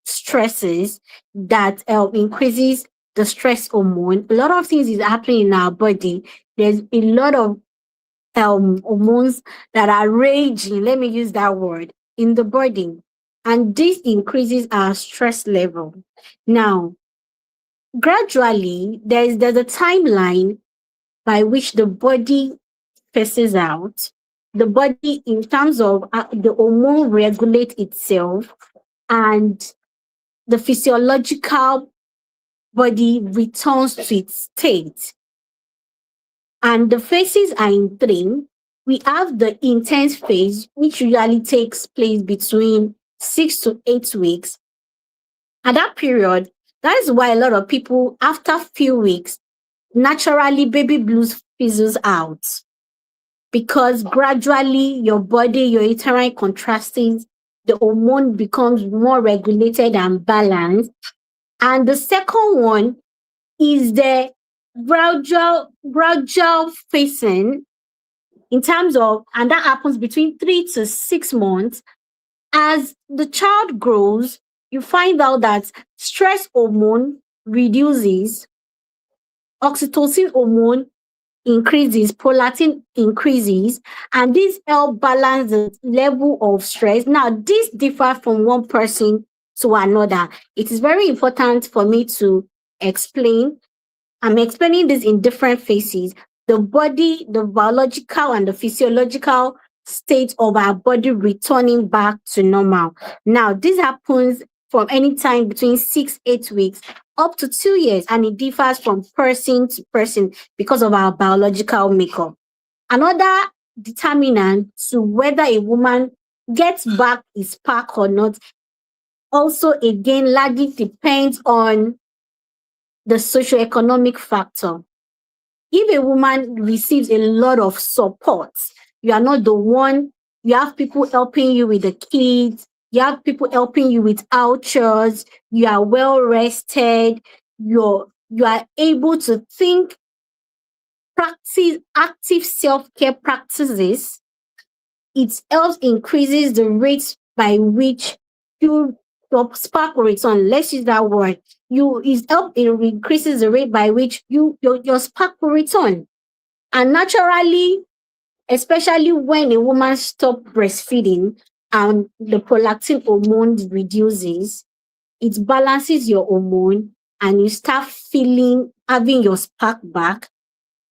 stresses that increases the stress hormone. A lot of things is happening in our body. There's a lot of hormones that are raging, let me use that word, in the body. And this increases our stress level. Now, gradually, there's a timeline by which the body passes out. The body, in terms of the hormone, regulate itself, and the physiological body returns to its state. And the phases are in three. We have the intense phase, which usually takes place between 6 to 8 weeks. At that period, that is why a lot of people, after few weeks, naturally baby blues fizzles out, because gradually your body, your uterine contractions, the hormone becomes more regulated and balanced. And the second one is the gradual facing, in terms of, and that happens between 3 to 6 months. As the child grows, you find out that stress hormone reduces, oxytocin hormone increases, prolactin increases, and this help balance the level of stress. Now, this differs from one person to another. It is very important for me to explain. I'm explaining this in different phases. The body, the biological and the physiological state of our body returning back to normal. Now, this happens from any time between 6-8 weeks up to 2 years, and it differs from person to person because of our biological makeup. Another determinant to whether a woman gets back his spark or not also again largely depends on the socioeconomic factor. If a woman receives a lot of support, you are not the one, you have people helping you with the kids, you have people helping you with chores, you are well rested, you are able to think, practice active self-care practices, it helps increases the rate by which your spark will return. Let's use that word. It increases the rate by which your spark will return. And naturally, especially when a woman stops breastfeeding and the prolactin hormone reduces, it balances your hormone and you start having your spark back.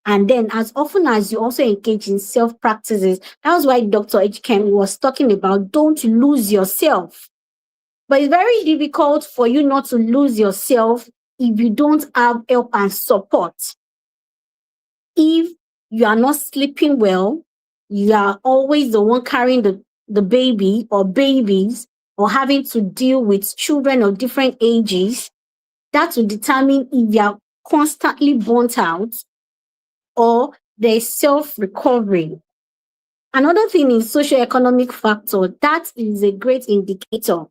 And then as often as you also engage in self practices, that's why Dr. Ejken was talking about don't lose yourself. But it's very difficult for you not to lose yourself if you don't have help and support. If you are not sleeping well, you are always the one carrying the baby or babies, or having to deal with children of different ages, that will determine if you are constantly burnt out or there's self-recovery. Another thing is socioeconomic factor. That is a great indicator.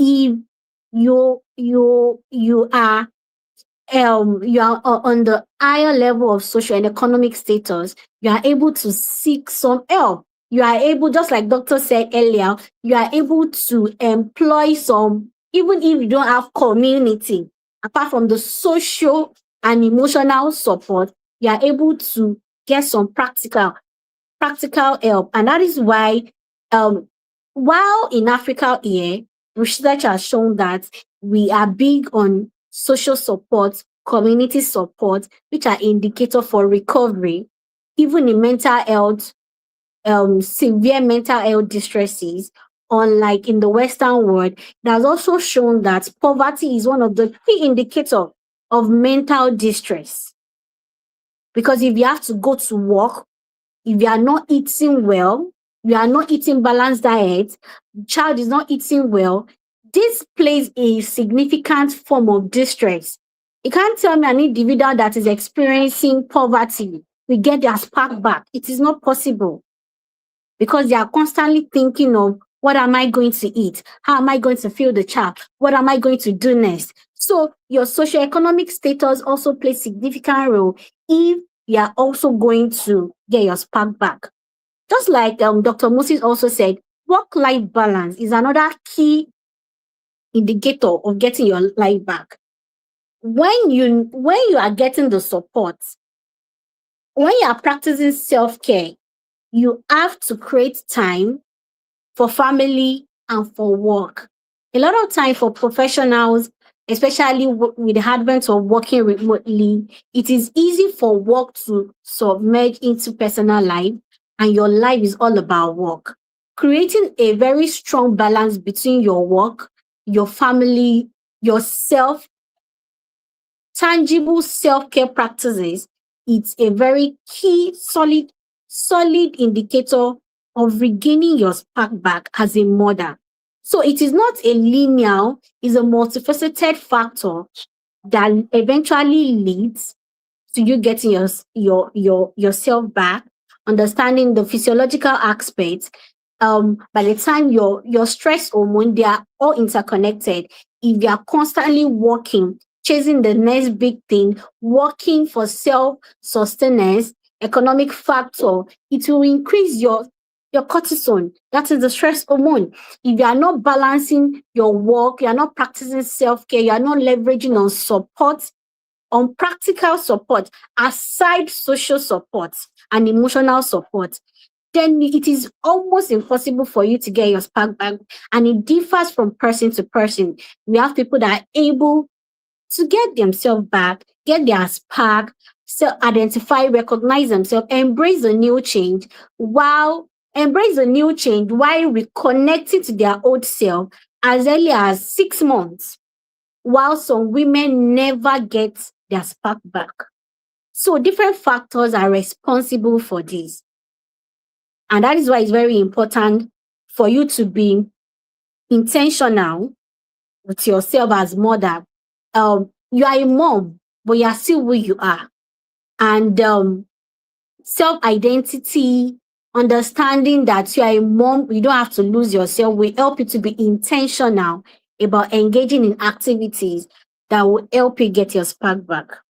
If you are on the higher level of social and economic status, you are able to seek some help. You are able, just like doctor said earlier, you are able to employ some, even if you don't have community, apart from the social and emotional support, you are able to get some practical help. And that is why, while in Africa here, research has shown that we are big on social support, community support, which are indicators for recovery, even in mental health, severe mental health distresses. Unlike in the Western world, it has also shown that poverty is one of the key indicators of mental distress. Because if you have to go to work, if you are not eating well, you are not eating balanced diet, child is not eating well, this plays a significant form of distress. You can't tell me an individual that is experiencing poverty will get their spark back. It is not possible because they are constantly thinking of what am I going to eat? How am I going to fill the child? What am I going to do next? So your socioeconomic status also plays significant role if you are also going to get your spark back. Just like Dr. Moses also said, work-life balance is another key indicator of getting your life back. When you are getting the support, when you are practicing self-care, you have to create time for family and for work. A lot of time for professionals, especially with the advent of working remotely, it is easy for work to submerge into personal life, and your life is all about work. Creating a very strong balance between your work, your family, yourself, tangible self-care practices, it's a very key, solid indicator of regaining your spark back as a mother. So it is not a linear, it's a multifaceted factor that eventually leads to you getting yourself back, understanding the physiological aspects. By the time your stress hormone, they are all interconnected. If you are constantly working, chasing the next big thing, working for self-sustenance, economic factor, it will increase your cortisol. That is the stress hormone. If you are not balancing your work, you are not practicing self-care, you are not leveraging on support, on practical support, aside social support and emotional support, then it is almost impossible for you to get your spark back. And it differs from person to person. We have people that are able to get themselves back, get their spark, self-identify, recognize themselves, embrace the new change while reconnecting to their old self as early as 6 months, while some women never get their spark back. So different factors are responsible for this. And that is why it's very important for you to be intentional with yourself as mother. You are a mom, but you are still who you are. And self-identity, understanding that you are a mom, you don't have to lose yourself, will help you to be intentional about engaging in activities that will help you get your spark back.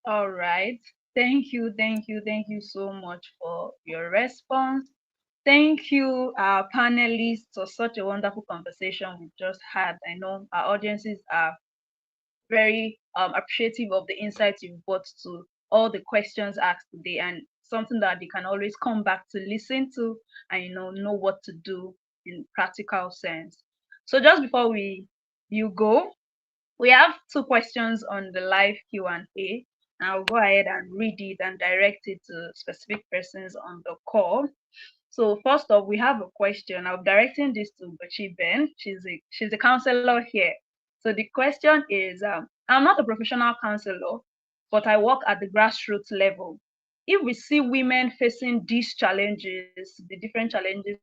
All right. Thank you so much for your response. Thank you, our panelists, for such a wonderful conversation we just had. I know our audiences are very appreciative of the insights you've brought to all the questions asked today, and something that they can always come back to listen to and know what to do in practical sense. So just before you go, we have two questions on the live Q&A. And I'll go ahead and read it and direct it to specific persons on the call. So first off, we have a question. I'm directing this to Bachi Ben. She's a counselor here. So the question is, I'm not a professional counselor, but I work at the grassroots level. If we see women facing these challenges, the different challenges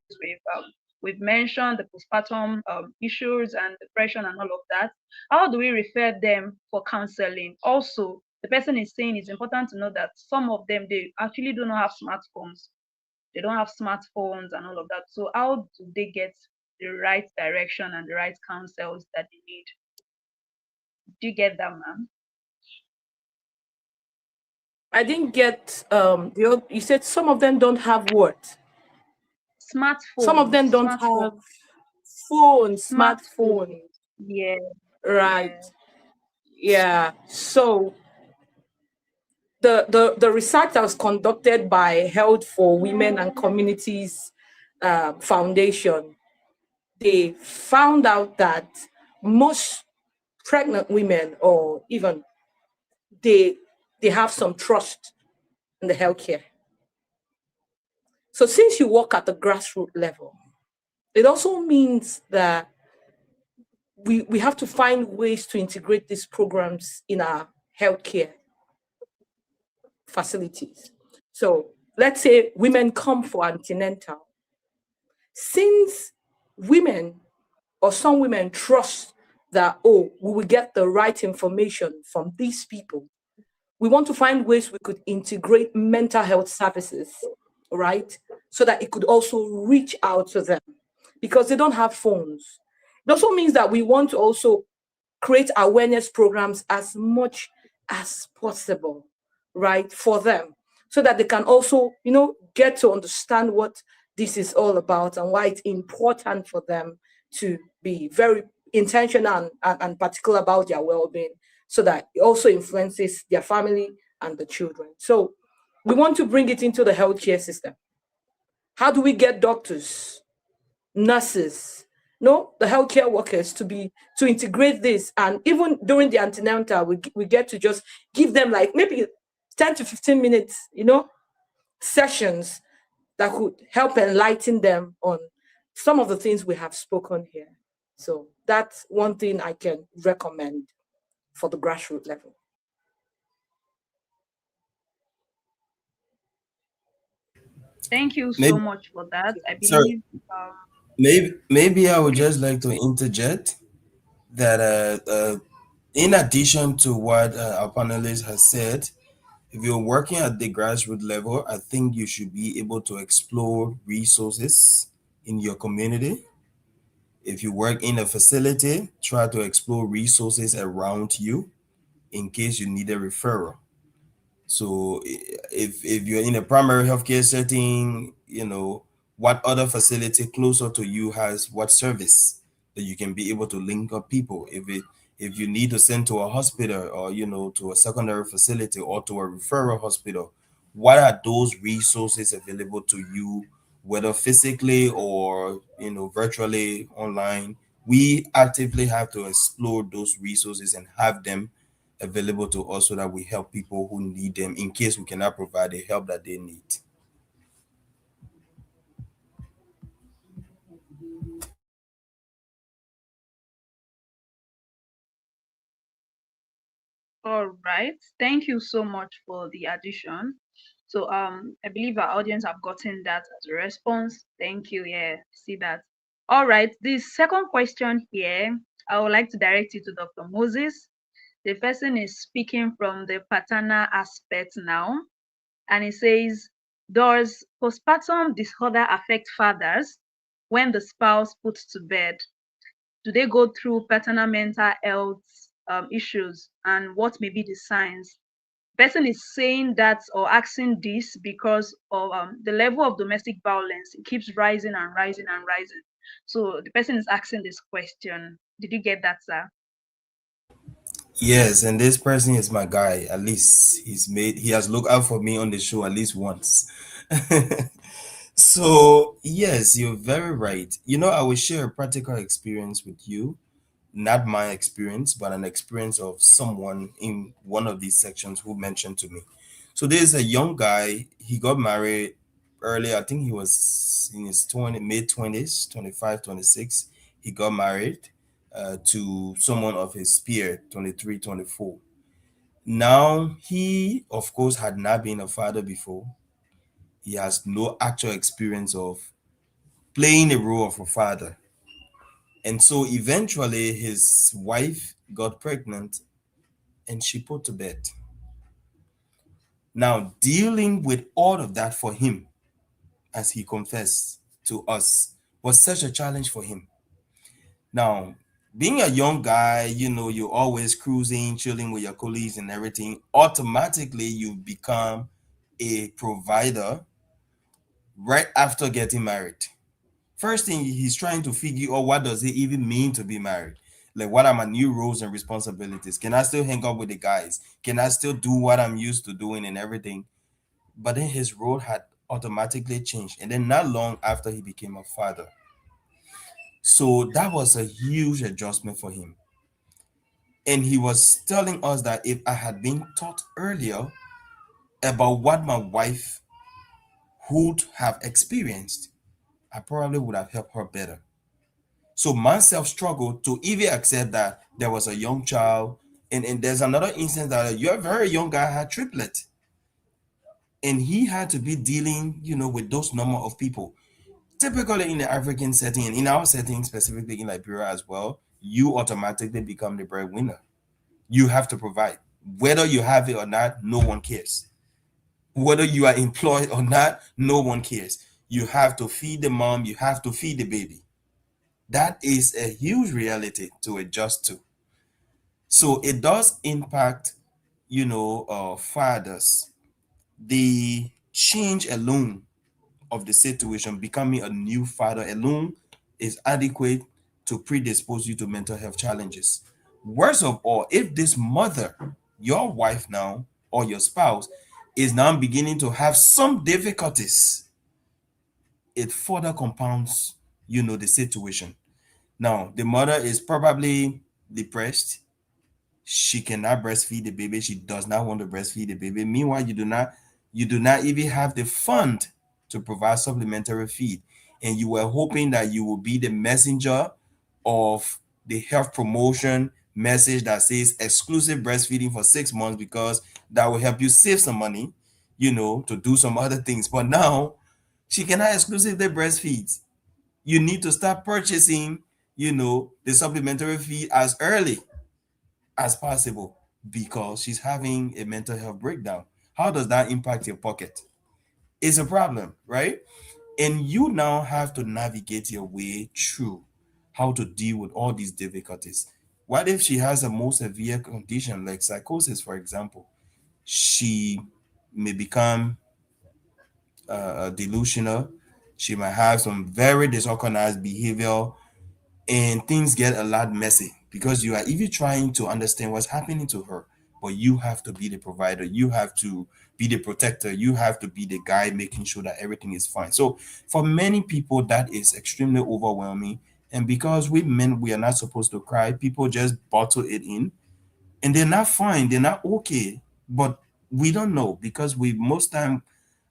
we've mentioned, the postpartum issues and depression and all of that, how do we refer them for counseling? Also, the person is saying it's important to know that some of them, they actually do not have smartphones. They don't have smartphones and all of that. So how do they get the right direction and the right counsels that they need? Do you get that, ma'am? I didn't get you said some of them don't have what? Some of Smartphones, them don't have smartphone. smartphones. Yeah, Right. yeah. Yeah. So the research that was conducted by Health for Women and Communities Foundation, they found out that most pregnant women, or even they have some trust in the healthcare. So since you work at the grassroots level, it also means that we have to find ways to integrate these programs in our healthcare facilities. So let's say women come for antenatal. Since women or some women trust that, oh, we will get the right information from these people. We want to find ways we could integrate mental health services, right? So that it could also reach out to them because they don't have phones. It also means that we want to also create awareness programs as much as possible, right, for them, so that they can also, get to understand what this is all about and why it's important for them to be very intentional and particular about their well-being, so that it also influences their family and the children. So we want to bring it into the healthcare system. How do we get doctors, nurses, no, the healthcare workers to integrate this? And even during the antenatal, we get to just give them like maybe 10 to 15 minutes, sessions that could help enlighten them on some of the things we have spoken here. So that's one thing I can recommend for the grassroots level. Thank you so Maybe, much for that. I sorry, believe maybe I would okay. just like to interject that in addition to what our panelist has said, if you're working at the grassroots level, I think you should be able to explore resources in your community. If you work in a facility, try to explore resources around you in case you need a referral. So if you're in a primary healthcare setting, what other facility closer to you has what service that you can be able to link up people. If you need to send to a hospital or to a secondary facility or to a referral hospital, what are those resources available to you, whether physically or virtually online? We actively have to explore those resources and have them available to us so that we help people who need them in case we cannot provide the help that they need. All right. Thank you so much for the addition. So I believe our audience have gotten that as a response. Thank you. Yeah, see that. All right. The second question here, I would like to direct you to Dr. Moses. The person is speaking from the paternal aspect now, and he says, does postpartum disorder affect fathers when the spouse puts to bed? Do they go through paternal mental health issues, and what may be the signs? Person is saying that or asking this because of the level of domestic violence. It keeps rising and rising and rising. So the person is asking this question. Did you get that, sir? Yes, and this person is my guy. At least he has looked out for me on the show at least once. So yes, you're very right. I will share a practical experience with you, not my experience, but an experience of someone in one of these sections who mentioned to me. So there's a young guy, he got married early. I think he was in his mid 20s, 25, 26. He got married to someone of his peer, 23, 24. Now, he, of course, had not been a father before. He has no actual experience of playing the role of a father. And so eventually his wife got pregnant and she put to bed. Now, dealing with all of that for him, as he confessed to us, was such a challenge for him. Now, being a young guy, you're always cruising, chilling with your colleagues and everything. Automatically, you become a provider right after getting married. First thing he's trying to figure out, what does it even mean to be married? Like, what are my new roles and responsibilities? Can I still hang out with the guys? Can I still do what I'm used to doing and everything? But then his role had automatically changed. And then not long after he became a father. So that was a huge adjustment for him. And he was telling us that if I had been taught earlier about what my wife would have experienced, I probably would have helped her better. So myself struggled to even accept that there was a young child. And there's another instance that your very young guy had triplets. And he had to be dealing, with those number of people. typically in the African setting, and in our setting, specifically in Liberia as well, you automatically become the breadwinner. You have to provide. Whether you have it or not, no one cares. Whether you are employed or not, no one cares. You have to feed the mom, you have to feed the baby. That is a huge reality to adjust to. So it does impact, fathers. The change alone of the situation, becoming a new father alone, is adequate to predispose you to mental health challenges. Worst of all, if this mother, your wife now, or your spouse, is now beginning to have some difficulties, it further compounds, the situation. Now, the mother is probably depressed. She cannot breastfeed the baby. She does not want to breastfeed the baby. Meanwhile, you do not even have the fund to provide supplementary feed, and you were hoping that you will be the messenger of the health promotion message that says exclusive breastfeeding for 6 months, because that will help you save some money, to do some other things. But now she cannot exclusively breastfeed. You need to start purchasing, the supplementary feed as early as possible, because she's having a mental health breakdown. How does that impact your pocket? It's a problem, right? And you now have to navigate your way through how to deal with all these difficulties. What if she has a more severe condition like psychosis, for example? She may become delusional. She might have some very disorganized behavior, and things get a lot messy because you are even trying to understand what's happening to her. But you have to be the provider, you have to be the protector, you have to be the guy making sure that everything is fine. So for many people, that is extremely overwhelming. And because we men, we are not supposed to cry, people just bottle it in, and they're not fine, they're not okay. But we don't know, because we most time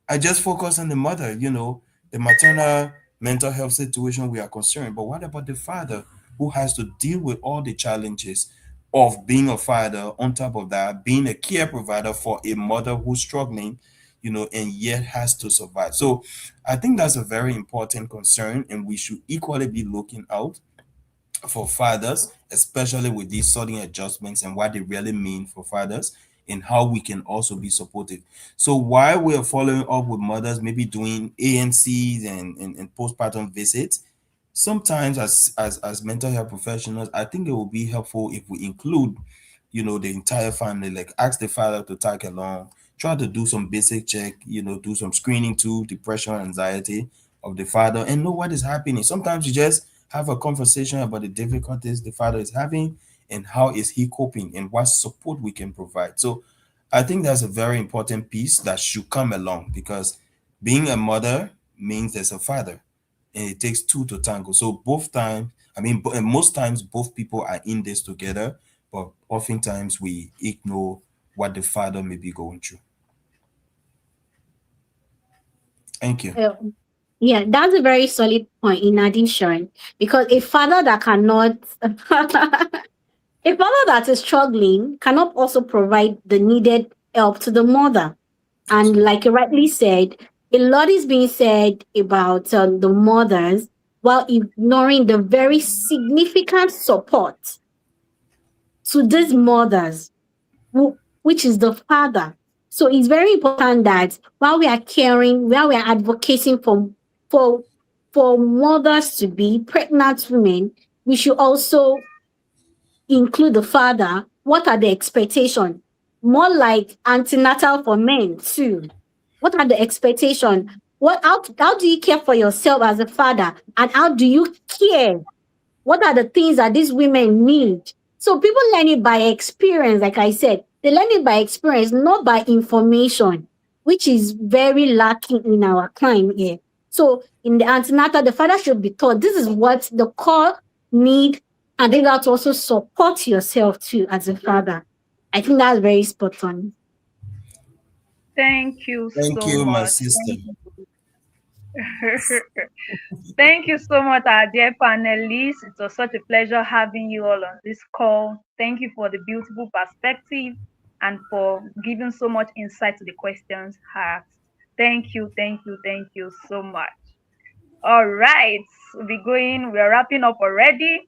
I just focus on the mother, the maternal mental health situation we are concerned. But what about the father, who has to deal with all the challenges of being a father, on top of that, being a care provider for a mother who's struggling, and yet has to survive? So I think that's a very important concern, and we should equally be looking out for fathers, especially with these sudden adjustments and what they really mean for fathers, and how we can also be supportive. So while we are following up with mothers, maybe doing ANCs and postpartum visits, sometimes as mental health professionals, I think it will be helpful if we include, the entire family, like ask the father to tag along, try to do some basic check, do some screening too, depression, anxiety of the father, and know what is happening. Sometimes you just have a conversation about the difficulties the father is having, and how is he coping, and what support we can provide. So I think that's a very important piece that should come along, because being a mother means there's a father, and it takes two to tango. So both times, and most times both people are in this together, but oftentimes we ignore what the father may be going through. Thank you. Uh, yeah, that's a very solid point in addition, because a father that cannot, a father that is struggling cannot also provide the needed help to the mother. And Absolutely. like you rightly said, a lot is being said about the mothers, while ignoring the very significant support to these mothers, which is the father. So it's very important that while we are caring, while we are advocating for for mothers to be pregnant women, we should also include the father. What are the expectations? More like antenatal for men too. What are the expectations? How do you care for yourself as a father? And how do you care? What are the things that these women need? So people learn it by experience, like I said. They learn it by experience, not by information, which is very lacking in our time here. So in the antenatal, the father should be taught this is what the core need, and then that also support yourself too as a father. I think that's very spot on. Thank you Thank so you, my much. sister. Thank you so much, our dear panelists. It was such a pleasure having you all on this call. Thank you for the beautiful perspective and for giving so much insight to the questions asked. Thank you so much. All right, we're wrapping up already.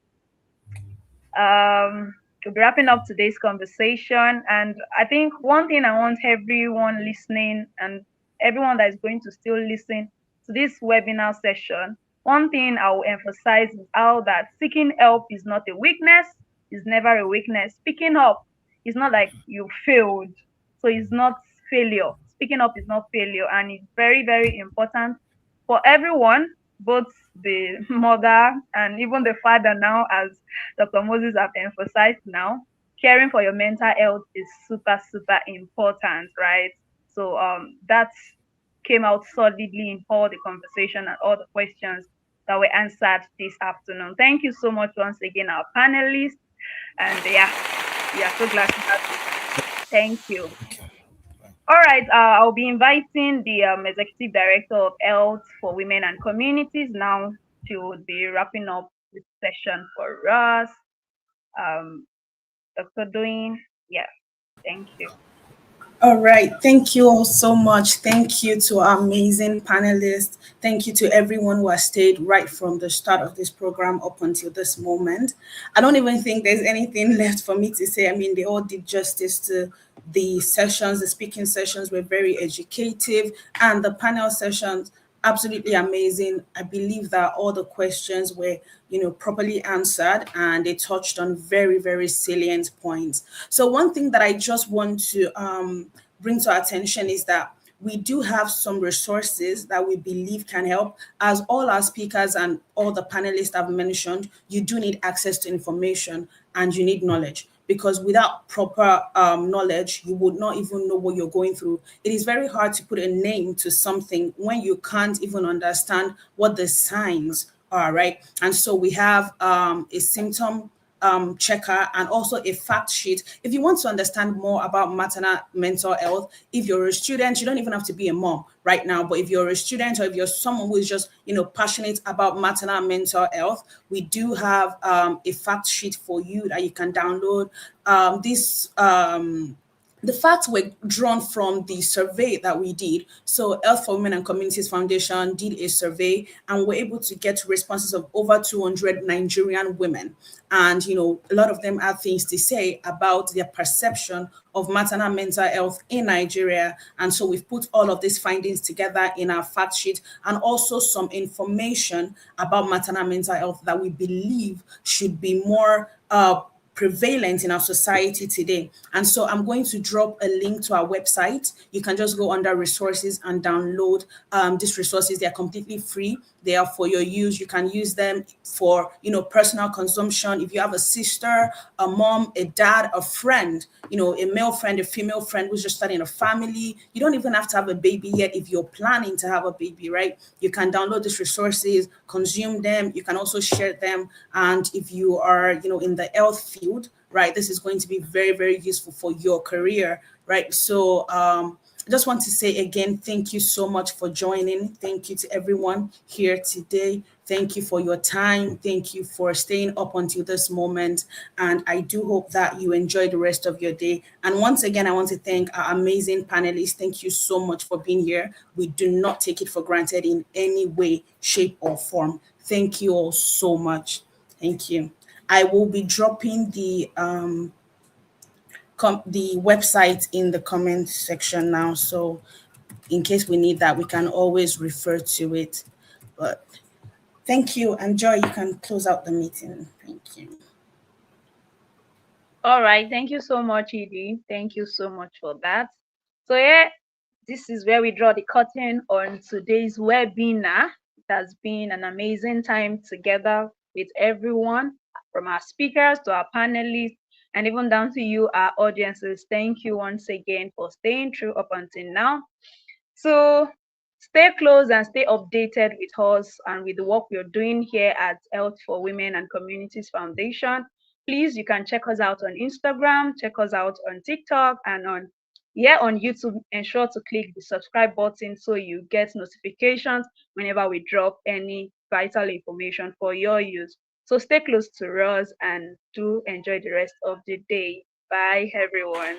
We'll be wrapping up today's conversation. And I think one thing I want everyone listening and everyone that is going to still listen to this webinar session, one thing I will emphasize is how that seeking help is not a weakness, is never a weakness. Speaking up is not like you failed. So it's not failure. Speaking up is not failure. And it's very, very important for everyone, both the mother and even the father now, as Dr. Moses have emphasized now, caring for your mental health is super, super important, right? So that came out solidly in all the conversation and all the questions that were answered this afternoon. Thank you so much once again, our panelists. And yeah, we are so glad to have you. Thank you. All right, I'll be inviting the Executive Director of Health for Women and Communities now. She will be wrapping up this session for us. Dr. Doing, yeah, thank you. All right. Thank you all so much. Thank you to our amazing panelists. Thank you to everyone who has stayed right from the start of this program up until this moment. I don't even think there's anything left for me to say. I mean, they all did justice to the sessions. The speaking sessions were very educative, and the panel sessions absolutely amazing. I believe that all the questions were, properly answered, and they touched on very, very salient points. So one thing that I just want to bring to our attention is that we do have some resources that we believe can help. As all our speakers and all the panelists have mentioned, you do need access to information and you need knowledge, because without proper knowledge, you would not even know what you're going through. It is very hard to put a name to something when you can't even understand what the signs are, right? And so we have a symptom checker and also a fact sheet. If you want to understand more about maternal mental health, if you're a student, you don't even have to be a mom right now, but if you're a student or if you're someone who is just, passionate about maternal mental health, we do have a fact sheet for you that you can download. This the facts were drawn from the survey that we did. So Health for Women and Communities Foundation did a survey and were able to get responses of over 200 Nigerian women. And, a lot of them have things to say about their perception of maternal mental health in Nigeria. And so we've put all of these findings together in our fact sheet, and also some information about maternal mental health that we believe should be more prevalent in our society today. And so I'm going to drop a link to our website. You can just go under resources and download these resources. They're completely free. They are for your use. You can use them for, personal consumption. If you have a sister, a mom, a dad, a friend, a male friend, a female friend who's just starting a family, you don't even have to have a baby yet. If you're planning to have a baby, right? You can download these resources, consume them. You can also share them. And if you are, in the health field, right, this is going to be very, very useful for your career, right? So I just want to say again, thank you so much for joining. Thank you to everyone here today. Thank you for your time. Thank you for staying up until this moment. And I do hope that you enjoy the rest of your day. And once again, I want to thank our amazing panelists. Thank you so much for being here. We do not take it for granted in any way, shape, or form. Thank you all so much. Thank you. I will be dropping the website in the comment section now. So in case we need that, we can always refer to it. But thank you. And Joy, you can close out the meeting. Thank you. All right, thank you so much, Edie. Thank you so much for that. So yeah, this is where we draw the curtain on today's webinar. It has been an amazing time together with everyone, from our speakers to our panelists, and even down to you, our audiences. Thank you once again for staying through up until now. So stay close and stay updated with us and with the work we're doing here at Health for Women and Communities Foundation. Please, you can check us out on Instagram, check us out on TikTok, and on YouTube. Ensure to click the subscribe button so you get notifications whenever we drop any vital information for your use. So stay close to us and do enjoy the rest of the day. Bye, everyone.